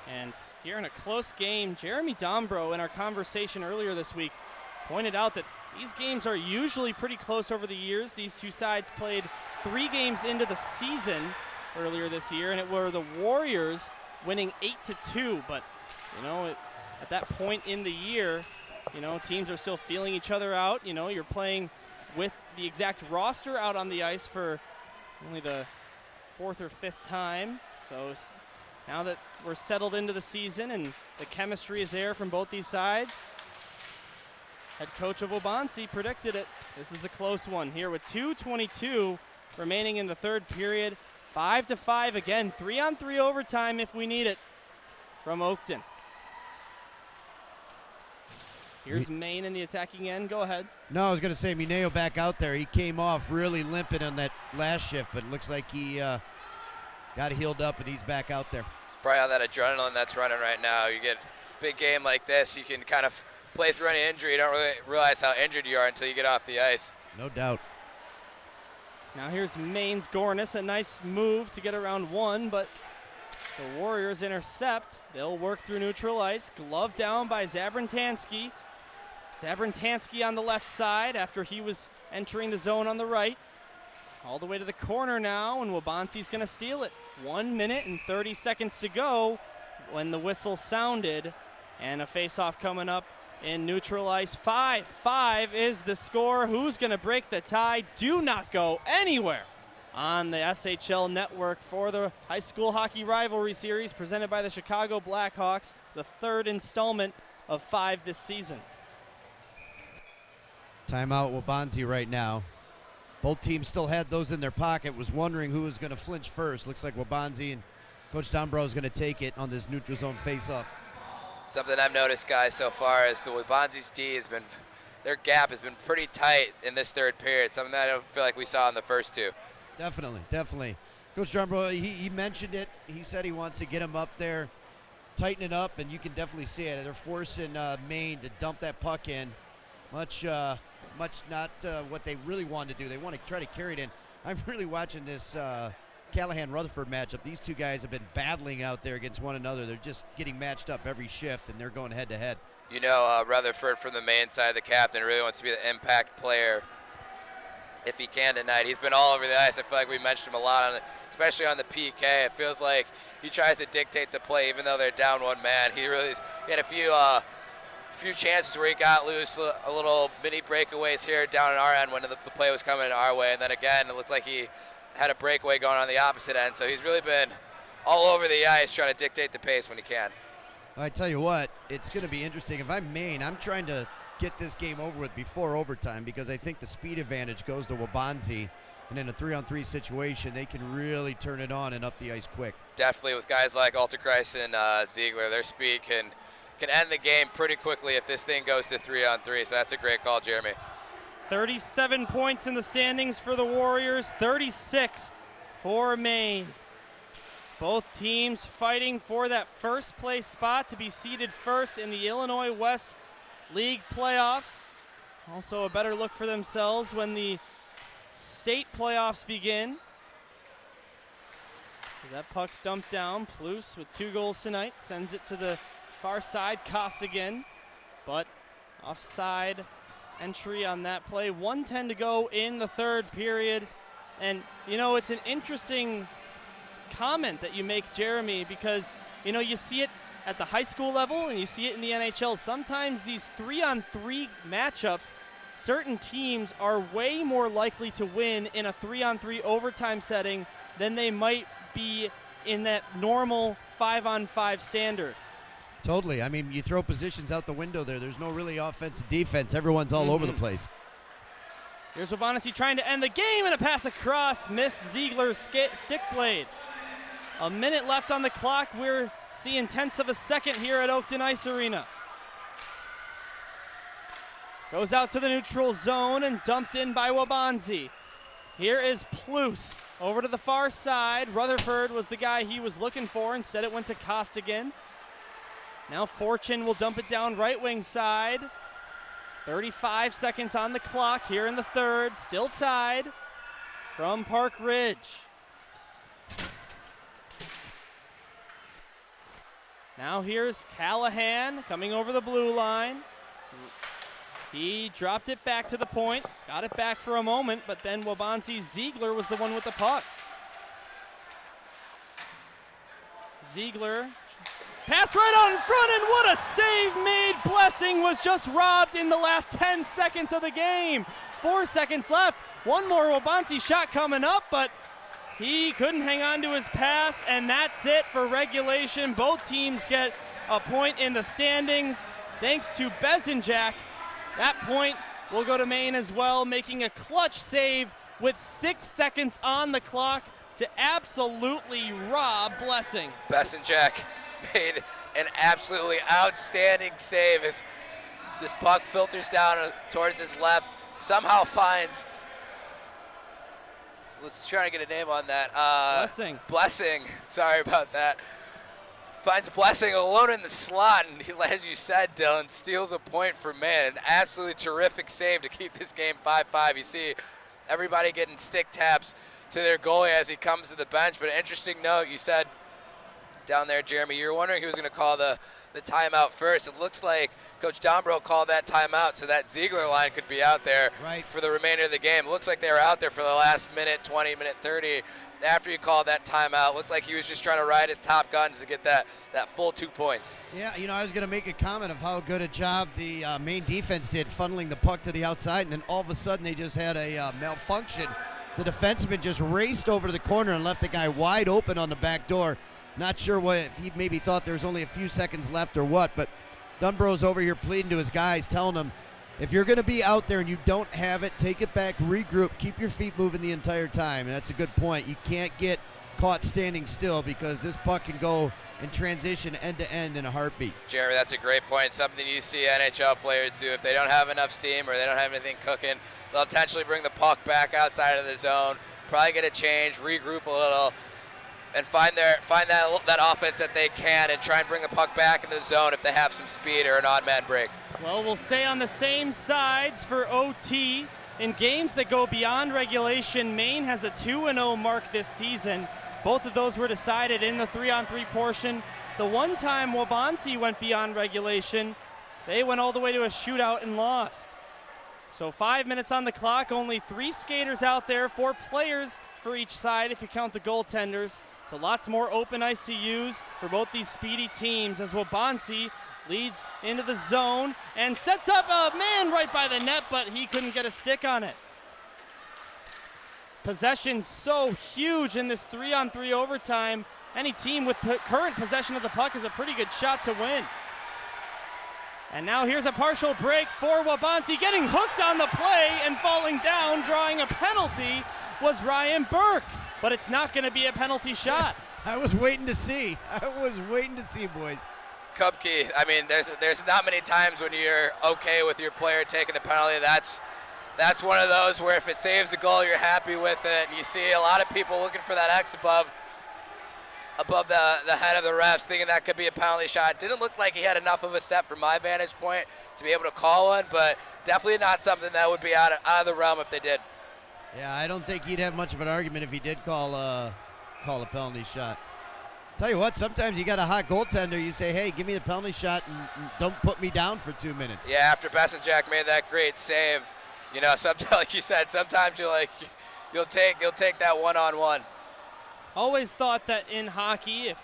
And here in a close game, Jeremy Dombro, in our conversation earlier this week, pointed out that these games are usually pretty close over the years. These two sides played 3 games into the season earlier this year, and it were the Warriors winning 8-2. But, at that point in the year, teams are still feeling each other out. You're playing with the exact roster out on the ice for only the 4th or 5th time. So now that we're settled into the season and the chemistry is there from both these sides, head coach of Waubonsie predicted it. This is a close one here with 2:22 remaining in the third period. 5-5 again, 3-on-3 overtime if we need it from Oakton. Here's Maine in the attacking end. Go ahead. No, I was going to say Mineo back out there. He came off really limping on that last shift, but it looks like he got healed up and he's back out there. It's probably all that adrenaline that's running right now. You get a big game like this, you can kind of play through any injury. You don't really realize how injured you are until you get off the ice. No doubt. Now here's Maine's Gornis, a nice move to get around one, but the Warriors intercept. They'll work through neutral ice. Glove down by Zabrantansky. Zabrantansky on the left side after he was entering the zone on the right. All the way to the corner now, and Waubonsie's going to steal it. 1 minute and 30 seconds to go when the whistle sounded, and a face-off coming up in neutral ice. 5-5 is the score. Who's going to break the tie? Do not go anywhere on the SHL network for the High School Hockey Rivalry Series presented by the Chicago Blackhawks, the 3rd installment of 5 this season. Timeout Waubonsie right now. Both teams still had those in their pocket, was wondering who was going to flinch first. Looks like Waubonsie and Coach Dombro is going to take it on this neutral zone face-off. Something I've noticed, guys, so far is the Waubonsie's D has been their gap has been pretty tight in this third period, something that I don't feel like we saw in the first two. Definitely, definitely. Coach Dunbro, he mentioned it. He said he wants to get him up there, tighten it up, and you can definitely see it. They're forcing Maine to dump that puck in. Much not what they really want to do. They want to try to carry it in. I'm really watching this Callahan-Rutherford matchup. These two guys have been battling out there against one another. They're just getting matched up every shift, and they're going head-to-head. You know, Rutherford from the Maine side, the captain, really wants to be the impact player if he can tonight. He's been all over the ice. I feel like we mentioned him a lot, on it, especially on the PK. It feels like he tries to dictate the play even though they're down one man. He had a few chances where he got loose, a little mini breakaways here down on our end when the play was coming our way, and then again it looked like he had a breakaway going on the opposite end. So he's really been all over the ice trying to dictate the pace when he can. I tell you what, it's going to be interesting. If I'm Maine, I'm trying to get this game over with before overtime because I think the speed advantage goes to Waubonsie, and in a 3-on-3 situation, they can really turn it on and up the ice quick. Definitely with guys like Alterkreis and Ziegler, their speed can end the game pretty quickly if this thing goes to 3-on-3, so that's a great call, Jeremy. 37 points in the standings for the Warriors, 36 for Maine. Both teams fighting for that first place spot to be seeded first in the Illinois West League playoffs. Also a better look for themselves when the state playoffs begin. As that puck's dumped down, Plus with 2 goals tonight sends it to the far side, Costigan, but offside entry on that play. 1:10 to go in the third period. And, you know, it's an interesting comment that you make, Jeremy, because, you know, you see it at the high school level and you see it in the NHL. Sometimes these 3-on-3 matchups, certain teams are way more likely to win in a 3-on-3 overtime setting than they might be in that normal 5-on-5 standard. Totally. I mean, you throw positions out the window there. There's no really offense, defense. Everyone's all over the place. Here's Waubonsie trying to end the game, and a pass across. Missed Ziegler's stick blade. A minute left on the clock. We're seeing tenths of a second here at Oakton Ice Arena. Goes out to the neutral zone and dumped in by Waubonsie. Here is Plus over to the far side. Rutherford was the guy he was looking for. Instead it went to Costigan. Now Fortune will dump it down right wing side. 35 seconds on the clock here in the third. Still tied from Park Ridge. Now here's Callahan coming over the blue line. He dropped it back to the point, got it back for a moment, but then Waubonsie Ziegler was the one with the puck. Ziegler, pass right out in front, and what a save made. Blessing was just robbed in the last 10 seconds of the game. 4 seconds left. One more Waubonsie shot coming up, but he couldn't hang on to his pass, and that's it for regulation. Both teams get a point in the standings thanks to Bezenjak. That point will go to Maine as well, making a clutch save with 6 seconds on the clock to absolutely rob Blessing. Bezenjak made an absolutely outstanding save as this puck filters down towards his left, somehow finds, let's try to get a name on that. Blessing, sorry about that. Finds Blessing alone in the slot, and he, as you said, Dylan, steals a point for Maine. An absolutely terrific save to keep this game 5-5. You see everybody getting stick taps to their goalie as he comes to the bench, but an interesting note, you said down there, Jeremy, you were wondering who was going to call the timeout first. It looks like Coach Dombro called that timeout so that Ziegler line could be out there for the remainder of the game. It looks like they were out there for the last minute, 20, minute 30. After he called that timeout, looked like he was just trying to ride his top guns to get that full 2 points. Yeah, you know, I was going to make a comment of how good a job the Maine defense did funneling the puck to the outside, and then all of a sudden they just had a malfunction. The defenseman just raced over to the corner and left the guy wide open on the back door. Not sure if he maybe thought there was only a few seconds left or what, but Dunbro's over here pleading to his guys, telling them, if you're going to be out there and you don't have it, take it back, regroup, keep your feet moving the entire time. And that's a good point. You can't get caught standing still, because this puck can go and transition end to end in a heartbeat. Jeremy, that's a great point. Something you see NHL players do. If they don't have enough steam or they don't have anything cooking, they'll intentionally bring the puck back outside of the zone, probably get a change, regroup a little, and find that offense that they can, and try and bring the puck back into the zone if they have some speed or an odd man break. Well, we'll stay on the same sides for OT. In games that go beyond regulation, Maine has a 2-0 mark this season. Both of those were decided in the 3-on-3 portion. The one time Waubonsie went beyond regulation, they went all the way to a shootout and lost. So 5 minutes on the clock, only 3 skaters out there, 4 players for each side if you count the goaltenders. So lots more open ice to use for both these speedy teams as Waubonsie leads into the zone and sets up a man right by the net, but he couldn't get a stick on it. Possession so huge in this 3-on-3 overtime. Any team with current possession of the puck is a pretty good shot to win. And now here's a partial break for Waubonsie, getting hooked on the play and falling down, drawing a penalty was Ryan Burke, but it's not going to be a penalty shot. I was waiting to see, boys. Kupke, I mean, there's not many times when you're okay with your player taking a penalty. That's one of those where if it saves the goal, you're happy with it. You see a lot of people looking for that X above the head of the refs, thinking that could be a penalty shot. Didn't look like he had enough of a step from my vantage point to be able to call one, but definitely not something that would be out of the realm if they did. Yeah, I don't think he'd have much of an argument if he did call a penalty shot. Tell you what, sometimes you got a hot goaltender, you say, hey, give me the penalty shot and don't put me down for 2 minutes. Yeah, after Bessenjack made that great save, you know, sometimes, like you said, sometimes you'll take that one-on-one. Always thought that in hockey, if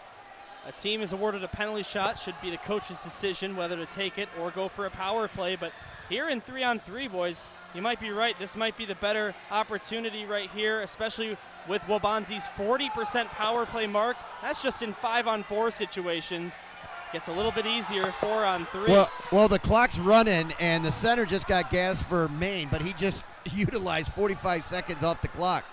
a team is awarded a penalty shot, should be the coach's decision whether to take it or go for a power play. But here in 3-on-3, boys, you might be right. This might be the better opportunity right here, especially with Waubonsie's 40% power play mark. That's just in 5-on-4 situations. Gets a little bit easier 4-on-3. Well, the clock's running, and the center just got gas for Maine, but he just utilized 45 seconds off the clock.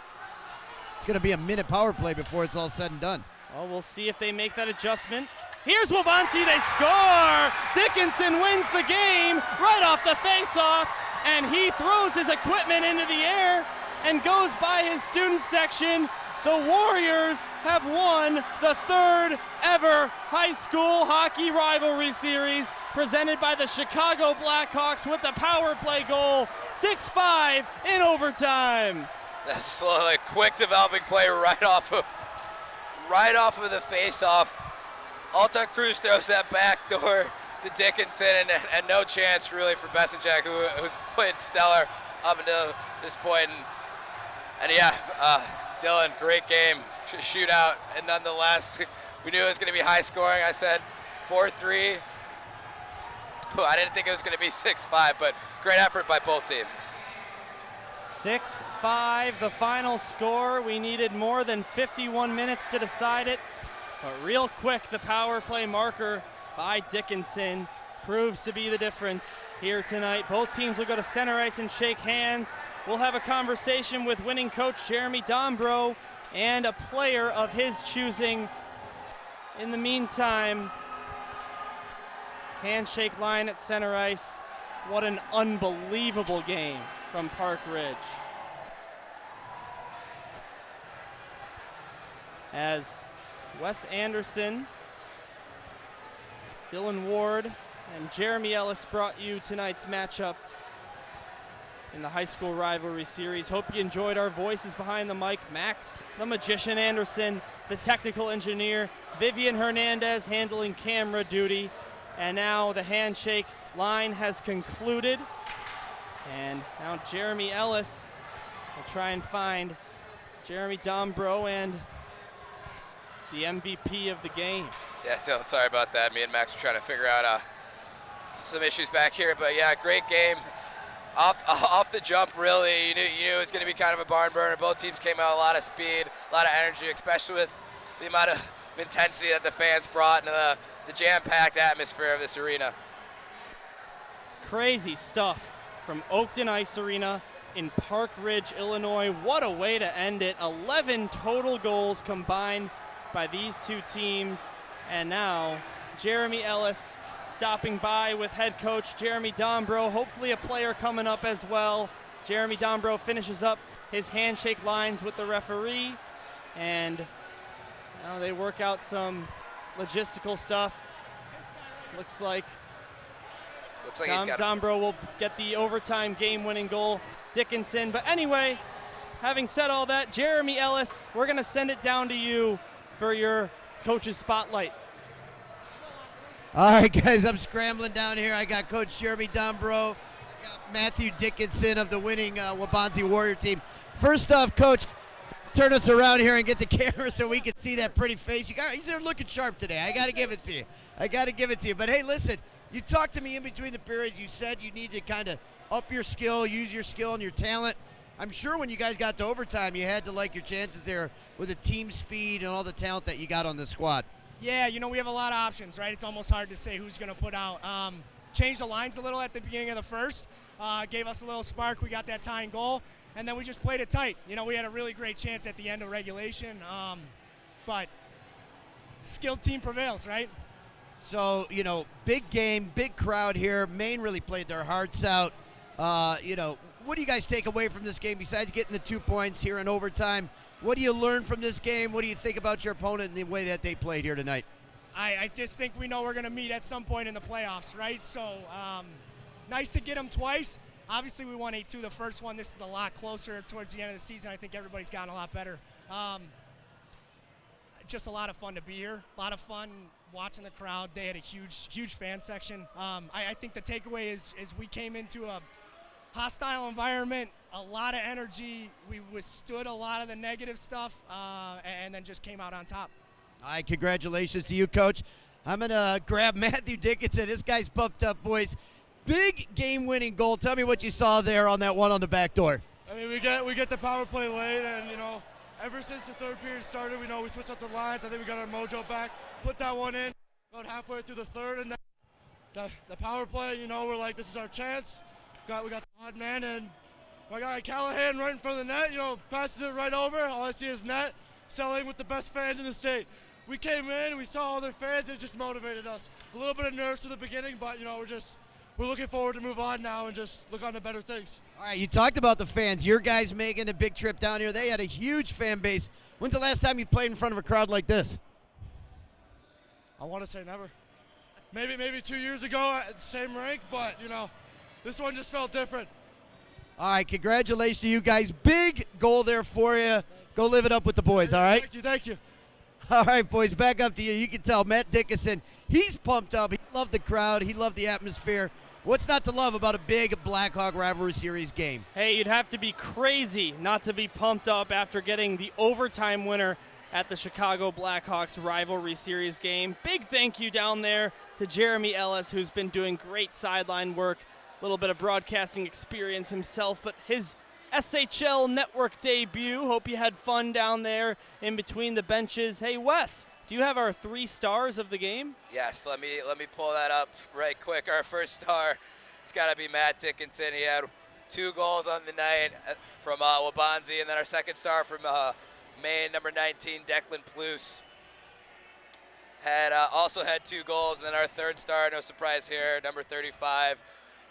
It's going to be a minute power play before it's all said and done. Well, we'll see if they make that adjustment. Here's Waubonsie, they score! Dickinson wins the game right off the face-off, and he throws his equipment into the air and goes by his student section. The Warriors have won the 3rd ever high school hockey rivalry series presented by the Chicago Blackhawks with the power play goal, 6-5 in overtime. That's a quick developing play right off of the face-off. Alta Cruz throws that back door to Dickinson, and no chance really for Bessenjack, who's played stellar up until this point. And yeah, Dylan, great game, shootout, and nonetheless, we knew it was going to be high scoring. I said 4-3. I didn't think it was going to be 6-5, but great effort by both teams. 6-5, the final score. We needed more than 51 minutes to decide it, but real quick, the power play marker by Dickinson proves to be the difference here tonight. Both teams will go to center ice and shake hands. We'll have a conversation with winning coach Jeremy Dombro and a player of his choosing. In the meantime, handshake line at center ice. What an unbelievable game from Park Ridge. As Wes Anderson, Dylan Ward, and Jeremy Ellis brought you tonight's matchup in the high school rivalry series. Hope you enjoyed our voices behind the mic. Max, the magician Anderson, the technical engineer, Vivian Hernandez handling camera duty. And now the handshake line has concluded. And now Jeremy Ellis will try and find Jeremy Dombro and the MVP of the game. Yeah, Dylan, sorry about that. Me and Max were trying to figure out some issues back here. But yeah, great game. Off the jump, really, you knew it was going to be kind of a barn burner. Both teams came out with a lot of speed, a lot of energy, especially with the amount of intensity that the fans brought into the jam-packed atmosphere of this arena. Crazy stuff from Oakton Ice Arena. in Park Ridge, Illinois. What a way to end it. 11 total goals combined by these two teams. And now Jeremy Ellis stopping by with head coach Jeremy Dombro, hopefully a player coming up as well. Jeremy Dombro finishes up his handshake lines with the referee, and now they work out some logistical stuff. Looks like Dombro will get the overtime game-winning goal, Dickinson. But anyway, having said all that, Jeremy Ellis, we're going to send it down to you for your coach's spotlight. All right, guys, I'm scrambling down here. I got Coach Jeremy Dombro. I got Matthew Dickinson of the winning Waubonsie Warrior team. First off, Coach, turn us around here and get the camera so we can see that pretty face. You're looking sharp today. I got to give it to you. But, hey, listen, you talked to me in between the periods. You said you need to kind of up your skill, use your skill and your talent. I'm sure when you guys got to overtime, you had to like your chances there with the team speed and all the talent that you got on the squad. Yeah, you know, we have a lot of options, right? It's almost hard to say who's going to put out. Changed the lines a little at the beginning of the first, gave us a little spark. We got that tying goal, and then we just played it tight. You know, we had a really great chance at the end of regulation, but skilled team prevails, right? So, you know, big game, big crowd here. Maine really played their hearts out. You know, what do you guys take away from this game besides getting the 2 points here in overtime? What do you learn from this game? What do you think about your opponent and the way that they played here tonight? I just think we know we're going to meet at some point in the playoffs, right? So nice to get them twice. Obviously, we won 8-2 the first one. This is a lot closer towards the end of the season. I think everybody's gotten a lot better. Just a lot of fun to be here. A lot of fun watching the crowd. They had a huge fan section. I think the takeaway is we came into a hostile environment, a lot of energy. We withstood a lot of the negative stuff, and then just came out on top. All right, congratulations to you, Coach. I'm going to grab Matthew Dickinson. This guy's pumped up, boys. Big game-winning goal. Tell me what you saw there on that one on the back door. I mean, we get the power play late, and, you know, ever since the third period started, we switched up the lines. I think we got our mojo back, put that one in about halfway through the third, and then the power play, you know, we're like, this is our chance. We got the odd man, and my guy Callahan right in front of the net, you know, passes it right over. All I see is net, selling with the best fans in the state. We came in, we saw all their fans, and it just motivated us. A little bit of nerves to the beginning, but, you know, we're looking forward to move on now and just look on to better things. All right, you talked about the fans. Your guys making a big trip down here. They had a huge fan base. When's the last time you played in front of a crowd like this? I want to say never. Maybe 2 years ago at the same rank, but, you know, this one just felt different. All right, congratulations to you guys. Big goal there for you. Go live it up with the boys, all right? Thank you. All right, boys, back up to you. You can tell Matt Dickinson, he's pumped up. He loved the crowd. He loved the atmosphere. What's not to love about a big Blackhawk Rivalry Series game? Hey, you'd have to be crazy not to be pumped up after getting the overtime winner at the Chicago Blackhawks Rivalry Series game. Big thank you down there to Jeremy Ellis, who's been doing great sideline work, a little bit of broadcasting experience himself, but his SHL Network debut. Hope you had fun down there in between the benches. Hey, Wes, do you have our 3 stars of the game? Yes, let me pull that up right quick. Our first star, it's got to be Matt Dickinson. He had 2 goals on the night from Waubonsie, and then our second star from Maine, number 19, Declan Plouse. Also had 2 goals, and then our third star, no surprise here, number 35,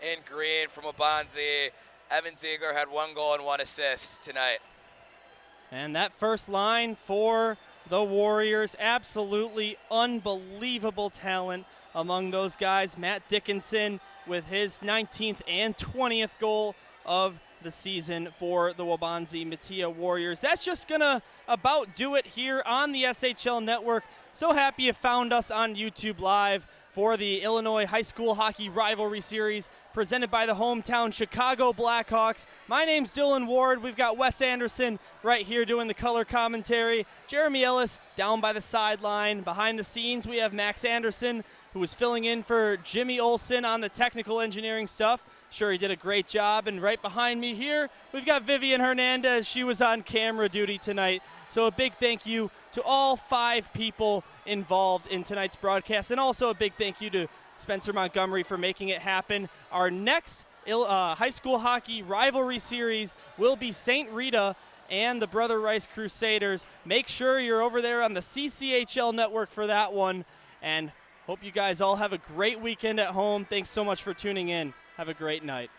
in green from Waubonsie, Evan Ziegler, had 1 goal and 1 assist tonight. And that first line for the Warriors, absolutely unbelievable talent among those guys. Matt Dickinson with his 19th and 20th goal of the season for the Waubonsie Metea Warriors. That's just gonna about do it here on the SHL Network. So happy you found us on YouTube Live for the Illinois High School Hockey Rivalry Series presented by the hometown Chicago Blackhawks. My name's Dylan Ward. We've got Wes Anderson right here doing the color commentary. Jeremy Ellis down by the sideline. Behind the scenes, we have Max Anderson, who was filling in for Jimmy Olsen on the technical engineering stuff. Sure, he did a great job. And right behind me here, we've got Vivian Hernandez. She was on camera duty tonight. So a big thank you to all 5 people involved in tonight's broadcast. And also a big thank you to Spencer Montgomery for making it happen. Our next high school hockey rivalry series will be St. Rita and the Brother Rice Crusaders. Make sure you're over there on the CCHL network for that one. And hope you guys all have a great weekend at home. Thanks so much for tuning in. Have a great night.